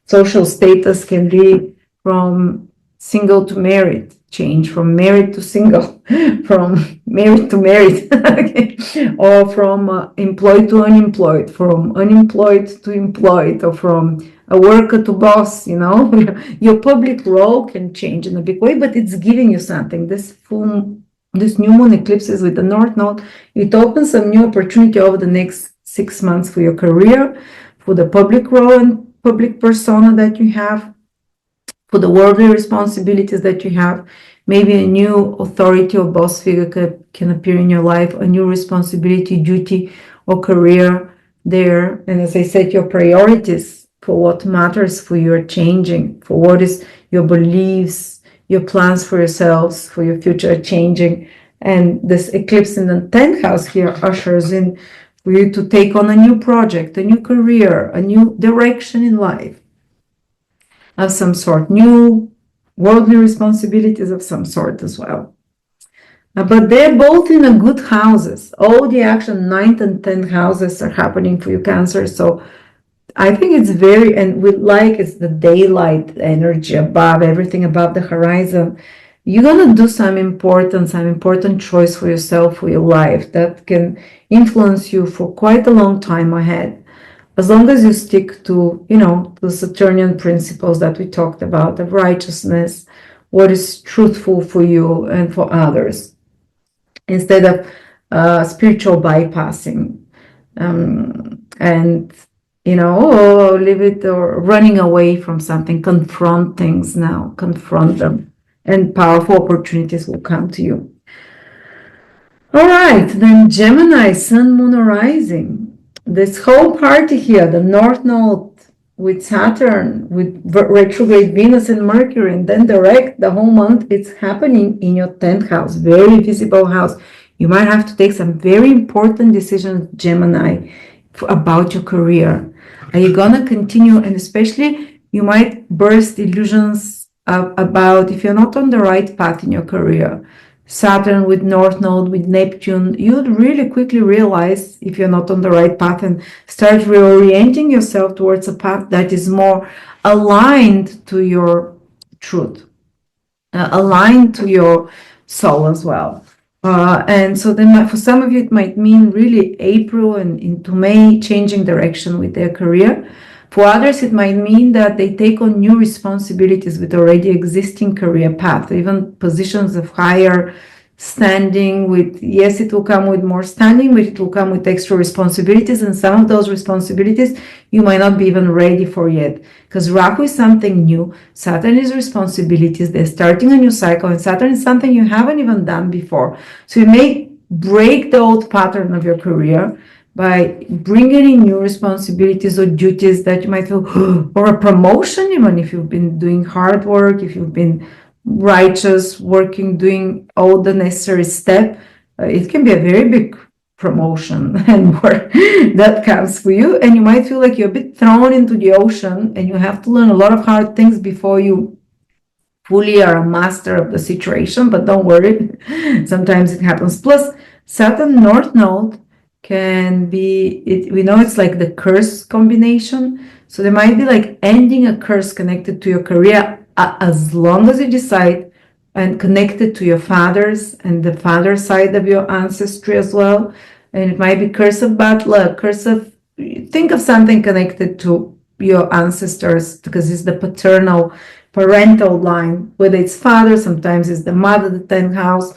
Social status can be from single to married, change from married to single, from married to married, okay? Or from employed to unemployed, from unemployed to employed, or from a worker to boss. Your public role can change in a big way, but it's giving you something. This new moon eclipse is with the North Node. It opens a new opportunity over the next 6 months for your career, for the public role and public persona that you have, for the worldly responsibilities that you have. Maybe a new authority or boss figure can appear in your life, a new responsibility, duty, or career there. And as I said, your priorities for what matters for you are changing, for what is your beliefs, your plans for yourselves, for your future are changing. And this eclipse in the 10th house here ushers in for you to take on a new project, a new career, a new direction in life of some sort, new worldly responsibilities of some sort as well. But they're both in a good houses. All the action, 9th and 10th houses are happening for you, Cancer. So I think it's it's the daylight energy above, everything above the horizon. You're going to do some important choice for yourself, for your life, that can influence you for quite a long time ahead. As long as you stick to, the Saturnian principles that we talked about, of righteousness, what is truthful for you and for others, instead of spiritual bypassing, and leave it, or running away from something. Confront things now, confront them, and powerful opportunities will come to you. All right, then Gemini, Sun, Moon, or Rising. This whole party here, the North Node with Saturn, with retrograde Venus and Mercury, and then direct the whole month, it's happening in your 10th house, very visible house. You might have to take some very important decisions, Gemini, about your career. Are you gonna continue? And especially, you might burst illusions about if you're not on the right path in your career. Saturn with North Node, with Neptune, you'd really quickly realize if you're not on the right path and start reorienting yourself towards a path that is more aligned to your truth, aligned to your soul as well. And so then for some of you, it might mean really April and into May, changing direction with their career. For others, it might mean that they take on new responsibilities with already existing career path, even positions of higher standing with, yes, it will come with more standing, but it will come with extra responsibilities. And some of those responsibilities you might not be even ready for yet, because Rahu is something new. Saturn is responsibilities. They're starting a new cycle, and Saturn is something you haven't even done before. So you may break the old pattern of your career by bringing in new responsibilities or duties that you might feel, or a promotion, even if you've been doing hard work, if you've been righteous, working, doing all the necessary steps. It can be a very big promotion and work that comes for you, and you might feel like you're a bit thrown into the ocean and you have to learn a lot of hard things before you fully are a master of the situation. But don't worry, sometimes it happens. Plus, Saturn North Node can be, we know it's like the curse combination, so there might be like ending a curse connected to your career, as long as you decide, and connected to your fathers and the father side of your ancestry as well. And it might be curse of bad luck, curse of, think of something connected to your ancestors, because it's the parental line, whether it's father, sometimes it's the mother, the 10th house,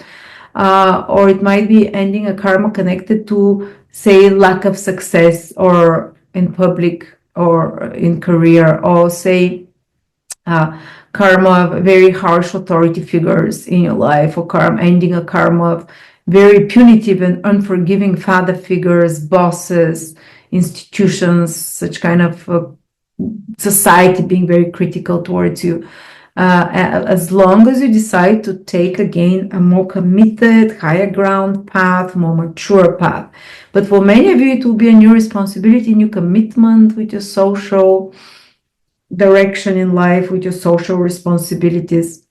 or it might be ending a karma connected to, say, lack of success or in public or in career, or say karma of very harsh authority figures in your life, or ending a karma of very punitive and unforgiving father figures, bosses, institutions, such kind of society being very critical towards you. As long as you decide to take again a more committed, higher ground path, more mature path. But for many of you, it will be a new responsibility, new commitment with your social direction in life, with your social responsibilities.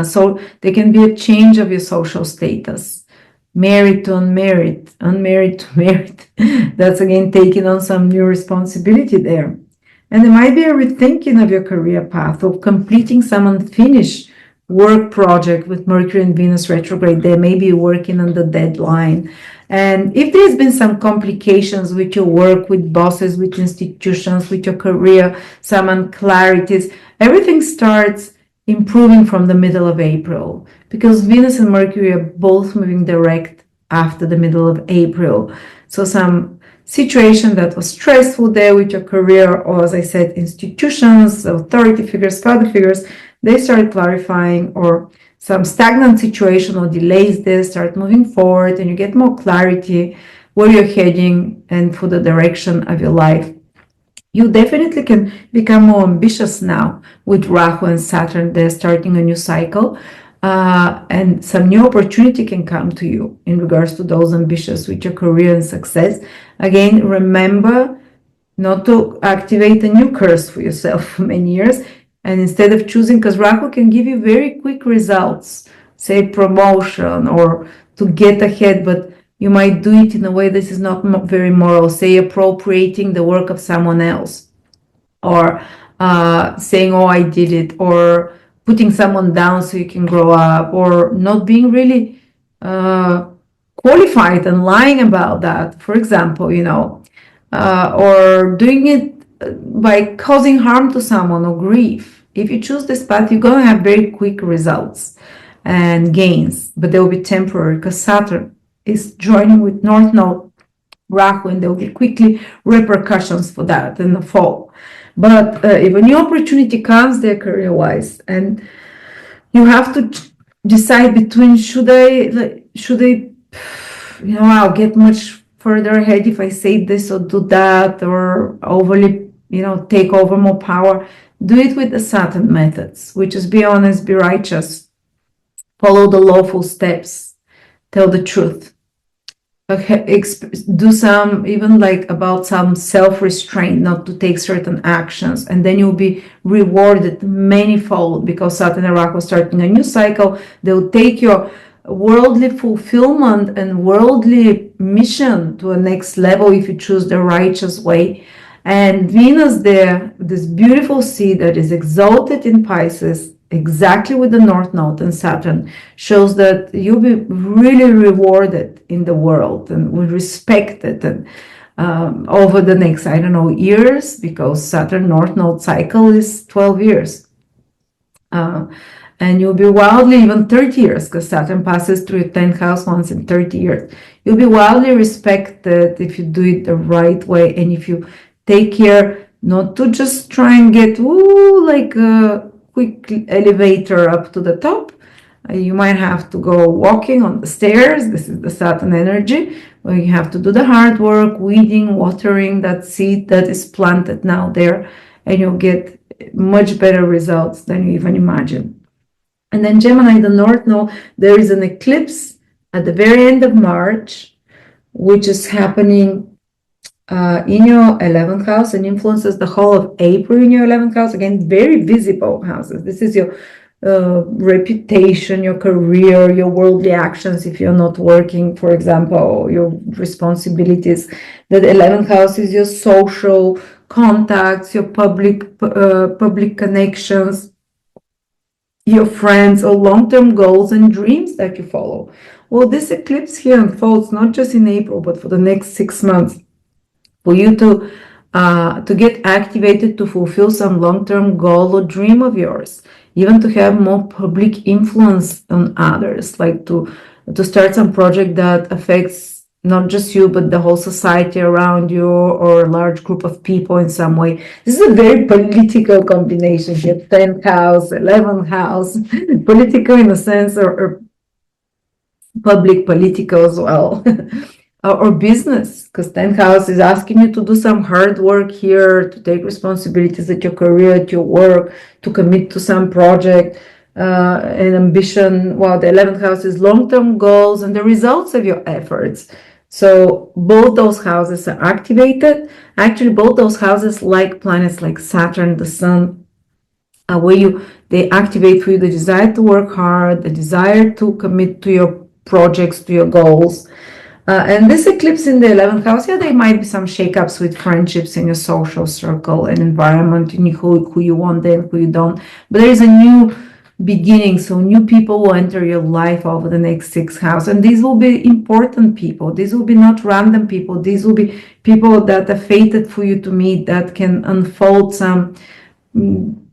So there can be a change of your social status, married to unmarried, unmarried to married. That's again taking on some new responsibility there. And there might be a rethinking of your career path, or completing some unfinished work project with Mercury and Venus retrograde. They may be working on the deadline. And if there's been some complications with your work, with bosses, with institutions, with your career, some unclarities, everything starts improving from the middle of April, because Venus and Mercury are both moving direct after the middle of April. So some situation that was stressful there with your career, or as I said, institutions, authority figures, father figures, they start clarifying, or some stagnant situation or delays there start moving forward, and you get more clarity where you're heading and for the direction of your life. You definitely can become more ambitious now with Rahu and Saturn. They're starting a new cycle. And some new opportunity can come to you in regards to those ambitions with your career and success. Again, remember not to activate a new curse for yourself for many years. And instead of choosing, because Rahu can give you very quick results, say promotion or to get ahead, but you might do it in a way that is not very moral, say appropriating the work of someone else, or saying, oh, I did it, or putting someone down so you can grow up, or not being really qualified and lying about that, for example, or doing it by causing harm to someone or grief. If you choose this path, you're going to have very quick results and gains, but they will be temporary, because Saturn is joining with North Node Rahu, and there will be quickly repercussions for that in the fall. But if a new opportunity comes there career-wise, and you have to decide between should I I'll get much further ahead if I say this or do that, or overly take over more power, do it with the Saturn methods, which is be honest, be righteous, follow the lawful steps, tell the truth. Do some, even like about some self-restraint, not to take certain actions, and then you'll be rewarded manifold, because Saturn and Rahu are starting a new cycle. They'll take your worldly fulfillment and worldly mission to a next level if you choose the righteous way. And Venus there, this beautiful seed that is exalted in Pisces, exactly with the North Node and Saturn, shows that you'll be really rewarded in the world and will respected and over the next, I don't know, years, because Saturn North Node cycle is 12 years. And you'll be wildly, even 30 years, because Saturn passes through your 10th house once in 30 years. You'll be wildly respected if you do it the right way, and if you take care not to just try and get, like a quick elevator up to the top. You might have to go walking on the stairs. This is the Saturn energy, where you have to do the hard work, weeding, watering that seed that is planted now there, and you'll get much better results than you even imagine. And then Gemini, the North Node, there is an eclipse at the very end of March, which is happening in your 11th house and influences the whole of April in your 11th house. Again, very visible houses. This is your reputation, your career, your worldly actions. If you're not working, for example, your responsibilities. The 11th house is your social contacts, your public connections, your friends, or long-term goals and dreams that you follow. Well, this eclipse here unfolds not just in April, but for the next 6 months, for you to get activated to fulfill some long-term goal or dream of yours, even to have more public influence on others, like to start some project that affects not just you, but the whole society around you, or a large group of people in some way. This is a very political combination here, 10th house, 11th house, political in a sense, or public political as well. Or business, because 10th house is asking you to do some hard work here, to take responsibilities at your career, at your work, to commit to some project and ambition, while the 11th house is long-term goals and the results of your efforts. So both those houses are activated. Actually, both those houses, like planets like Saturn, the Sun, where they activate for you the desire to work hard, the desire to commit to your projects, to your goals. And this eclipse in the 11th house, there might be some shakeups with friendships in your social circle and environment, and who you want and who you don't. But there is a new beginning, so new people will enter your life over the next 6 houses, and these will be important people. These will be not random people. These will be people that are fated for you to meet, that can unfold some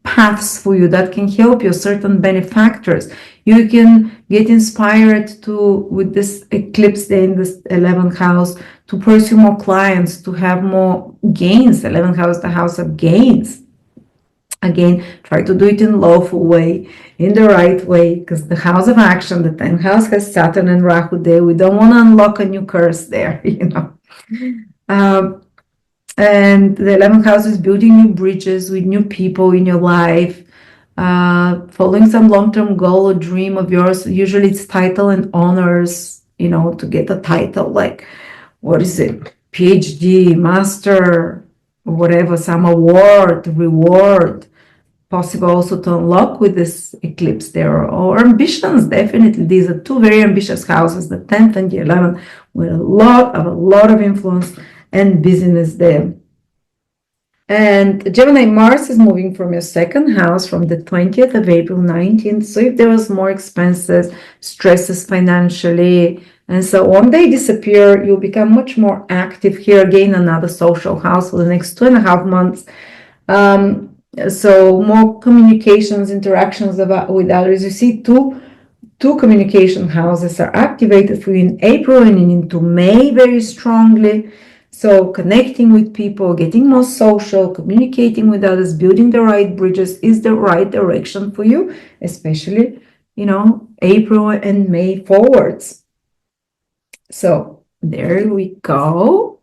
paths for you, that can help you, certain benefactors. You can get inspired to, with this eclipse day in this 11th house, to pursue more clients, to have more gains. 11th house, the house of gains. Again, try to do it in lawful way, in the right way, because the house of action, the 10th house, has Saturn and Rahu there. We don't want to unlock a new curse there, and the 11th house is building new bridges with new people in your life, following some long-term goal or dream of yours. Usually it's title and honors, to get a title, like, what is it? PhD, master, whatever, some award, reward, possible also to unlock with this eclipse there, or ambitions. Definitely, these are two very ambitious houses, the 10th and the 11th, with a lot of influence and busyness there. And Gemini, Mars is moving from your 2nd house from the 20th of April, 19th. So if there was more expenses, stresses financially, and so on, they disappear. You'll become much more active here. Again, another social house for the next 2.5 months. So more communications, interactions with others. You see two communication houses are activated for you in April and into May very strongly. So connecting with people, getting more social, communicating with others, building the right bridges is the right direction for you, especially, April and May forwards. So there we go.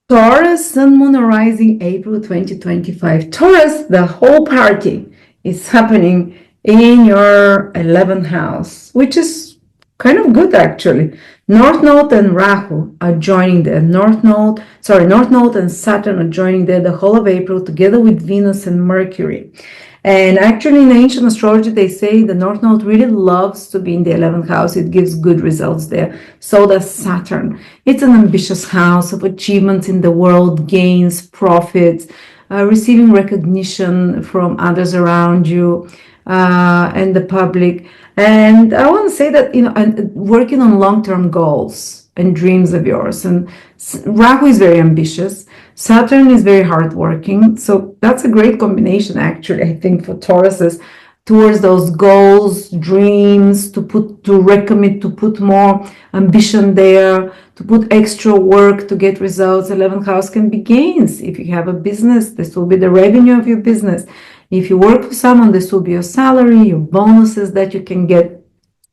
Taurus, Sun, Moon, Rising, April 2025. Taurus, the whole party is happening in your 11th house, which is kind of good actually. North Node and Rahu are joining there. North Node and Saturn are joining there the whole of April, together with Venus and Mercury. And actually, in ancient astrology, they say the North Node really loves to be in the 11th house. It gives good results there. So does Saturn. It's an ambitious house of achievements in the world, gains, profits, receiving recognition from others around you and the public. And I want to say that, and working on long-term goals and dreams of yours. And Rahu is very ambitious. Saturn is very hardworking. So that's a great combination, actually, I think, for Tauruses towards those goals, dreams, to recommit, to put more ambition there, to put extra work to get results. 11th house can be gains. If you have a business, this will be the revenue of your business. If you work for someone, this will be your salary, your bonuses that you can get.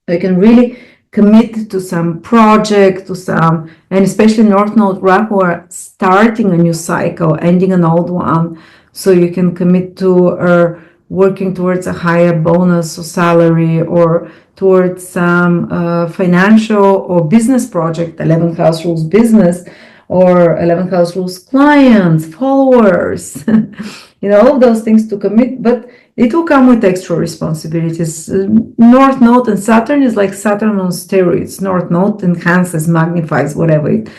You can really commit to some project, and especially North Node Rahu are starting a new cycle, ending an old one. So you can commit to working towards a higher bonus or salary, or towards some financial or business project. 11th house rules business, or 11th house rules clients, followers, all those things to commit, but it will come with extra responsibilities. North Node and Saturn is like Saturn on steroids. North Node enhances, magnifies whatever it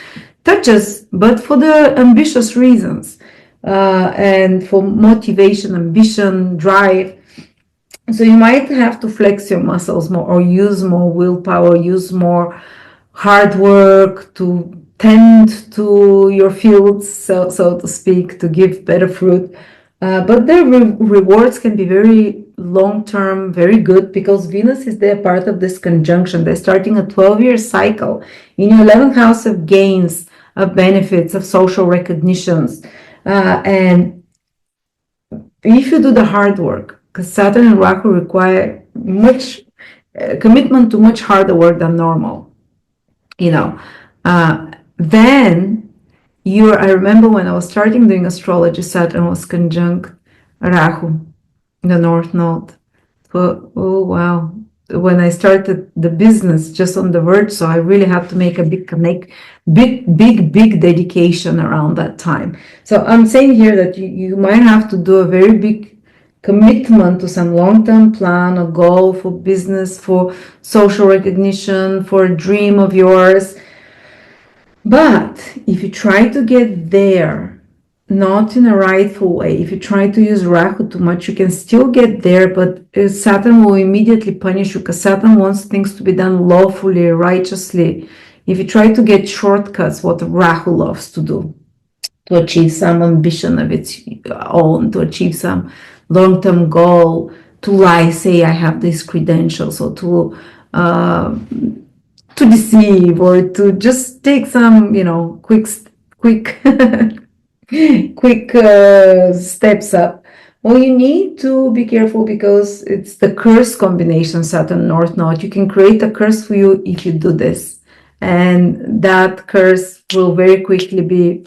touches, but for the ambitious reasons. And for motivation, ambition, drive. So you might have to flex your muscles more, or use more willpower, use more hard work to tend to your fields, so to speak, to give better fruit. But the rewards can be very long-term, very good, because Venus is there, part of this conjunction. They're starting a 12-year cycle in your 11th house of gains, of benefits, of social recognitions. And if you do the hard work, because Saturn and Rahu require much commitment to much harder work than normal, then I remember when I was starting doing astrology, Saturn was conjunct Rahu, the North Node. Oh wow. When I started the business, just on the verge, so I really had to make a big dedication around that time. So I'm saying here that you might have to do a very big commitment to some long-term plan, a goal for business, for social recognition, for a dream of yours. But if you try to get there, not in a rightful way, if you try to use Rahu too much, you can still get there, but Saturn will immediately punish you, because Saturn wants things to be done lawfully, righteously. If you try to get shortcuts, what Rahu loves to do, to achieve some ambition of its own, to achieve some long-term goal, to lie, say I have these credentials, or to deceive, or to just take some, quick steps up. Well, you need to be careful, because it's the curse combination, Saturn North Node. You can create a curse for you if you do this, and that curse will very quickly be,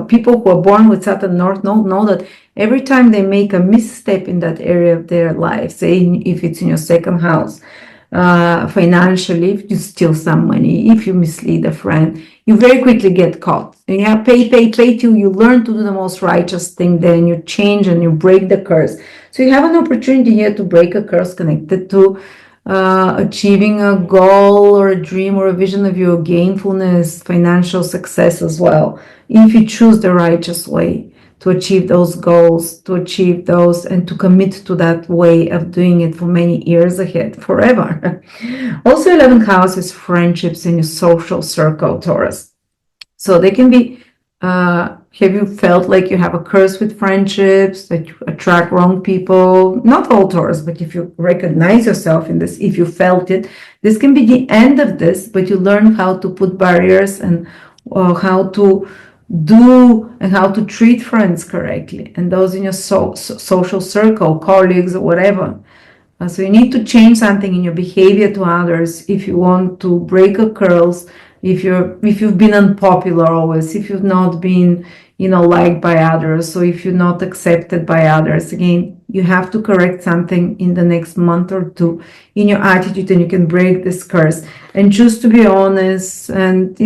people who are born with Saturn North Node know that every time they make a misstep in that area of their life, say if it's in your second house, financially, if you steal some money, if you mislead a friend, you very quickly get caught. And you have pay till you learn to do the most righteous thing, then you change and you break the curse. So you have an opportunity here to break a curse connected to achieving a goal or a dream or a vision of your gainfulness, financial success as well, if you choose the righteous way to achieve those goals, to achieve those, and to commit to that way of doing it for many years ahead, forever. Also, 11th house is friendships in your social circle, Taurus. So they can be, have you felt like you have a curse with friendships, that you attract wrong people? Not all Taurus, but if you recognize yourself in this, if you felt it, this can be the end of this, but you learn how to put barriers and how to do and how to treat friends correctly, and those in your social circle, colleagues or whatever. So you need to change something in your behavior to others if you want to break a curse, if you've been unpopular always, if you've not been liked by others, so if you're not accepted by others. Again, you have to correct something in the next month or two in your attitude, and you can break this curse and choose to be honest and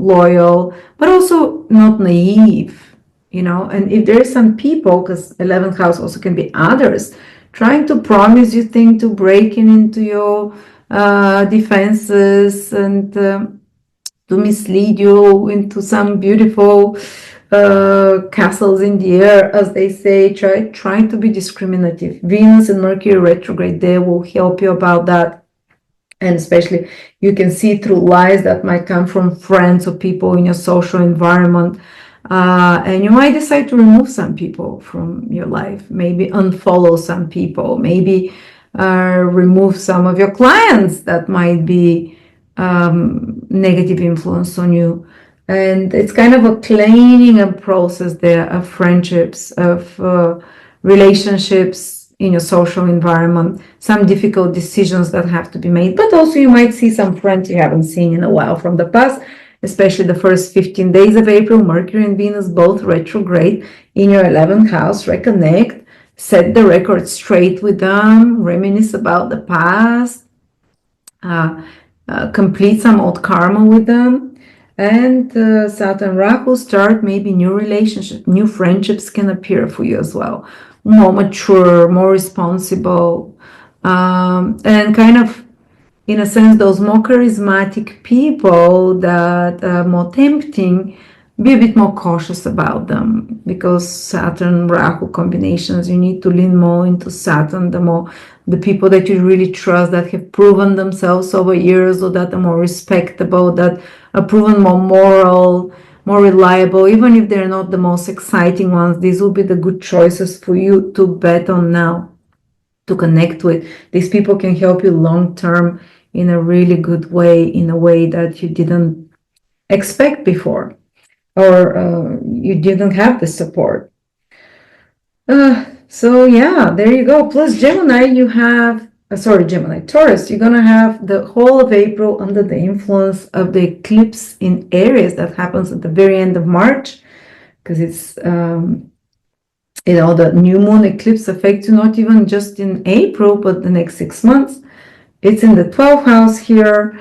loyal, but also not naive, and if there's some people, because 11th house also can be others, trying to promise you things, to break into your defenses and to mislead you into some beautiful castles in the air, as they say, trying to be discriminative. Venus and Mercury retrograde there will help you about that. And especially you can see through lies that might come from friends or people in your social environment. And you might decide to remove some people from your life, maybe unfollow some people, maybe remove some of your clients that might be negative influence on you. And it's kind of a cleaning up process there of friendships, of relationships in your social environment, some difficult decisions that have to be made, but also you might see some friends you haven't seen in a while from the past, especially the first 15 days of April. Mercury and Venus both retrograde in your 11th house. Reconnect, set the record straight with them, reminisce about the past, complete some old karma with them. And Saturn Rahu start maybe new relationships, new friendships can appear for you as well. More mature, more responsible, and kind of, in a sense, those more charismatic people that are more tempting, be a bit more cautious about them, because Saturn Rahu combinations, you need to lean more into Saturn, the people that you really trust, that have proven themselves over years, or that are more respectable, that are proven more moral, more reliable. Even if they're not the most exciting ones, these will be the good choices for you to bet on now, to connect with. These people can help you long term in a really good way, in a way that you didn't expect before, or you didn't have the support. So yeah, there you go. Plus Gemini, you have Taurus, you're gonna have the whole of April under the influence of the eclipse in Aries that happens at the very end of March, because it's the new moon eclipse affects you not even just in April, but the next 6 months. It's in the 12th house here.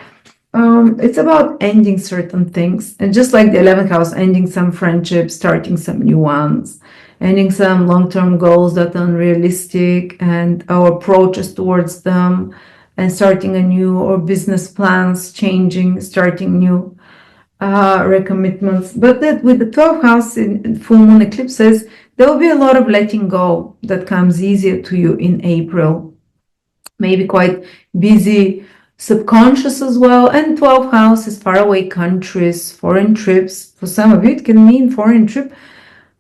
It's about ending certain things, and just like the 11th house, ending some friendships, starting some new ones, ending some long-term goals that are unrealistic and our approaches towards them, and starting a new, or business plans changing, starting new recommitments. But that with the 12th house in full moon eclipses, there will be a lot of letting go that comes easier to you in April. Maybe quite busy subconscious as well. And 12th house is faraway countries, foreign trips. For some of you, it can mean foreign trip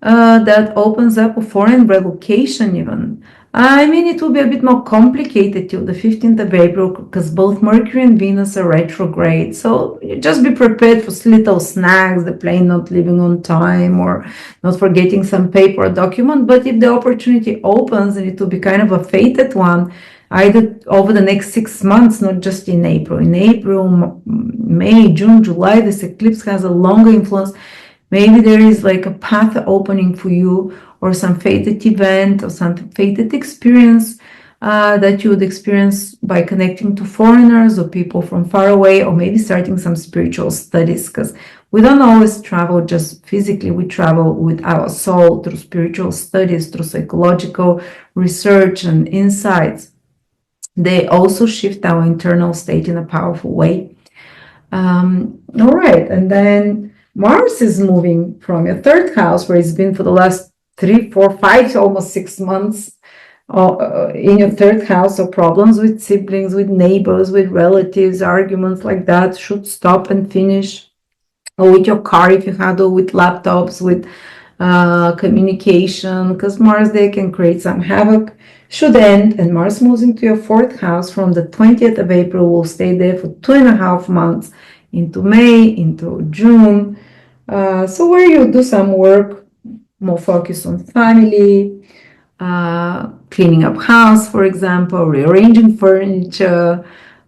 that opens up a foreign relocation even. I mean, it will be a bit more complicated till the 15th of April, because both Mercury and Venus are retrograde. So just be prepared for little snags, the plane not leaving on time, or not forgetting some paper or document. But if the opportunity opens, and it will be kind of a fated one, either over the next 6 months, not just in April. In April, May, June, July, this eclipse has a longer influence. Maybe there is like a path opening for you, or some fated event, or some fated experience that you would experience by connecting to foreigners or people from far away, or maybe starting some spiritual studies, because we don't always travel just physically. We travel with our soul through spiritual studies, through psychological research and insights. They also shift our internal state in a powerful way. All right, and then Mars is moving from your 3rd house, where it's been for the last 3, 4, 5, almost 6 months, in your 3rd house. So problems with siblings, with neighbors, with relatives, arguments like that should stop and finish. Or with your car, if you handle with laptops, with communication, because Mars there can create some havoc, should end. And Mars moves into your 4th house from the 20th of April, will stay there for 2.5 months, into May, into June. So where you do some work, more focus on family, cleaning up house, for example, rearranging furniture.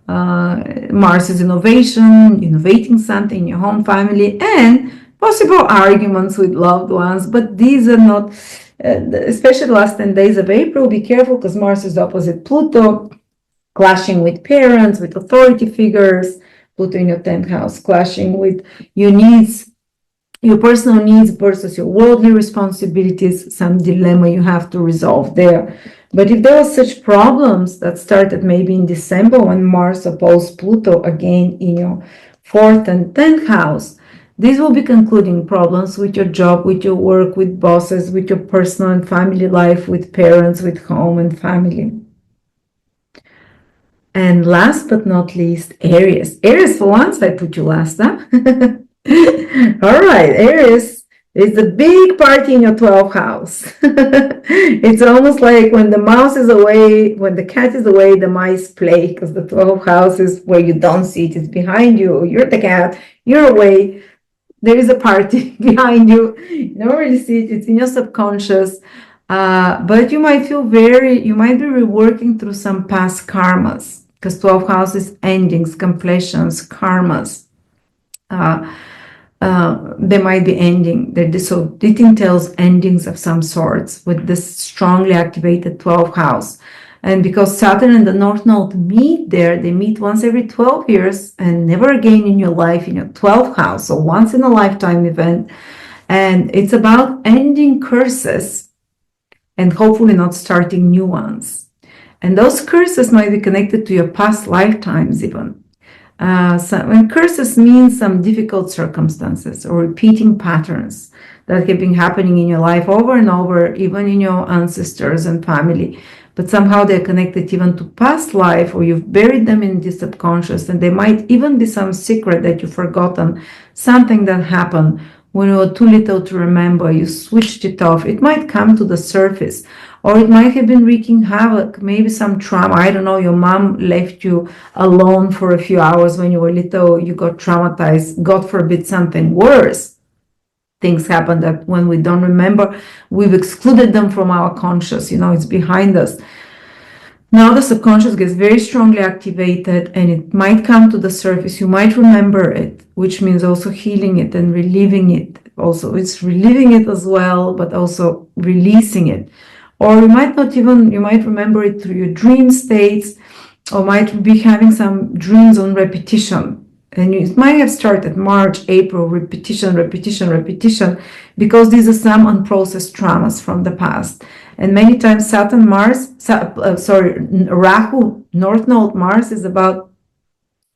Mars is innovation, innovating something in your home, family, and possible arguments with loved ones. But these are not, especially the last 10 days of April, be careful, because Mars is opposite Pluto, clashing with parents, with authority figures. Pluto in your 10th house, clashing with your needs, your personal needs versus your worldly responsibilities, some dilemma you have to resolve there. But if there were such problems that started maybe in December, when Mars opposed Pluto again in your 4th and 10th house, This will be concluding problems with your job, with your work, with bosses, with your personal and family life, with parents, with home and family. And last but not least, Aries. Aries, for once, I put you last, huh? All right, Aries is a big party in your 12th house. It's almost like when the mouse is away, when the cat is away, the mice play, because the 12th house is where you don't see it. It's behind you. You're the cat. You're away. There is a party behind you. You don't really see it. It's in your subconscious. But you might feel you might be reworking through some past karmas, because 12th house is endings, completions, karmas. They might be ending. So it entails endings of some sorts with this strongly activated 12th house. And because Saturn and the North Node meet there, they meet once every 12 years and never again in your life, in your 12th house. So once in a lifetime event. And it's about ending curses and hopefully not starting new ones. And those curses might be connected to your past lifetimes even. When curses mean some difficult circumstances or repeating patterns that have been happening in your life over and over, even in your ancestors and family, but somehow they're connected even to past life, or you've buried them in the subconscious, and there might even be some secret that you've forgotten, something that happened when you were too little to remember, you switched it off. It might come to the surface, or it might have been wreaking havoc, maybe some trauma. I don't know, your mom left you alone for a few hours when you were little, you got traumatized, God forbid something worse. Things happen that when we don't remember, we've excluded them from our conscious, it's behind us. Now the subconscious gets very strongly activated and it might come to the surface. You might remember it, which means also healing it and relieving it. Also, it's relieving it as well, but also releasing it. Or you might remember it through your dream states, or might be having some dreams on repetition. And it might have started March, April, repetition, because these are some unprocessed traumas from the past. And many times Rahu, North Node Mars, is about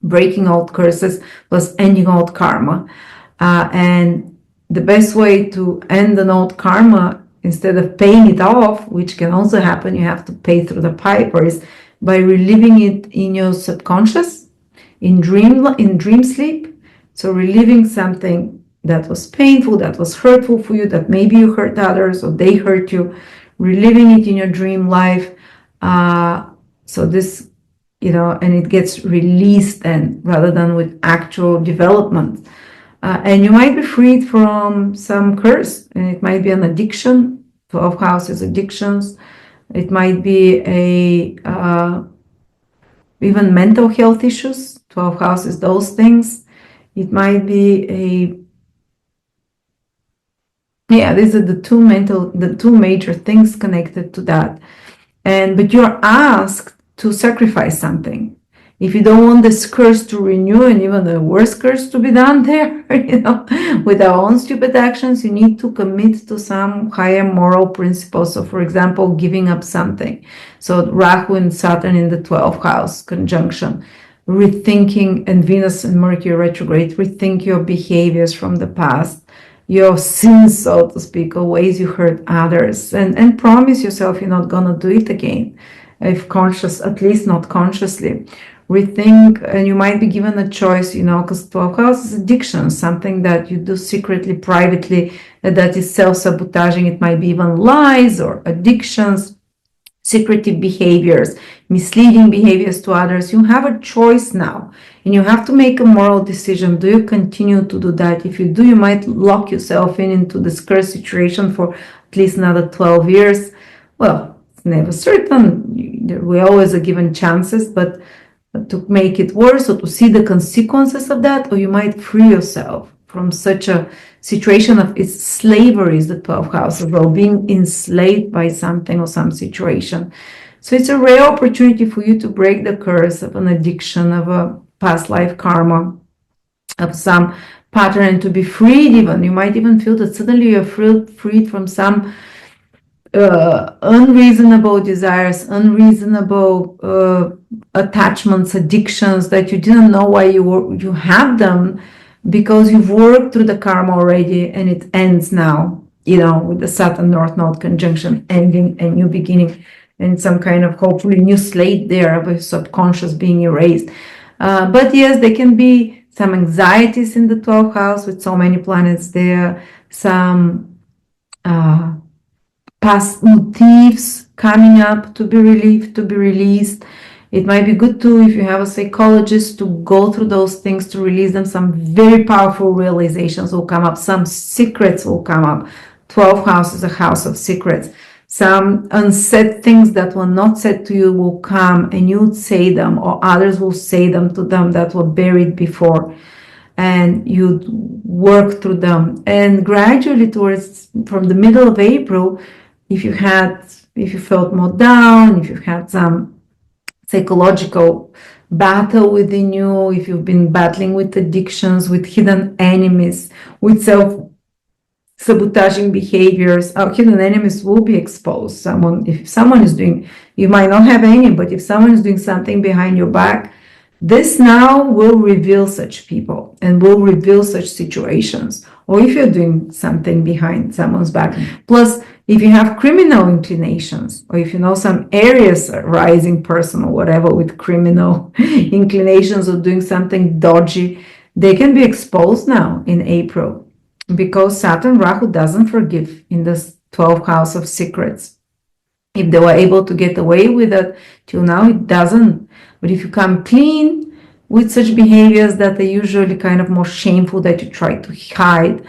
breaking old curses plus ending old karma. And the best way to end an old karma, instead of paying it off, which can also happen, you have to pay through the piper, is by reliving it in your subconscious, in dream sleep. So reliving something that was painful, that was hurtful for you, that maybe you hurt others or they hurt you, reliving it in your dream life. So this, and it gets released then rather than with actual development. And you might be freed from some curse, and it might be an addiction. 12th house is addictions. It might be even mental health issues. 12th house is those things. It might be these are the two major things connected to that. But you're asked to sacrifice something. If you don't want this curse to renew and even a worse curse to be done there, with our own stupid actions, you need to commit to some higher moral principles. So, for example, giving up something. So Rahu and Saturn in the 12th house conjunction, rethinking, and Venus and Mercury retrograde, rethink your behaviors from the past, your sins, so to speak, or ways you hurt others, and promise yourself you're not going to do it again, if conscious, at least not consciously. Rethink, and you might be given a choice, because 12th house is addiction, something that you do secretly, privately, that is self-sabotaging. It might be even lies or addictions, secretive behaviors, misleading behaviors to others. You have a choice now, and you have to make a moral decision. Do you continue to do that? If you do, you might lock yourself into this curse situation for at least another 12 years. Well, it's never certain. We always are given chances, but to make it worse or to see the consequences of that, or you might free yourself from such a situation of its slavery, is the 12th house as well, being enslaved by something or some situation. So it's a rare opportunity for you to break the curse of an addiction, of a past life karma, of some pattern, and to be freed even. You might even feel that suddenly you're freed from some unreasonable desires, unreasonable attachments, addictions that you didn't know why you had them, because you've worked through the karma already and it ends now, with the Saturn North Node conjunction ending a new beginning and some kind of hopefully new slate there of a subconscious being erased. But yes, there can be some anxieties in the 12th house with so many planets there, some past motifs coming up to be relieved, to be released. It might be good too, if you have a psychologist, to go through those things to release them. Some very powerful realizations will come up. Some secrets will come up. 12th house is a house of secrets. Some unsaid things that were not said to you will come and you would say them, or others will say them to them that were buried before, and you'd work through them. And gradually from the middle of April, if you felt more down, if you had some psychological battle within you, if you've been battling with addictions, with hidden enemies, with self-sabotaging behaviors, our hidden enemies will be exposed. If someone is doing, you might not have any, but if someone is doing something behind your back, this now will reveal such people and will reveal such situations. Or if you're doing something behind someone's back. Plus, if you have criminal inclinations, or if you know some Aries rising person or whatever with criminal inclinations or doing something dodgy, they can be exposed now in April, because Saturn Rahu doesn't forgive in this 12th house of secrets. If they were able to get away with it till now, it doesn't. But if you come clean with such behaviors that are usually kind of more shameful, that you try to hide,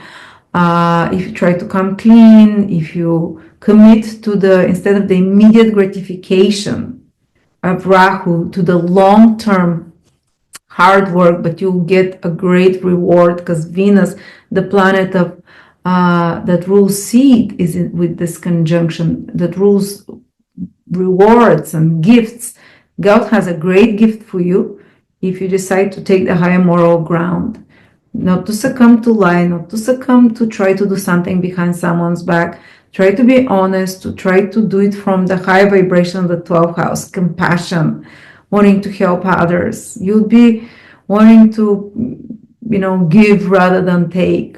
if you try to come clean, if you commit to instead of the immediate gratification of Rahu, to the long-term hard work, but you'll get a great reward, because Venus, the planet of that rules seed, is with this conjunction, that rules rewards and gifts. God has a great gift for you if you decide to take the higher moral ground, not to succumb to lie, not to succumb to try to do something behind someone's back. Try to be honest, to try to do it from the high vibration of the 12th house, compassion, wanting to help others. You'll be wanting to, give rather than take.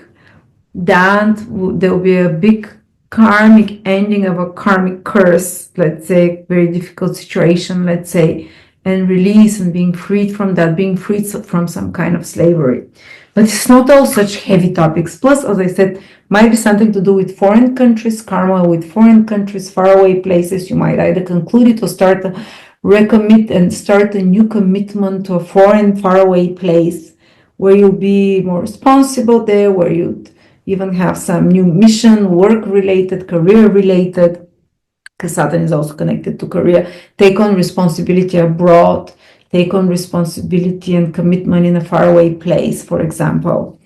There'll be a big karmic ending of a karmic curse, let's say, very difficult situation, let's say, and release and being freed from that, being freed from some kind of slavery. But it's not all such heavy topics. Plus, as I said, might be something to do with foreign countries, karma with foreign countries, faraway places. You might either conclude it or start a new commitment to a foreign, faraway place where you'll be more responsible there, where you'd even have some new mission, work-related, career-related, because Saturn is also connected to career. Take on responsibility abroad, take on responsibility and commitment in a faraway place, for example.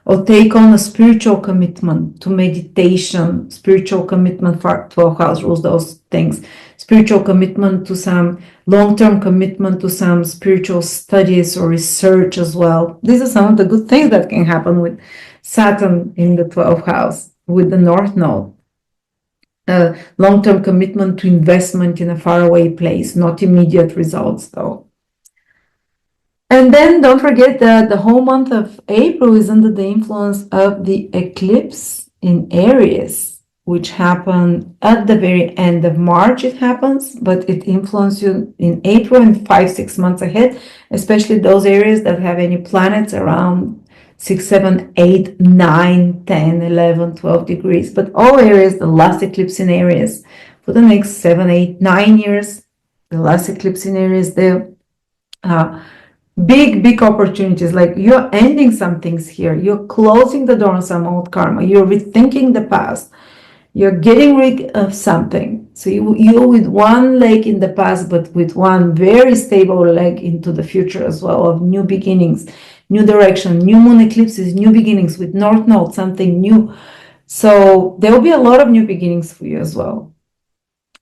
Or take on a spiritual commitment to meditation, spiritual commitment, 12th house rules those things, spiritual commitment to some long-term commitment to some spiritual studies or research as well. These are some of the good things that can happen with Saturn in the 12th house, with the North Node. Long-term commitment to investment in a faraway place, not immediate results though. And then don't forget that the whole month of April is under the influence of the eclipse in Aries, which happened at the very end of March. It happens, but it influences you in April and 5-6 months ahead, especially those areas that have any planets around 6, 7, 8, 9, 10, 11, 12 degrees. But all areas, the last eclipse in Aries for the next 7, 8, 9 years, the last eclipse in Aries there. Big opportunities, like you're ending some things here, you're closing the door on some old karma, you're rethinking the past, you're getting rid of something. So you're with one leg in the past, but with one very stable leg into the future as well, of new beginnings, new direction, new moon eclipses, new beginnings with North Node, something new. So there will be a lot of new beginnings for you as well.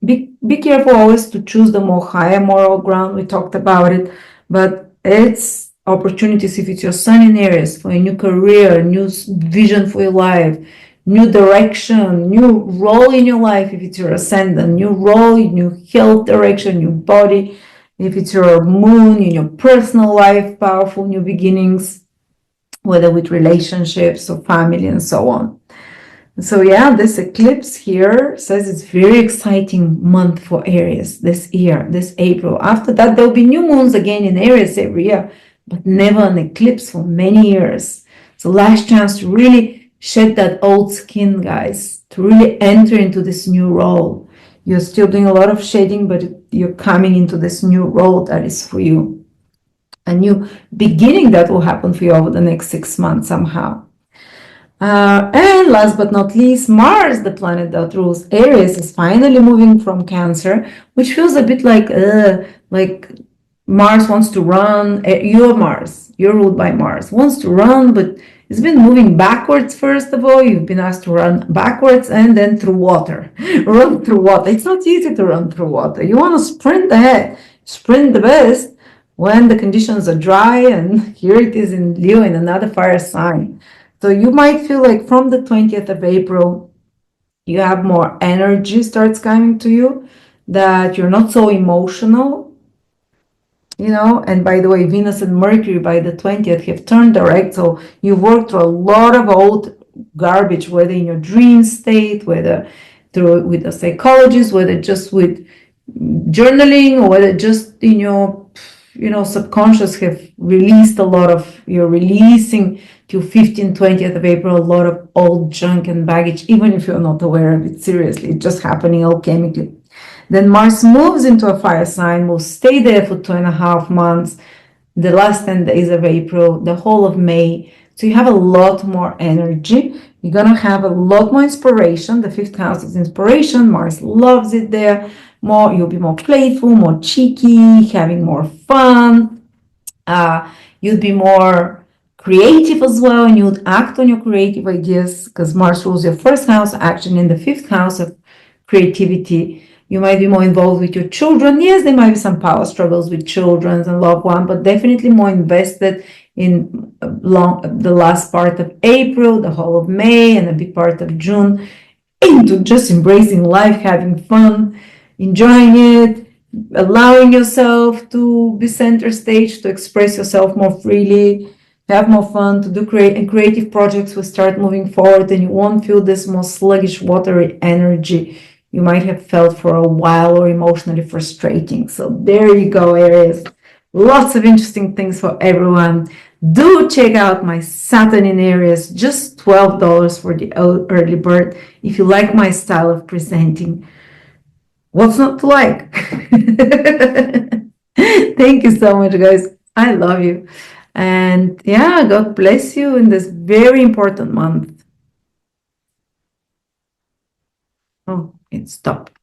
Be careful always to choose the more higher moral ground. We talked about it, but it's opportunities if it's your sun in Aries for a new career, new vision for your life, new direction, new role in your life if it's your ascendant, new role, new health direction, new body. If it's your moon in your personal life, powerful new beginnings. whether with relationships or family and so on. So yeah, this eclipse here says it's very exciting month for Aries this year, this April. After that, there'll be new moons again in Aries every year, but never an eclipse for many years. So last chance to really shed that old skin, guys, to really enter into this new role. You're still doing a lot of shedding, but you're coming into this new role that is for you. A new beginning that will happen for you over the next 6 months somehow. And last but not least, Mars, the planet that rules Aries, is finally moving from Cancer, which feels a bit like Mars wants to run. Your Mars, you're ruled by Mars, wants to run, but it's been moving backwards. First of all, you've been asked to run backwards and then through water. Run through water. It's not easy to run through water. You want to sprint ahead, sprint the best when the conditions are dry, and here it is in Leo, in another fire sign. So you might feel like from the 20th of April, you have more energy starts coming to you, that you're not so emotional, you know. And by the way, Venus and Mercury by the 20th have turned direct. So you've worked through a lot of old garbage, whether in your dream state, whether through with a psychologist, whether just with journaling, or whether just in your subconscious have released a lot of, you're releasing till 15th, 20th of April, a lot of old junk and baggage, even if you're not aware of it. Seriously, it's just happening alchemically. Then Mars moves into a fire sign, will stay there for 2.5 months, the last 10 days of April, the whole of May. So you have a lot more energy. You're going to have a lot more inspiration. The 5th house is inspiration. Mars loves it there. You'll be more playful, more cheeky, having more fun. You'd be more creative as well, and you'd act on your creative ideas because Mars rules your 1st house, action in the 5th house of creativity. You might be more involved with your children. Yes, there might be some power struggles with children and loved ones, but definitely more invested in the last part of April, the whole of May, and a big part of June, into just embracing life, having fun, enjoying it, allowing yourself to be center stage, to express yourself more freely, have more fun, to do creative projects will start moving forward, and you won't feel this more sluggish, watery energy you might have felt for a while, or emotionally frustrating. So there you go, Aries. Lots of interesting things for everyone. Do check out my Saturn in Aries, just $12 for the early bird. If you like my style of presenting, what's not to like? Thank you so much, guys. I love you. And yeah, God bless you in this very important month. Oh, it stopped.